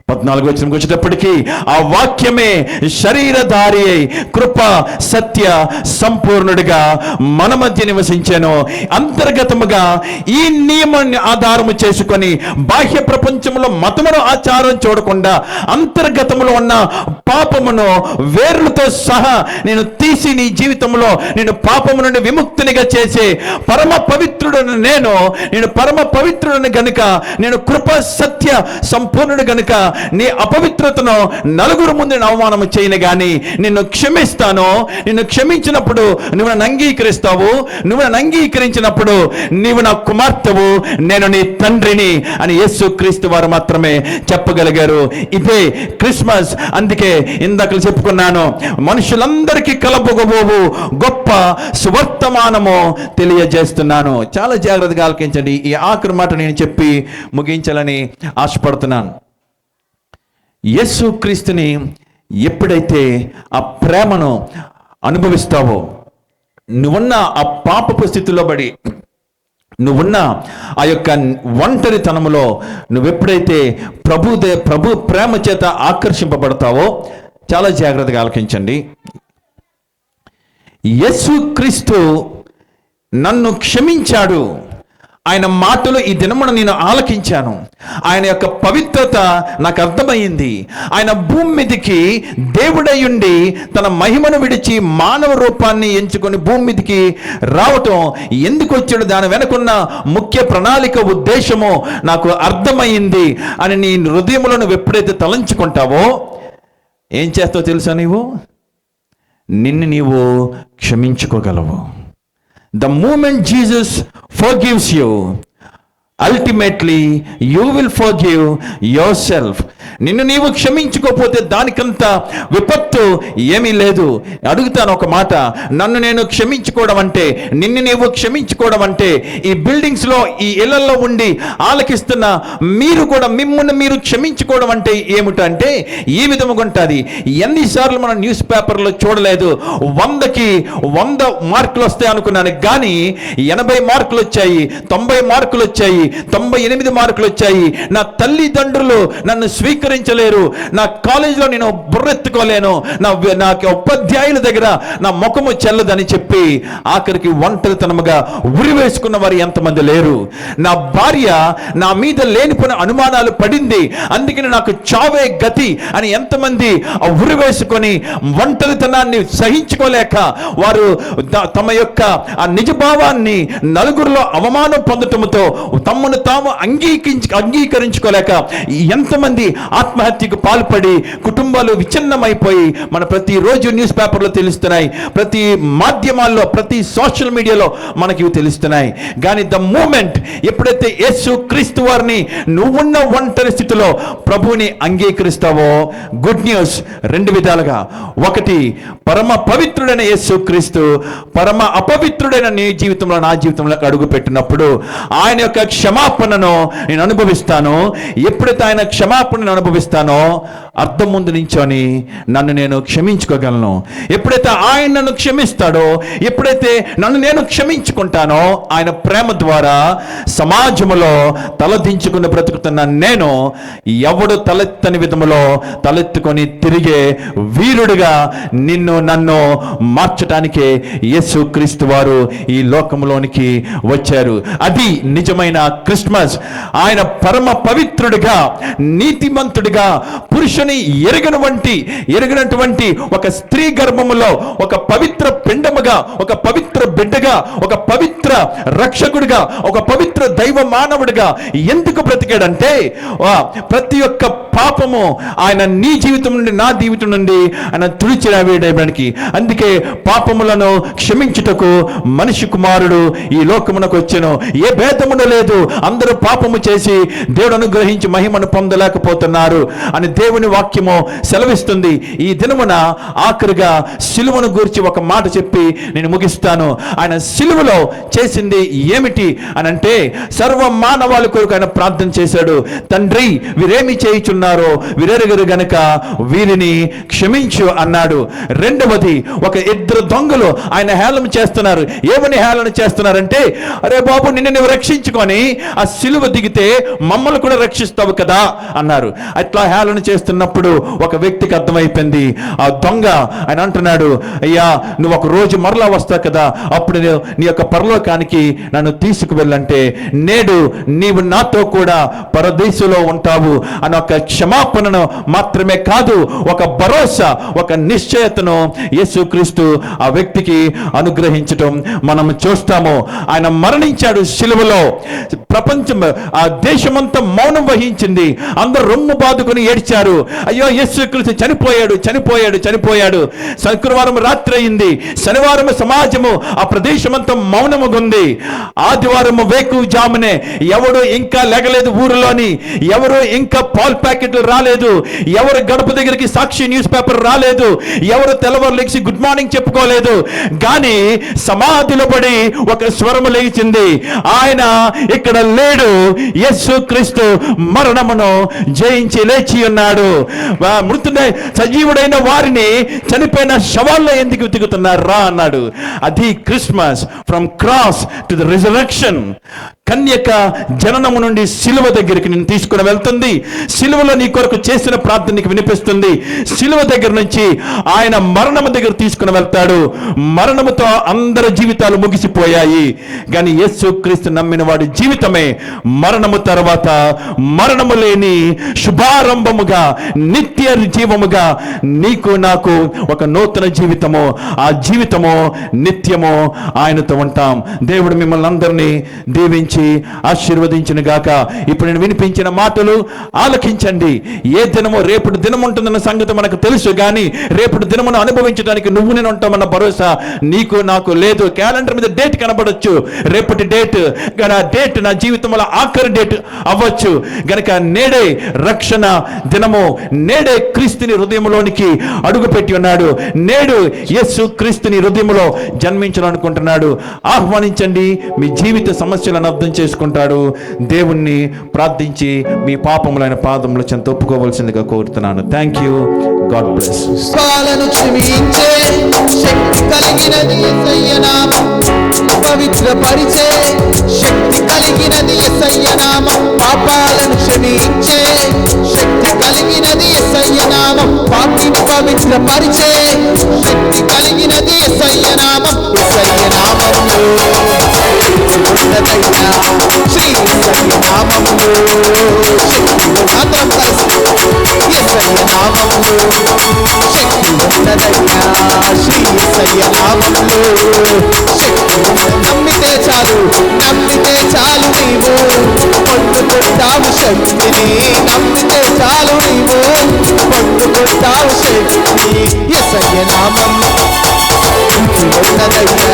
14వ వచనంకి వచ్చేటప్పటికి ఆ వాక్యమే శరీరధారి అయి కృప సత్య సంపూర్ణుడిగా మన మధ్య నివసించాను. అంతర్గతముగా ఈ నియమాన్ని ఆధారము చేసుకొని బాహ్య ప్రపంచంలో మతమును ఆచారం చూడకుండా అంతర్గతములో ఉన్న పాపమును వేర్లతో సహా నేను తీసి నీ జీవితంలో నేను పాపము నుండి విముక్తినిగా చేసే పరమ పవిత్రుడను నేను పరమ పవిత్రుడను గనుక, నేను కృప సత్య సంపూర్ణుడు గనుక నీ అపవిత్రతను నలుగురు ముందు అవమానం చేయను గాని నిన్ను క్షమిస్తాను. నిన్ను క్షమించినప్పుడు నువ్వు నన్ను అంగీకరిస్తావు, నువ్వు నన్ను అంగీకరించినప్పుడు నీవు నా కుమార్తెవు, నేను నీ తండ్రిని అని యేసుక్రీస్తు వారు మాత్రమే చెప్పగలిగారు. ఇదే క్రిస్మస్. అందుకే ఇందాక చెప్పుకున్నాను, మనుషులందరికీ కలపబోవు గొప్ప సువర్తమానము తెలియజేస్తున్నాను. చాలా జాగ్రత్తగా ఆలకించండి. ఈ ఆఖరి మాట నేను చెప్పి ముగించాలని ఆశపడుతున్నాను. యేసుక్రీస్తుని ఎప్పుడైతే ఆ ప్రేమను అనుభవిస్తావో, నువ్వున్న ఆ పాపపు స్థితిలో పడి నువ్వున్న ఆ యొక్క ఒంటరితనములో నువ్వెప్పుడైతే ప్రభు ప్రేమ చేత ఆకర్షింపబడతావో, చాలా జాగ్రత్తగా ఆలకించండి. యేసుక్రీస్తు నన్ను క్షమించాడు. ఆయన మాటలు ఈ దినమున నేను ఆలకించాను. ఆయన యొక్క పవిత్రత నాకు అర్థమైంది. ఆయన భూమి మీదకి దేవుడయ్యుండి తన మహిమను విడిచి మానవ రూపాన్ని ఎంచుకొని భూమి మీదకి రావటం ఎందుకు వచ్చాడు, దాని వెనుకున్న ముఖ్య ప్రణాళిక ఉద్దేశము నాకు అర్థమైంది అని నీ హృదయంలో నువ్వు ఎప్పుడైతే తలంచుకుంటావో ఏం చేస్తావో తెలుసా? నిన్ను నీవు క్షమించుకోగలవు. The moment Jesus forgives you, ultimately you will forgive yourself. నిన్ను నీవు క్షమించుకోకపోతే దానికంత విపత్తు ఏమీ లేదు. అడుగుతాను ఒక మాట, నన్ను నేను క్షమించుకోవడం అంటే, నిన్ను నీవు క్షమించుకోవడం అంటే, ఈ బిల్డింగ్స్లో ఈ ఇళ్లలో ఉండి ఆలకిస్తున్న మీరు కూడా మిమ్మల్ని మీరు క్షమించుకోవడం అంటే ఏమిటంటే ఈ విధముగా ఉంటుంది. ఎన్నిసార్లు మనం న్యూస్ పేపర్లో చూడలేదు, 100కి 100 మార్కులు వస్తాయి అనుకున్నాను, కానీ 80 మార్కులు వచ్చాయి, 90 మార్కులు వచ్చాయి, 98 మార్కులు వచ్చాయి. నా తల్లిదండ్రులు నన్ను స్వీకరించలేరు, నా కాలేజీలో నేను బుర్రెత్తుకోలేను, నా ఉపాధ్యాయుల దగ్గర నా ముఖము చెల్లదని చెప్పి ఆఖరికి ఒంటరితనముగా ఉరి వేసుకున్న వారు ఎంతమంది లేరు. నా భార్య నా మీద లేనిపోయిన అనుమానాలు పడింది, అందుకని నాకు చావే గతి అని ఎంతమంది ఉరి వేసుకొని ఒంటరితనాన్ని సహించుకోలేక వారు తమ యొక్క ఆ నిజభావాన్ని నలుగురిలో అవమానం పొందటంతో తమను తాము అంగీకరించుకోలేక ఎంతమంది ఆత్మహత్యకు పాల్పడి కుటుంబాలు విచ్ఛిన్నమైపోయి మన ప్రతిరోజు న్యూస్ పేపర్లో తెలుస్తున్నాయి, ప్రతి మాధ్యమాల్లో, ప్రతి సోషల్ మీడియాలో మనకి తెలుస్తున్నాయి. కానీ ద మూమెంట్ ఎప్పుడైతే యేసుక్రీస్తు వారిని నువ్వున్న ఒంటరి స్థితిలో ప్రభువుని అంగీకరిస్తావో, గుడ్ న్యూస్ 2 విధాలుగా. ఒకటి, పరమ పవిత్రుడైన యేసుక్రీస్తు పరమ అపవిత్రుడైన నీ జీవితంలో నా జీవితంలో అడుగు పెట్టినప్పుడు ఆయన యొక్క క్షమాపణను నేను అనుభవిస్తాను. ఎప్పుడైతే ఆయన క్షమాపణను అనుభవిస్తానో అర్థం ముందు నించొని నన్ను నేను క్షమించుకోగలను. ఎప్పుడైతే ఆయన నన్ను క్షమిస్తాడో, ఎప్పుడైతే నన్ను నేను క్షమించుకుంటానో, ఆయన ప్రేమ ద్వారా సమాజంలో తలదించుకుని బ్రతుకుతున్న నేను ఎవడు తలెత్తని విధములో తలెత్తుకొని తిరిగే వీరుడిగా నిన్ను నన్ను మార్చటానికే యేసు క్రీస్తు వారు ఈ లోకంలోనికి వచ్చారు. అది నిజమైన క్రిస్మస్. ఆయన పరమ పవిత్రుడిగా, నీతిమంతుడిగా, పురుషుని ఎరగనటువంటి ఒక స్త్రీ గర్భములో ఒక పవిత్ర పిండముగా, ఒక పవిత్ర బిడ్డగా, ఒక పవిత్ర రక్షకుడిగా, ఒక పవిత్ర దైవ మానవుడిగా ఎందుకు బ్రతికాడంటే ప్రతి ఒక్క పాపము ఆయన నీ జీవితం నుండి, నా జీవితం నుండి ఆయన తుడిచివేయడానికి. అందుకే పాపములను క్షమించుటకు మనిషి కుమారుడు ఈ లోకమునకు వచ్చెను. ఏ భేదమును లేదు, అందరూ పాపము చేసి దేవుడు అనుగ్రహించి మహిమను పొందలేకపోతున్నారు అని దేవుని వాక్యము సెలవిస్తుంది. ఈ దినమున ఆఖరిగా సిలువను గురించి ఒక మాట చెప్పి నేను ముగిస్తాను. ఆయన సిలువలో చేసింది ఏమిటి అని అంటే, సర్వ మానవాళి కొరకు ఆయన ప్రార్థన చేశాడు. తండ్రి, వీరేమి చేయుచున్నారో వీరెరుగరు గనుక వీరిని క్షమించు అన్నాడు. రెండవది, ఒక ఇద్దరు దొంగలు ఆయన హేళన చేస్తున్నారు. ఏమని హేళన చేస్తున్నారంటే, అరే బాబు, నిన్ను నువ్వు రక్షించుకొని ఆ సిలువ దిగితే మమ్మల్ని కూడా రక్షిస్తావు కదా అన్నారు. అట్లా హేళన చేస్తున్నప్పుడు ఒక వ్యక్తికి అర్థమైపోయింది. ఆ దొంగ ఆయన అంటున్నాడు, అయ్యా, నువ్వు ఒక రోజు మరలా వస్తావు కదా, అప్పుడు నీ యొక్క పరలోకానికి నన్ను తీసుకువెళ్ళంటే నేడు నీవు నాతో కూడా పరదేశంలో ఉంటావు అని ఒక క్షమాపణను మాత్రమే కాదు, ఒక భరోసా, ఒక నిశ్చయతను యేసుక్రీస్తు ఆ వ్యక్తికి అనుగ్రహించటం మనం చూస్తాము. ఆయన మరణించాడు శిలువలో. ప్రపంచం, ఆ దేశమంతా మౌనం వహించింది. అందరూ రొమ్ము బాదుకుని ఏడ్చారు. అయ్యో, యేసుక్రీస్తు చనిపోయాడు. శుక్రవారం రాత్రి అయింది, శనివారం సమాజము ఆ ప్రదేశమంతా మౌనముగా ఉంది. ఆదివారం వేకువజామునే ఎవడు ఇంకా లేగలేదు, ఊరిలోని ఎవరు ఇంకా పాల్ ప్యాకెట్లు రాలేదు, ఎవరు గడప దగ్గరికి సాక్షి న్యూస్ పేపర్ రాలేదు, ఎవరు తెల్లవారు లేచి గుడ్ మార్నింగ్ చెప్పుకోలేదు. కానీ సమాధిలో పడి ఒక స్వరము లేచింది, ఆయన ఇక్కడ లేడు, యేసుక్రీస్తు మరణమును జయించి లేచి ఉన్నాడు. మృతుడై సజీవుడైన వారిని చనిపోయిన శవాల్లో ఎందుకు వెతుకుతున్నారా అన్నాడు. అది Christmas, from cross to the resurrection. కన్యక జననము నుండి సిలువ దగ్గరికి నేను తీసుకుని వెళ్తుంది. సిలువలో నీ కొరకు చేసిన ప్రార్థన నీకు వినిపిస్తుంది. సిలువ దగ్గర నుంచి ఆయన మరణము దగ్గర తీసుకుని వెళ్తాడు. మరణముతో అందరి జీవితాలు ముగిసిపోయాయి. కానీ యేసుక్రీస్తు నమ్మిన వాడి జీవితమే మరణము తర్వాత మరణము లేని శుభారంభముగా, నిత్య జీవముగా నీకు నాకు ఒక నూతన జీవితము. ఆ జీవితము నిత్యము ఆయనతో ఉంటాం. దేవుడు మిమ్మల్ని అందరినీ దీవించి ఆశీర్వదించిన గాక. ఇప్పుడు నేను వినిపించిన మాటలు ఆలకించండి. ఏ దినమో రేపటి దినం ఉంటుందన్న సంగతి మనకు తెలుసు, కానీ రేపటి దినమును అనుభవించడానికి నువ్వు నేను ఉంటామన్న భరోసా నీకు నాకు లేదు. క్యాలెండర్ మీద డేట్ కనబడొచ్చు, రేపటి డేట్, కానీ ఆ డేట్ నా జీవితంలో ఆఖరి డేట్ అవ్వచ్చు. గనక నేడే రక్షణ దినము, నేడే క్రీస్తుని హృదయంలోనికి అడుగుపెట్టి ఉన్నాడు. నేడు యేసు క్రీస్తుని హృదయంలో జన్మించాలనుకుంటున్నాడు. ఆహ్వానించండి. మీ జీవిత సమస్యలను అర్థం చేసుకుంటాడు. దేవుణ్ణి ప్రార్థించి మీ పాపములైన పాదముల చెంత ఒప్పుకోవలసిందిగా కోరుతున్నాను. Thank you. God bless. పాపాలను క్షమించే శక్తి కలిగినది యేసయ్య నామం, పవిత్రపరిచే శక్తి కలిగినది యేసయ్య నామం. పాపాలను క్షమించే శక్తి కలిగినది యేసయ్య నామం, పాపిని పవిత్రపరిచే శక్తి కలిగినది యేసయ్య నామం. యేసయ్య నామంలో ఉన్నదయ్యా, శ్రీ యేసయ్య నామంలో శక్తి మాత్రం కలిసి, యేసయ్య నామంలో శక్తి ఉన్నదయ్యా, శ్రీ యేసయ్య నామంలో శక్తి. నమ్మితే చాలు నీవు పొందుకుంటావు శక్తిని. నమ్మితే చాలు నీవు పొందుకుంటావు శక్తిని. యేసయ్య నామం ఉన్నదయ్యా,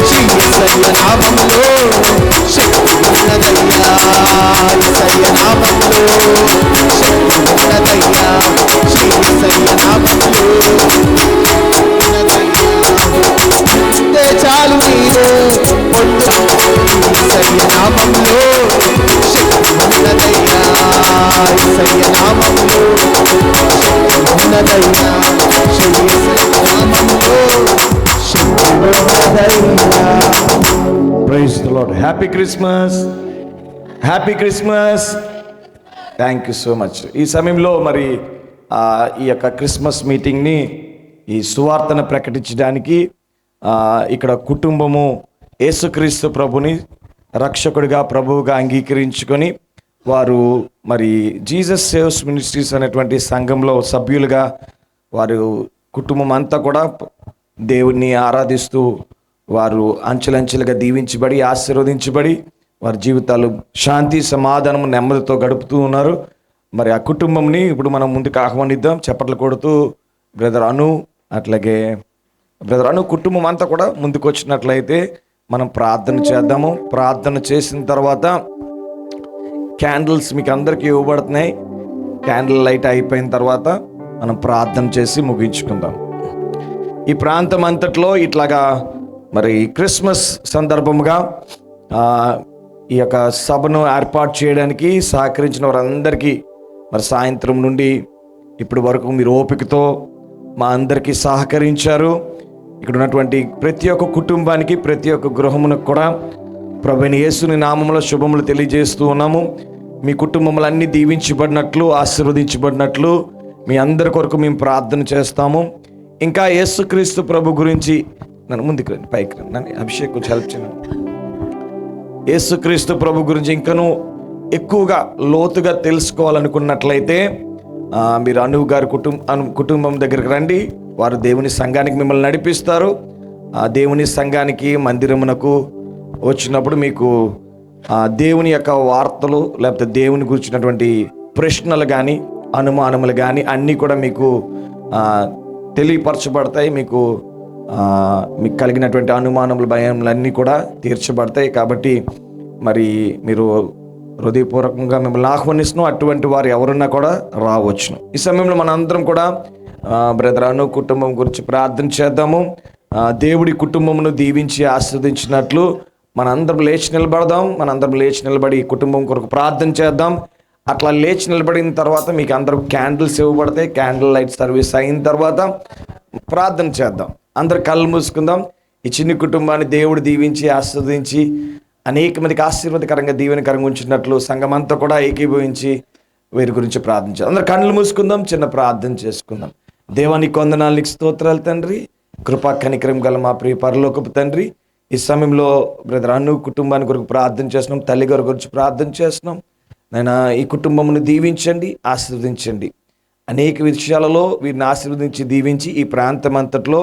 శ్రీ యేసయ్య నామంలో శక్తి ఉన్నదయ్యా, యేసయ్య నామంలో శక్తి ఉన్నదయ్యా, శ్రీ యేసయ్య నామంలో ఉన్నదయ్యా. చాలు నీవు పొందు యేసయ్య నామంలో శక్తి ఉన్నదయ్యా. యేసయ్య నామములో శక్తి ఉన్నదయ్యా, యేసయ్య నామములో శక్తి ఉన్నదయ్యా. Praise the Lord. Happy Christmas, happy Christmas. Thank you so much. ఈ సమయంలో మరి ఈ యొక్క క్రిస్మస్ మీటింగ్ని, ఈ సువార్తను ప్రకటించడానికి ఇక్కడ కుటుంబము యేసుక్రీస్తు ప్రభుని రక్షకుడిగా, ప్రభువుగా అంగీకరించుకొని వారు మరి జీసస్ సేవ్స్ మినిస్ట్రీస్ అనేటువంటి సంఘంలో సభ్యులుగా వారు కుటుంబం అంతా కూడా దేవుణ్ణి ఆరాధిస్తూ వారు అంచెలంచెలుగా దీవించబడి, ఆశీర్వదించబడి వారి జీవితాలు శాంతి, సమాధానము, నెమ్మదితో గడుపుతూ ఉన్నారు. మరి ఆ కుటుంబంని ఇప్పుడు మనం ముందుకు ఆహ్వానిద్దాం. చప్పట్లు కొడుతూ బ్రదర్ అను, అట్లాగే బ్రదర్ అను కుటుంబం అంతా కూడా ముందుకు వచ్చినట్లయితే మనం ప్రార్థన చేద్దాము. ప్రార్థన చేసిన తర్వాత క్యాండిల్స్ మీకు అందరికీ ఇవ్వబడుతున్నాయి. క్యాండిల్ లైట్ అయిపోయిన తర్వాత మనం ప్రార్థన చేసి ముగించుకుందాం. ఈ ప్రాంతం అంతట్లో ఇట్లాగా మరి క్రిస్మస్ సందర్భముగా ఈ యొక్క సభను ఏర్పాటు చేయడానికి సహకరించిన వారందరికీ మరి సాయంత్రం నుండి ఇప్పటి వరకు మీరు ఓపికతో మా అందరికీ సహకరించారు. ఇక్కడ ఉన్నటువంటి ప్రతి ఒక్క కుటుంబానికి, ప్రతి ఒక్క గృహమునకు కూడా ప్రభువైన యేసుని నామములో శుభములు తెలియజేస్తూ ఉన్నాము. మీ కుటుంబములన్నీ దీవించబడినట్లు, ఆశీర్వదించబడినట్లు మీ అందరి కొరకు మేము ప్రార్థన చేస్తాము. ఇంకా యేసుక్రీస్తు ప్రభు గురించి నన్ను ముందుకు రండి, పైకి రండి, నన్ను అభిషేక్ కొంచెం హెల్ప్ చేయండి. యేసుక్రీస్తు ప్రభు గురించి ఇంకనూ ఎక్కువగా లోతుగా తెలుసుకోవాలనుకున్నట్లయితే మీరు అనువు గారి కుటుంబం దగ్గరికి రండి. వారు దేవుని సంఘానికి మిమ్మల్ని నడిపిస్తారు. ఆ దేవుని సంఘానికి, మందిరమునకు వచ్చినప్పుడు మీకు దేవుని యొక్క వార్తలు, లేకపోతే దేవుని గురించినటువంటి ప్రశ్నలు కానీ, అనుమానములు కానీ అన్నీ కూడా మీకు తెలియపరచబడతాయి. మీకు కలిగినటువంటి అనుమానములు, భయములు అన్నీ కూడా తీర్చబడతాయి. కాబట్టి మరి మీరు హృదయపూర్వకంగా మిమ్మల్ని ఆహ్వానిస్తున్నాం. అటువంటి వారు ఎవరున్నా కూడా రావచ్చును. ఈ సమయంలో మన అందరం కూడా బ్రదర్ అను కుటుంబం గురించి ప్రార్థన చేద్దాము. దేవుడి కుటుంబమును దీవించి ఆస్వాదించినట్లు మనందరం లేచి నిలబడదాం. మనందరం లేచి నిలబడి ఈ కుటుంబం కొరకు ప్రార్థన చేద్దాం. అట్లా లేచి నిలబడిన తర్వాత మీకు అందరూ క్యాండిల్స్ ఇవ్వబడతాయి. క్యాండిల్ లైట్ సర్వీస్ అయిన తర్వాత ప్రార్థన చేద్దాం. అందరు కళ్ళు మూసుకుందాం. ఈ చిన్ని కుటుంబాన్ని దేవుడు దీవించి ఆస్వాదించి అనేక మందికి ఆశీర్వాదకరంగా, దీవెనకరంగా ఉంచినట్లు సంఘమంతా కూడా ఏకీభవించి వీరి గురించి ప్రార్థించాలి. అందరు కళ్ళు మూసుకుందాం, చిన్న ప్రార్థన చేసుకుందాం. దేవానికి వందనాలు, నీకు స్తోత్రాలు తండ్రి. కృపా కనికరం గల మా ప్రియ పరలోకపు తండ్రి, ఈ సమయంలో బ్రదర్ అను కుటుంబాన్ని కొరకు ప్రార్థన చేస్తున్నాం. తల్లి గారి గురించి ప్రార్థన చేస్తున్నాం. నాయనా ఈ కుటుంబమును దీవించండి, ఆశీర్వదించండి. అనేక విషయాలలో వీరిని ఆశీర్వదించి దీవించి ఈ ప్రాంతం అంతట్లో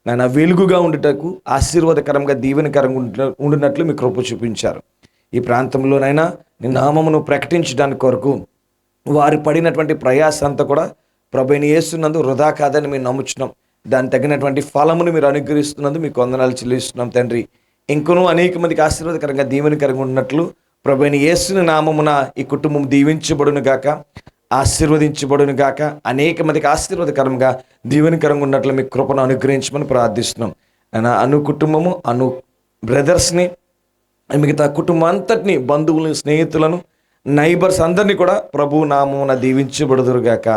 నాయన వెలుగుగా ఉండుటకు, ఆశీర్వాదకరంగా, దీవెనకరంగా ఉండినట్లు మీ కృప చూపించారు. ఈ ప్రాంతంలోనైనా నీ నామమును ప్రకటించడానికి కొరకు వారు పడినటువంటి ప్రయాస అంతా కూడా ప్రభువైన యేసునందు వృధా కాదని మేము నమ్ముచున్నాం. దానికి తగినటువంటి ఫలమును మీరు అనుగ్రహిస్తున్నందుకు మీకు వందనాలు చెల్లిస్తున్నాం తండ్రి. ఇంకనూ అనేక మందికి ఆశీర్వాదకరంగా, దీవెనకరంగా ఉన్నట్లు ప్రభువైన యేసుని నామమున ఈ కుటుంబం దీవించబడును గాక, ఆశీర్వదించబడును గాక. అనేక మందికి ఆశీర్వాదకరంగా, దీవెనకరంగా ఉన్నట్లు మీ కృపను అనుగ్రహించమని ప్రార్థిస్తున్నాం. అను కుటుంబము, అను బ్రదర్స్ని, మిగతా కుటుంబం అంతటిని, బంధువులను, స్నేహితులను, నైబర్స్ అందరినీ కూడా ప్రభు నామమున దీవించబడుదురుగాక.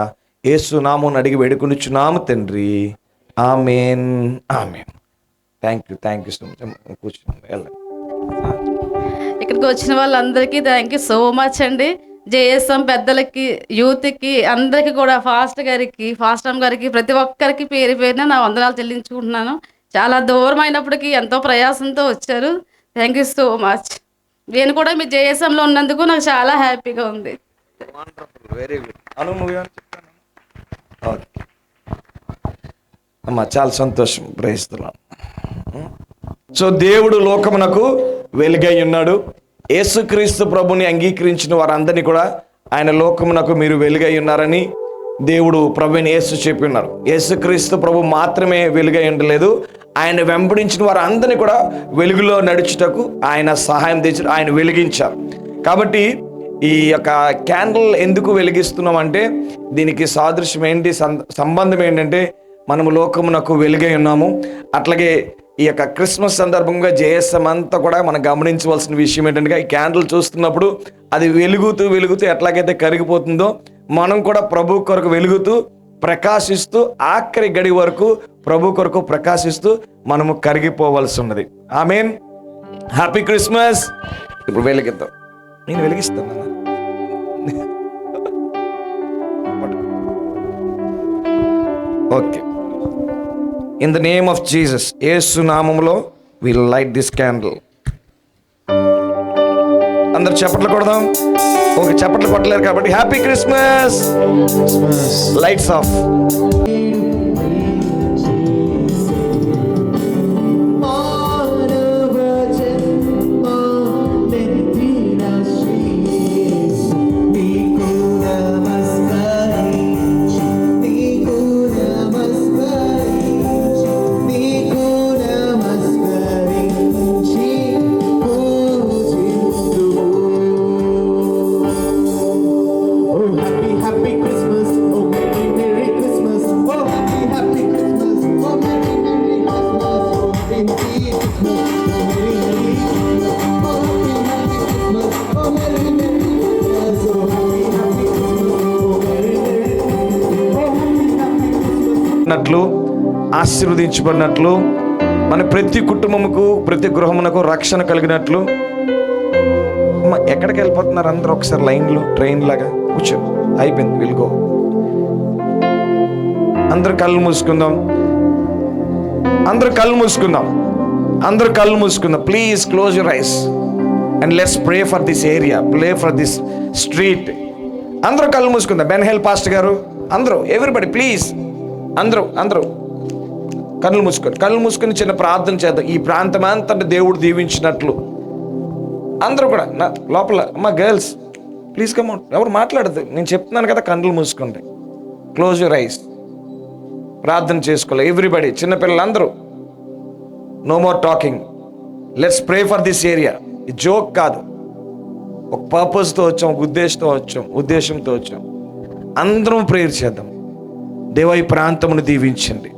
యేసు నామమున అడిగి వేడుకొనుచున్నాము తండ్రి. Amen, amen. Thank you so much. కూర్చున్నాం. ఇక్కడికి వచ్చిన వాళ్ళందరికీ థ్యాంక్ యూ సో మచ్ అండి. జేఎస్ఎం పెద్దలకి, యూత్కి, అందరికీ కూడా, ఫాస్ట్ అమ్మ గారికి, ప్రతి ఒక్కరికి పేరు పేరున నా వందనాలు చెల్లించుకుంటున్నాను. చాలా దూరం అయినప్పటికీ ఎంతో ప్రయాసంతో వచ్చారు. Thank you so much. నేను కూడా మీ జేఎస్ఎంలో ఉన్నందుకు నాకు చాలా హ్యాపీగా ఉంది. Very good. అమ్మా చాలా సంతోషం. ప్రేస్తున్నాను. సో దేవుడు లోకమునకు వెలుగై ఉన్నాడు. యేసుక్రీస్తు ప్రభుని అంగీకరించిన వారందరినీ కూడా ఆయన లోకమునకు మీరు వెలుగై ఉన్నారని దేవుడు ప్రభువైన యేసు చెప్పి ఉన్నారు. యేసుక్రీస్తు ప్రభు మాత్రమే వెలుగై ఉండలేదు, ఆయన వెంబడించిన వారందరినీ కూడా వెలుగులో నడుచుటకు ఆయన సహాయం తెచ్చి ఆయన వెలిగించారు. కాబట్టి ఈ యొక్క క్యాండిల్ ఎందుకు వెలిగిస్తున్నాం అంటే దీనికి సాదృశ్యం ఏంటి, సంబంధం ఏంటంటే మనము లోకమునకు వెలుగై ఉన్నాము. అట్లాగే ఈ యొక్క క్రిస్మస్ సందర్భంగా జేఎస్ఎం అంతా కూడా మనం గమనించవలసిన విషయం ఏంటంటే, ఈ క్యాండిల్ చూస్తున్నప్పుడు అది వెలుగుతూ వెలుగుతూ ఎట్లాగైతే కరిగిపోతుందో, మనం కూడా ప్రభు కొరకు వెలుగుతూ ప్రకాశిస్తూ ఆఖరి గడి వరకు ప్రభు కొరకు ప్రకాశిస్తూ మనము కరిగిపోవలసి ఉన్నది. ఆమేన్. Happy Christmas. ఇప్పుడు వెలిగిద్దాం. నేను వెలిగిస్తాను. Okay. In the name of Jesus, యేసు నామములో వి లైట్ దిస్ క్యాండిల్. అందరు చప్పట్లు కొడదాం. ఓకే, చప్పట్లు కొట్టలేరు కాబట్టి హ్యాపీ క్రిస్మస్. Lights off. ఆశీర్వదించబడినట్లు, మన ప్రతి కుటుంబముకు ప్రతి గృహమునకు రక్షణ కలిగినట్లు. ఎక్కడికి వెళ్ళిపోతున్నారు అందరూ? ఒకసారి లైన్లో ట్రైన్ లాగా కూర్చో. అయిపోయింది, వెళ్ళుకో. అందరు కళ్ళు మూసుకుందాం. అందరు కళ్ళు మూసుకుందాం. అందరు కళ్ళు మూసుకుందాం. Please close your eyes and let's pray for this area, pray for this street. అందరూ కళ్ళు మూసుకుందాం. బెన్ హెల్ పాస్టర్ గారు, అందరూ, ఎవ్రీబడి ప్లీజ్, అందరూ కళ్ళు మూసుకొని చిన్న ప్రార్థన చేద్దాం. ఈ ప్రాంతం అంతా దేవుడు దీవించినట్లు అందరూ కూడా. లోపల అమ్మా గర్ల్స్ ప్లీజ్ కమ్ అవుట్. ఎవరు మాట్లాడదు, నేను చెప్తున్నాను కదా. కళ్ళు మూసుకోండి. Close your eyes. ప్రార్థన చేసుకోవాలి ఎవ్రీబడి. చిన్నపిల్లలందరూ no more talking. Let's pray for this area. ఇది జోక్ కాదు, ఒక పర్పస్తో వచ్చాం, ఒక ఉద్దేశంతో వచ్చాం. అందరం ప్రేయర్ చేద్దాం. దేవా, ఈ ప్రాంతమును దీవించండి.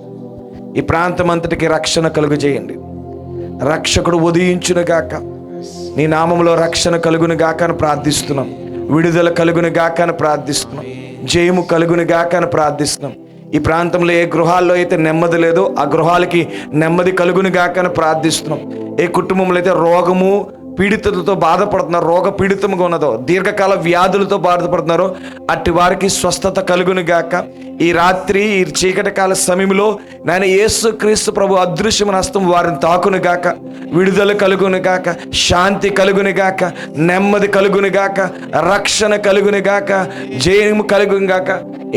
ఈ ప్రాంతం అంతటికి రక్షణ కలుగజేయండి. రక్షకుడు ఉదయించును గాక. నీ నామములో రక్షణ కలుగును గాక అని ప్రార్థిస్తున్నాం. విడుదల కలుగును గాక అని ప్రార్థిస్తున్నాం. జయము కలుగును గాక అని ప్రార్థిస్తున్నాం. ఈ ప్రాంతంలో ఏ గృహాల్లో అయితే నెమ్మది లేదో ఆ గృహాలకి నెమ్మది కలుగును గాక అని ప్రార్థిస్తున్నాం. ఏ కుటుంబంలో అయితే రోగము పీడితులతో బాధపడుతున్నారో, రోగ పీడితముగా ఉన్నదో, దీర్ఘకాల వ్యాధులతో బాధపడుతున్నారో అట్టి వారికి స్వస్థత కలుగును గాక. ఈ రాత్రి ఈ చీకటి కాల సమయంలో నాయన యేసు క్రీస్తు ప్రభు అదృశ్యమైన హస్తం వారిని తాకును గాక. విడుదల కలుగును గాక, శాంతి కలుగును గాక, నెమ్మది కలుగును గాక, రక్షణ కలుగును గాక, జయము కలుగును గాక.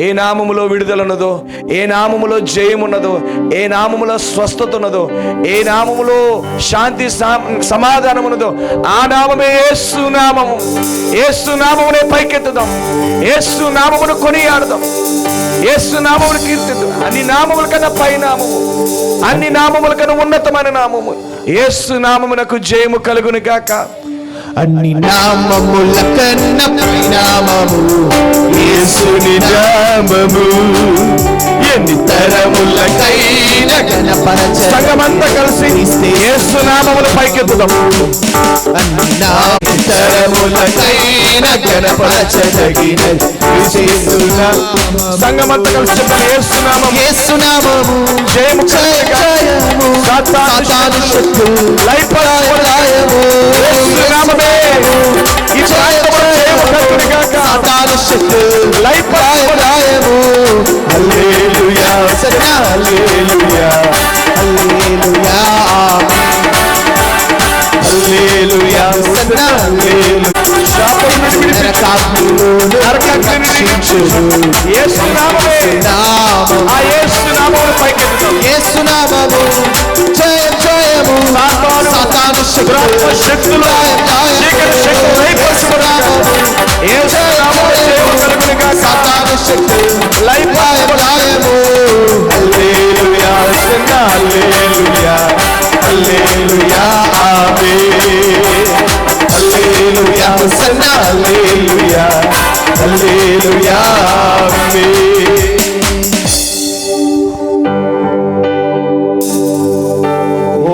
ఏ నామములో విడుదల ఉన్నదో, ఏ నామములో జయమున్నదో, ఏ నామములో స్వస్థత ఉన్నదో, ఏ నామములో శాంతి సమాధానం ఉన్నదో ఆ నామమే యేసు నామము. యేసు నామమునే పైకెత్తుదాం. యేసు నామమును కొనియాడదాం. యేసు నామమును కీర్తిద్దాం. అన్ని నామముల కన్నా పై నామము, అన్ని నామముల కన్నా ఉన్నతమైన నామము యేసు నామమునకు జయము కలుగును గాక. అన్ని నామముల కన్నా పై నామము యేసుని నామము. ఎన్ని తరములకైనా గణపరచ సంగమంతా కలిసి యేసు నామముల పైకెత్తుదాం. అన్ని తరములకైనా గణపరచదగిన సంగమంతా కలిసి చెప్పండి. యేసు నామము, యేసు నామము జయము జయము. సాతాను శక్తులు లైపరాయము. యేసు నామమే ఈ ప్రాంతంలో జయము కలుగును గాక. సాతాను శక్తులు లైపరాయము. హల్లెలూయా సన్నా, హల్లెలూయా హల్లెలూయా హల్లెలూయా సన్నా, హల్లెలూయా. యేసు నామమే, ఆ యేసు నామమును పైకెత్తుదాం. యేసు నామము జయ జయము. సాతాను శక్తులు చీకటి శక్తులు లైపరచబడును. యేసు నామములో జయము కలుగును గాక. సాతాను శక్తులు లైపరచబడును. హల్లెలూయా సన్నా, హల్లెలూయా హల్లెలూయా ఆమేన్. హల్లెలూయా సన్నా, హల్లెలూయా హల్లెలూయా ఆమేన్. ఓ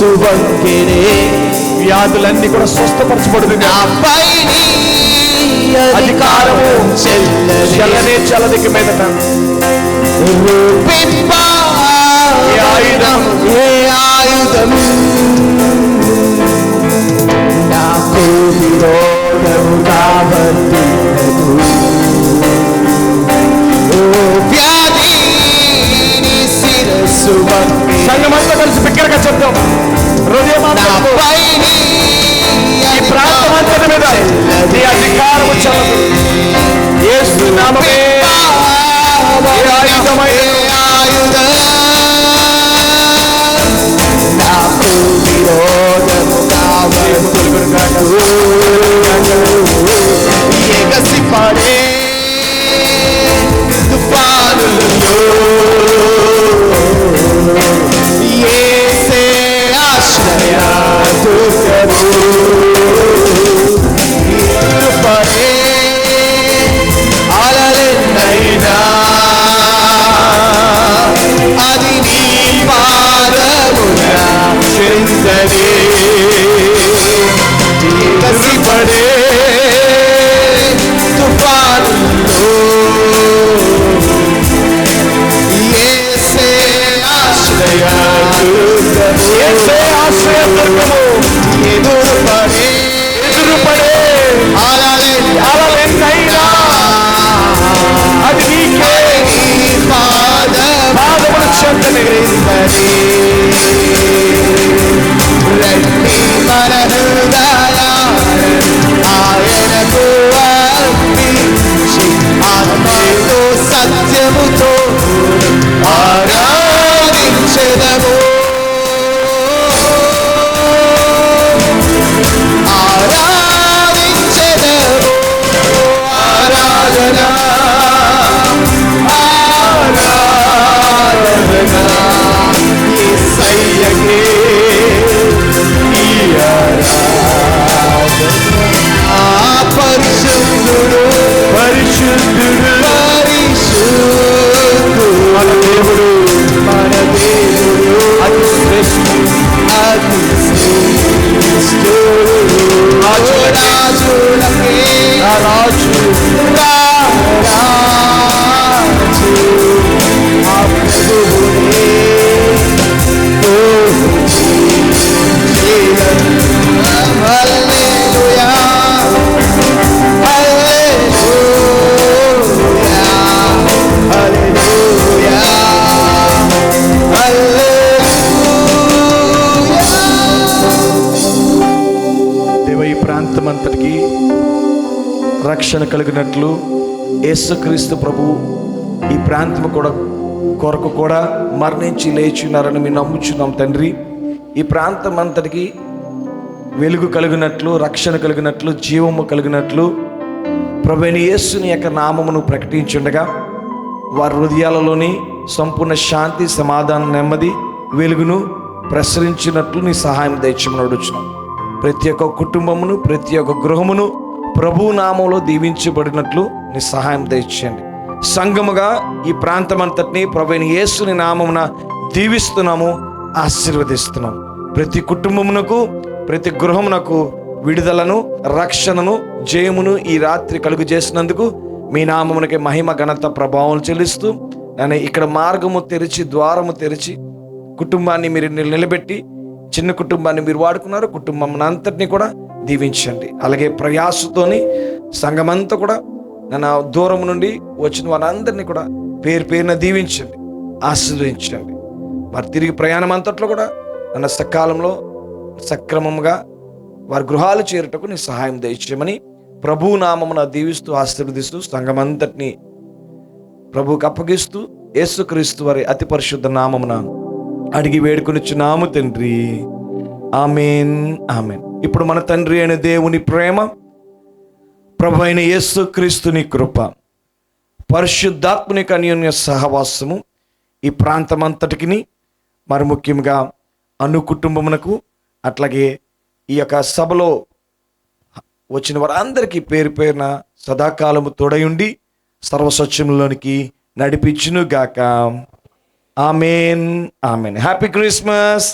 శిరస్సు వంకెనే, వ్యాధులన్నీ కూడా స్వస్థపరచబడుతుంది. అధికారము చల్లనే చల్లదికి మీదట ఏ ఆయుధం నాకు విరోధము కాబట్టినదు. ఓ వ్యాధి నీ శిరస్సు వంకెనే. సంఘమంతా కలిసి బిగ్గరగా చెప్తాం. హృదయం ఈ ప్రాంతమంతటి మీద నీ అధికారము చల్లదు. యేసు నామమే నాకు విరోధము ఎగసి పడే తుఫానులలో యేసే ఆశ్రయ దుర్గము. పడే అలలెన్నైనా అది నీ పాదమున చెందనే. కసిపడే తుఫానులో యేసే ఆశ్రయ దుర్గము. యేసే ఆశ్రయ దుర్గము. ఎదురుపడే అలలెన్నైనా అది నీకే పాదములు చెందని. రండి మన హృదయాలను ఆయనకు అర్పించి ఆత్మతో సత్యముతో ఆరాధించెదము. ఆరాధించెదము. ఆరాధన ఆరాధన యేసయ్యకే ఈ ఆరాధన. ఆ పరిశుద్ధుడు పరిశుద్ధుడు పరిశుద్ధుడు మన దేవుడు అతి శ్రేష్ఠుడు అతి శ్రేష్ఠుడు. రాజులకే రాజు రాజు ఆ ప్రభువునే హల్లెలూయా హల్లెలూయా హల్లెలూయా హల్లెలూయా. దేవ ఈ ప్రాంతమంతటికి రక్షణ కలిగినట్లు యేసుక్రీస్తు ప్రభు ఈ ప్రాంతం కొరకు కూడా మరణించి లేచున్నారని మేము నమ్ముచున్నాం తండ్రి. ఈ ప్రాంతం అంతటికి వెలుగు కలిగినట్లు, రక్షణ కలిగినట్లు, జీవము కలిగినట్లు ప్రభువైన యేసుని యొక్క నామమును ప్రకటించుండగా వారి హృదయాలలోని సంపూర్ణ శాంతి, సమాధానం, నెమ్మది, వెలుగును ప్రసరించినట్లు నీ సహాయం దయచేయమని అడుగుచున్నాం. ప్రతి ఒక్క కుటుంబమును, ప్రతి ఒక్క గృహమును ప్రభు నామంలో దీవించబడినట్లు నీ సహాయం దయచేయండి. సంఘముగా ఈ ప్రాంతమంతటిని ప్రభువైన యేసుని నామమున దీవిస్తున్నాము, ఆశీర్వదిస్తున్నాం. ప్రతి కుటుంబమునకు, ప్రతి గృహమునకు విడుదలను, రక్షణను, జయమును ఈ రాత్రి కలుగు చేసినందుకు మీ నామమునకి మహిమ, ఘనత, ప్రభావం చెల్లిస్తూ నేను ఇక్కడ మార్గము తెరిచి, ద్వారము తెరిచి కుటుంబాన్ని మీరు నిలబెట్టి, చిన్న కుటుంబాన్ని మీరు వాడుకున్నారు, కుటుంబం అంతటిని కూడా దీవించండి. అలాగే ప్రయాసతోని సంఘమంతా కూడా నన్ను దూరం నుండి వచ్చిన వారందరినీ కూడా పేరు పేరున దీవించండి, ఆశీర్వదించండి. వారి తిరిగి ప్రయాణం అంతట్లో కూడా నన్ను సకాలంలో సక్రమంగా వారి గృహాలు చేరుటకు నీ సహాయం దయచేయమని ప్రభు నామమున దీవిస్తూ ఆశీర్వదిస్తూ సంఘమంతటిని ప్రభువుకి అప్పగిస్తూ యేసుక్రీస్తు వారి అతి పరిశుద్ధ నామమున అడిగి వేడుకొనిచున్నాము తండ్రి. ఆమేన్, ఆమేన్. ఇప్పుడు మన తండ్రి అయిన దేవుని ప్రేమ, ప్రభు అయిన యేసుక్రీస్తుని కృప, పరిశుద్ధాత్మని అన్యోన్య సహవాసము ఈ ప్రాంతమంతటికి, మరి ముఖ్యంగా అను కుటుంబమునకు, అట్లాగే ఈ యొక్క సభలో వచ్చిన వారందరికీ పేరు పేరున సదాకాలము తోడయుండి సర్వస్వచ్ఛంలోనికి నడిపించును గాక. Amen, amen. Happy Christmas.